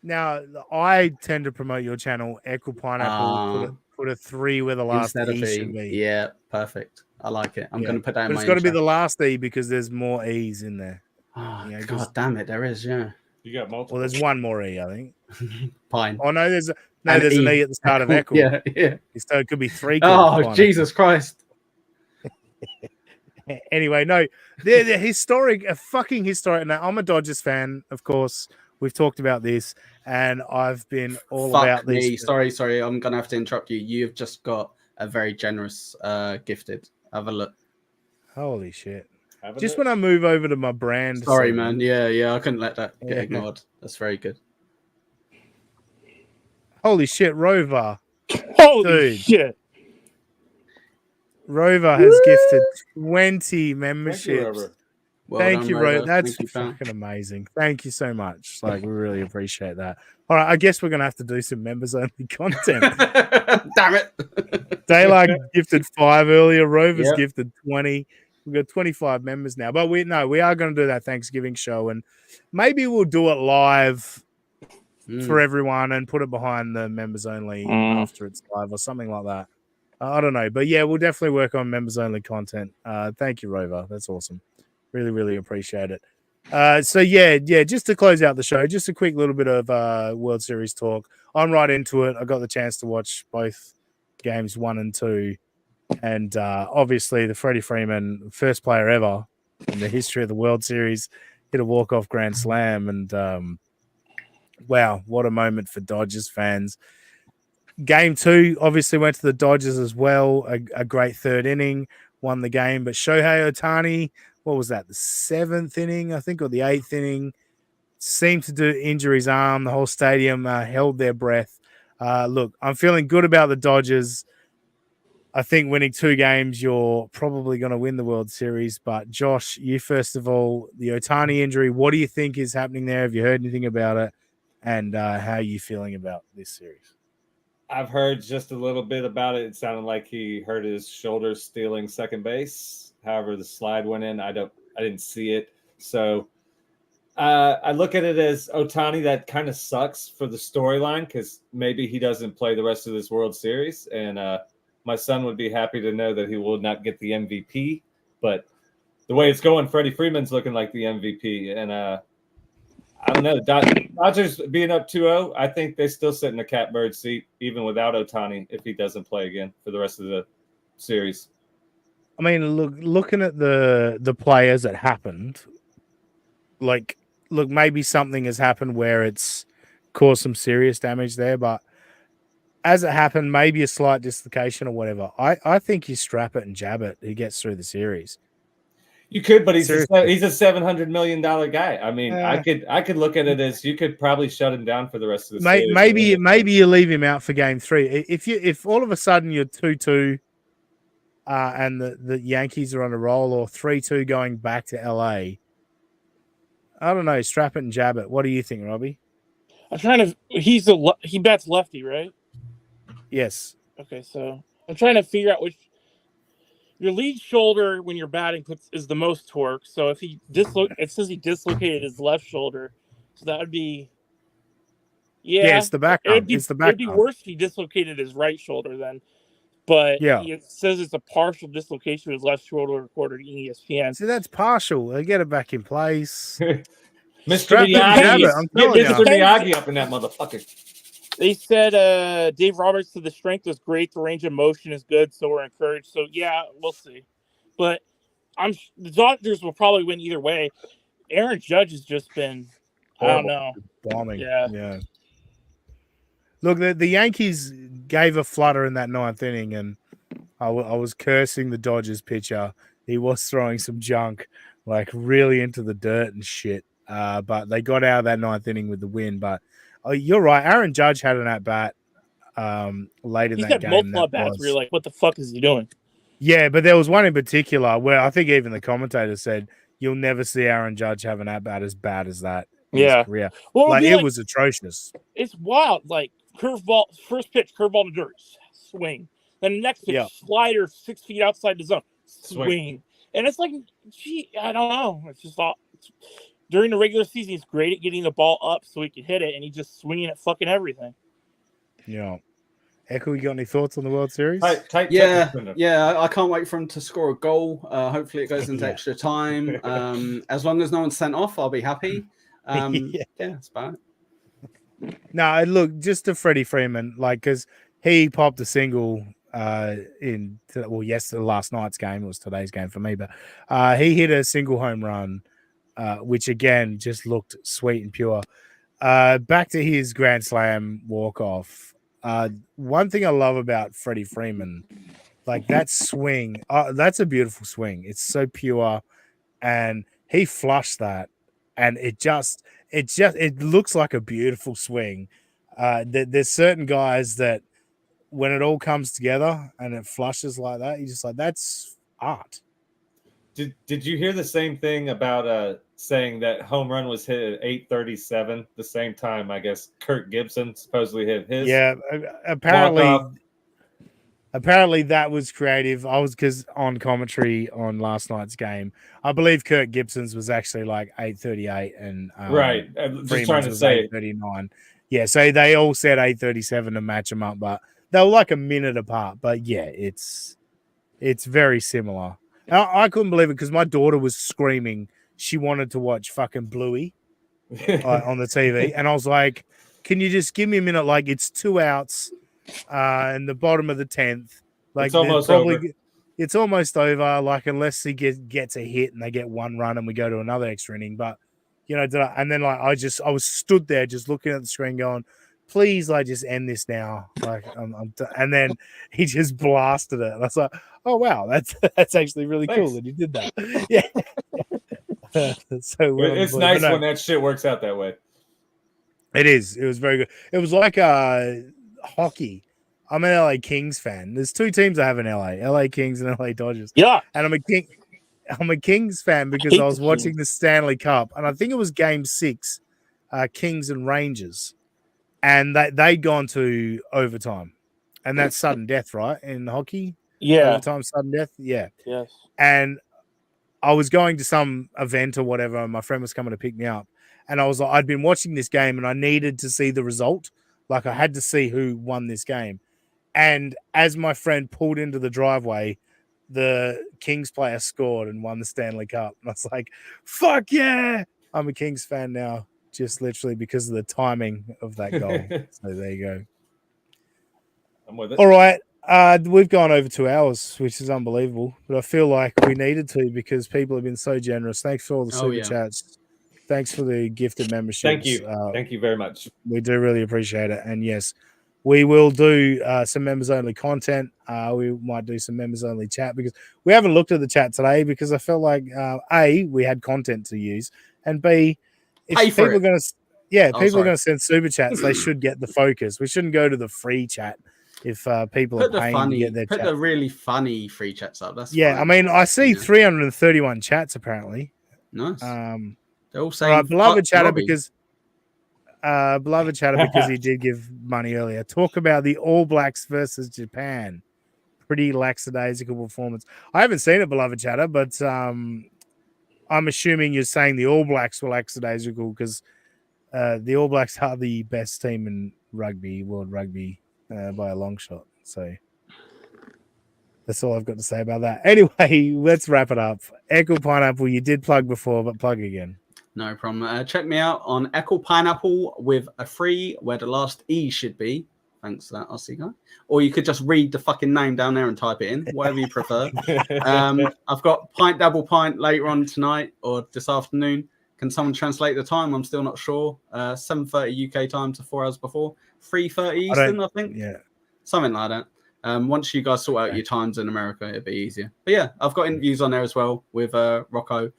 Now, I tend to promote your channel, Eckle Pineapple. Put a 3 where the last E should be. Yeah, perfect. I like it. I'm going to put that in my It's got to be the last E because there's more E's in there. Oh, God damn it. There is, yeah. You got multiple. Well, there's one more E, I think. Pine. Oh, no, there's an E at the start of Eckle. Yeah. So it could be 3. Oh, Jesus Christ. Anyway, no, they're historic, a fucking historic. Now, I'm a Dodgers fan, of course. We've talked about this, and I've been all about this. Sorry. I'm going to have to interrupt you. You've just got a very generous gifted. Have a look. Holy shit. Just when I move over to my brand. Sorry, man. Yeah. I couldn't let that get ignored. That's very good. Holy shit, Rover. Holy shit. Rover has gifted 20 memberships. Thank you, Rover. That's fucking amazing. Thank you so much. We really appreciate that. All right, I guess we're going to have to do some members-only content. Damn it. Daylight gifted 5 earlier. Rover's gifted 20. We've got 25 members now. But we are going to do that Thanksgiving show, and maybe we'll do it live for everyone and put it behind the members-only after it's live or something like that. I don't know. But, yeah, we'll definitely work on members-only content. Thank you, Rover. That's awesome. Really, really appreciate it. So, just to close out the show, just a quick little bit of World Series talk. I'm right into it. I got the chance to watch both games 1 and 2. And obviously, the Freddie Freeman, first player ever in the history of the World Series, hit a walk-off grand slam. And, wow, what a moment for Dodgers fans. Game 2 obviously went to the Dodgers as well. A great third inning, won the game. But Shohei Ohtani, what was that? The 7th inning, I think, or the 8th inning, seemed to injure his arm. The whole stadium held their breath. Look, I'm feeling good about the Dodgers. I think winning 2 games, you're probably going to win the World Series. But Josh, you first of all, the Ohtani injury, what do you think is happening there? Have you heard anything about it? And how are you feeling about this series? I've heard just a little bit about it. It sounded like he hurt his shoulder stealing second base. However, the slide went in. I didn't see it. So I look at it as Ohtani. That kind of sucks for the storyline because maybe he doesn't play the rest of this World Series. And my son would be happy to know that he will not get the MVP. But the way it's going, Freddie Freeman's looking like the MVP. And I don't know. Dodgers being up 2-0, I think they still sit in the catbird seat, even without Ohtani, if he doesn't play again for the rest of the series. I mean, looking at the players that happened, look, maybe something has happened where it's caused some serious damage there, but as it happened, maybe a slight dislocation or whatever. I think you strap it and jab it. He gets through the series. You could, but he's a $700 million guy. I mean, I could look at it as you could probably shut him down for the rest of the series. Maybe you leave him out for game 3. If all of a sudden you're 2-2 and the Yankees are on a roll, or 3-2 going back to LA, I don't know. Strap it and jab it. What do you think, Robbie? I'm trying to. He bats lefty, right? Yes. Okay, so I'm trying to figure out which. Your lead shoulder when you're batting is the most torque. So if it says he dislocated his left shoulder, so that would be. Yeah, it's the back arm. It's the back It'd be arm. worse if he dislocated his right shoulder then. But it says it's a partial dislocation of his left shoulder, according to ESPN. See, that's partial. They get it back in place. Mr. Miyagi up in that motherfucker. They said Dave Roberts said the strength is great, the range of motion is good, so we're encouraged. So yeah, we'll see. But the Dodgers will probably win either way. Aaron Judge has just been, I don't know, bombing. Yeah. Look, the Yankees gave a flutter in that 9th inning, and I was cursing the Dodgers pitcher. He was throwing some junk, like really into the dirt and shit. But they got out of that 9th inning with the win. But you're right. Aaron Judge had an at-bat late in that game. He's had multiple at-bats where you're like, what the fuck is he doing? Yeah, but there was one in particular where I think even the commentator said, you'll never see Aaron Judge have an at-bat as bad as that in his career. Well, it was atrocious. It's wild. Like, curveball, first pitch, curveball to dirt, swing. Then the next pitch, slider 6 feet outside the zone, swing. And it's like, gee, I don't know. It's just during the regular season, he's great at getting the ball up so he can hit it, and he's just swinging at fucking everything. Yeah. Echo, you got any thoughts on the World Series? Yeah, I can't wait for him to score a goal. Hopefully it goes into extra time. As long as no one's sent off, I'll be happy. That's about it. No, look, just to Freddie Freeman, because he popped a single last night's game. It was today's game for me, but he hit a single home run, which again just looked sweet and pure. Back to his Grand Slam walk-off. One thing I love about Freddie Freeman, that swing, that's a beautiful swing. It's so pure, and he flushed that, and it looks like a beautiful swing. There's certain guys that when it all comes together and it flushes like that, you're just like, that's art. Did you hear the same thing about saying that home run was hit at 8:37, the same time, I guess, Kirk Gibson supposedly hit his? Yeah, apparently that was creative. Because on commentary on last night's game, I believe Kirk Gibson's was actually like 8:38 and right. Just trying to say 8:39. Yeah, so they all said 8:37 to match them up, but they were like a minute apart. But yeah, it's very similar. I couldn't believe it because my daughter was screaming. She wanted to watch fucking Bluey on the TV. And I was like, can you just give me a minute? Like, it's 2 outs in the bottom of the 10th. Like, it's almost over. It's almost over. Like, unless he gets a hit and they get 1 run and we go to another extra inning. But, and then I was stood there just looking at the screen going, please, like, just end this now. Like, and then he just blasted it. And I was like, oh wow, that's actually really cool that he did that. Yeah. So it's nice when that shit works out that way. It is. It was very good. It was like hockey. I'm an LA Kings fan. There's two teams I have in LA Kings and LA Dodgers. Yeah. And I'm a Kings fan because I was watching the Stanley Cup, and I think it was Game 6, Kings and Rangers, and they'd gone to overtime, and that's sudden death, right? In hockey, overtime, sudden death, yes. And I was going to some event or whatever, and my friend was coming to pick me up, and I was like, I'd been watching this game, and I needed to see the result, like I had to see who won this game, and as my friend pulled into the driveway, the Kings player scored and won the Stanley Cup. And I was like, fuck yeah. I'm a Kings fan now, just literally because of the timing of that goal. So there you go. I'm with it. All right. We've gone over 2 hours, which is unbelievable. But I feel like we needed to because people have been so generous. Thanks for all the super chats. Thanks for the gifted memberships. Thank you. Thank you very much. We do really appreciate it. And yes, we will do some members-only content. We might do some members-only chat because we haven't looked at the chat today because I felt like, A, we had content to use, and B, if people are going to people are going to send super chats, they should get the focus. We shouldn't go to the free chat if people are paying to get their chat. Put the really funny free chats up. That's fine. I mean, I see 331 chats apparently. Nice. They're all saying beloved chatter because he did give money earlier. Talk about the All Blacks versus Japan. Pretty lackadaisical performance. I haven't seen it, beloved chatter, but I'm assuming you're saying the All Blacks were lackadaisical because the All Blacks are the best team in rugby, world rugby, by a long shot. So that's all I've got to say about that. Anyway, let's wrap it up. Echo Pineapple, you did plug before, but plug again. No problem. Check me out on Echo Pineapple with a 3 where the last E should be. Thanks for that, Aussie guy. Or you could just read the fucking name down there and type it in, whatever you prefer. I've got Pint Double Pint later on tonight or this afternoon. Can someone translate the time? I'm still not sure. 7:30 UK time to 4 hours before. 3:30 Eastern, I think. Yeah. Something like that. Once you guys sort out your times in America, it'll be easier. But yeah, I've got interviews on there as well with Rocco,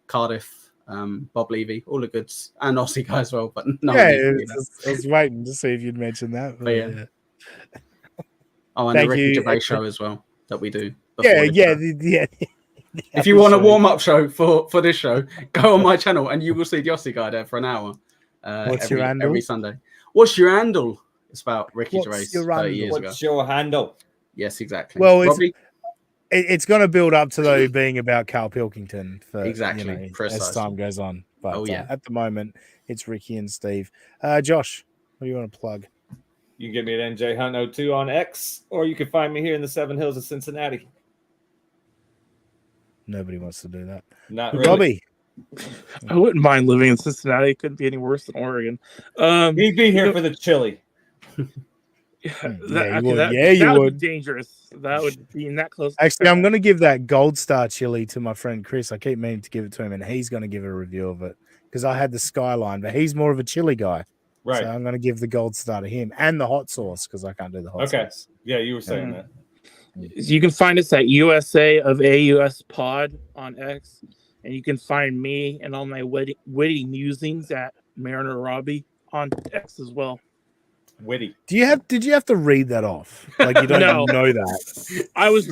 Cardiff, Bob Levy, all the goods, and Aussie guy as well. But no, I was waiting to see if you'd mention that. But yeah. Oh, and the Ricky Gervais show as well that we do. Yeah. If you want a warm-up show for this show, go on my channel and you will see the Aussie guy there for an hour. What's your handle? Every Sunday. What's your handle? It's about Ricky Gervais 30 years ago. What's your handle? Yes, exactly. Well, it's going to build up to though being about Carl Pilkington for exactly as time goes on. But yeah, at the moment it's Ricky and Steve. Josh, what do you want to plug? You can get me at NJ Hunt 02 on X, or you can find me here in the Seven Hills of Cincinnati. Nobody wants to do that. Not really. Robbie. I wouldn't mind living in Cincinnati. It couldn't be any worse than Oregon. He'd be here for the chili. That would be dangerous. That would be in that close. Actually, I'm going to give that Gold Star chili to my friend Chris. I keep meaning to give it to him, and he's going to give a review of it because I had the Skyline, but he's more of a chili guy. Right. So I'm going to give the Gold Star to him and the hot sauce because I can't do the hot sauce. Yeah, you were saying that. You can find us at USA of AUS Pod on X, and you can find me and all my witty musings at Mariner Robbie on X as well. Witty. Did you have to read that off? Like you don't know that. I was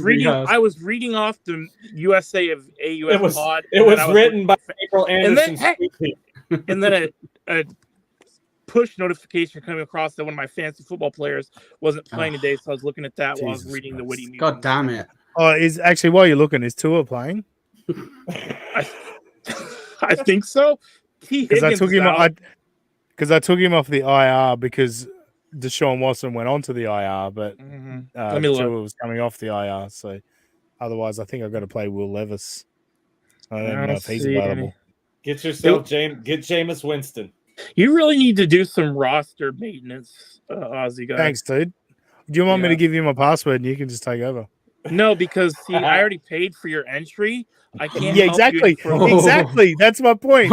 reading off the USA of AUS Pod. It was written by April Anderson. And then a push notification coming across that one of my fantasy football players wasn't playing today, so I was looking at that while I was reading the witty musings. God damn it. Oh, is actually while you're looking, is Tua playing? I think so. Because I took him off the IR because Deshaun Watson went on to the IR, but Tua was coming off the IR. So otherwise, I think I've got to play Will Levis. I don't know if he's available. Get yourself get Jameis Winston. You really need to do some roster maintenance, Aussie guy. Thanks, dude. Do you want me to give you my password and you can just take over? No, because I already paid for your entry. I can't. Yeah, exactly. Exactly. That's my point.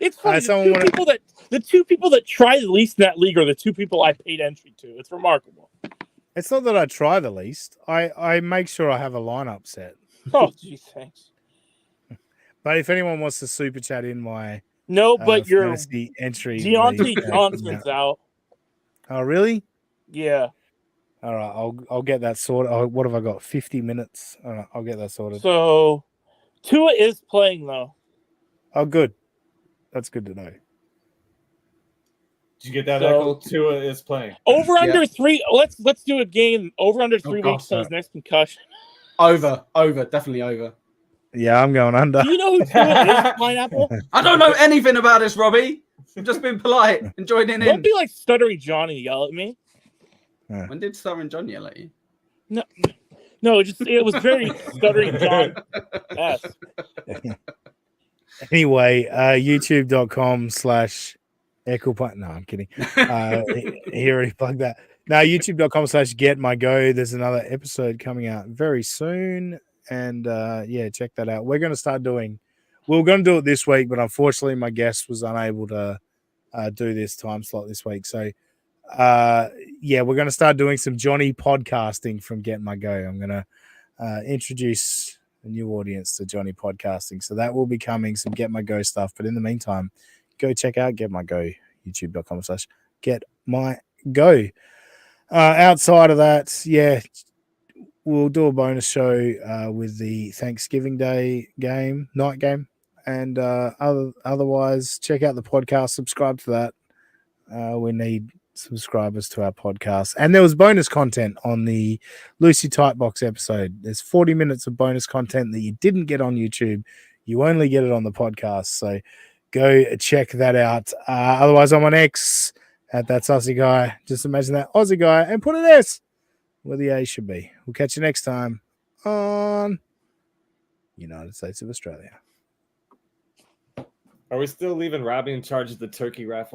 It's funny. The two people that try the least in that league are the two people I paid entry to. It's remarkable. It's not that I try the least. I make sure I have a lineup set. Oh, geez, thanks. But if anyone wants to super chat in my but your fantasy entry, Deontay Johnson's out. Oh, really? Yeah. All right, I'll get that sorted. What have I got? 50 minutes. All right, I'll get that sorted. So, Tua is playing though. Oh, good. That's good to know. Did you get that echo? Tua is playing. Over under 3. Let's do a game. Over under 3 weeks till his next concussion. Over, definitely over. Yeah, I'm going under. Do you know who Tua is, Pineapple? I don't know anything about this, Robbie. I'm just being polite and joining in. Don't be like Stuttering John and yell at me. When did Stuttering John yell at you? No, it was very Stuttering John. Yes. Anyway, youtube.com/echo. No, I'm kidding. He already plugged that. Now, youtube.com/getmygo. There's another episode coming out very soon. And check that out. We're going to start doing. We were going to do it this week, but unfortunately, my guest was unable to do this time slot this week. So, we're going to start doing some Johnny podcasting from Get My Go. I'm going to introduce a new audience to Johnny podcasting. So that will be coming, some Get My Go stuff. But in the meantime, go check out Get My Go, youtube.com/Get My Go. Outside of that, we'll do a bonus show with the Thanksgiving Day night game. And otherwise, check out the podcast, subscribe to that. We need subscribers to our podcast. And there was bonus content on the Lucy Tightbox episode. There's 40 minutes of bonus content that you didn't get on YouTube. You only get it on the podcast. So go check that out. Otherwise, I'm on X at That's Aussie Guy. Just imagine that Aussie Guy and put an S where the A should be. We'll catch you next time on United States of Australia. Are we still leaving Robbie in charge of the turkey raffle?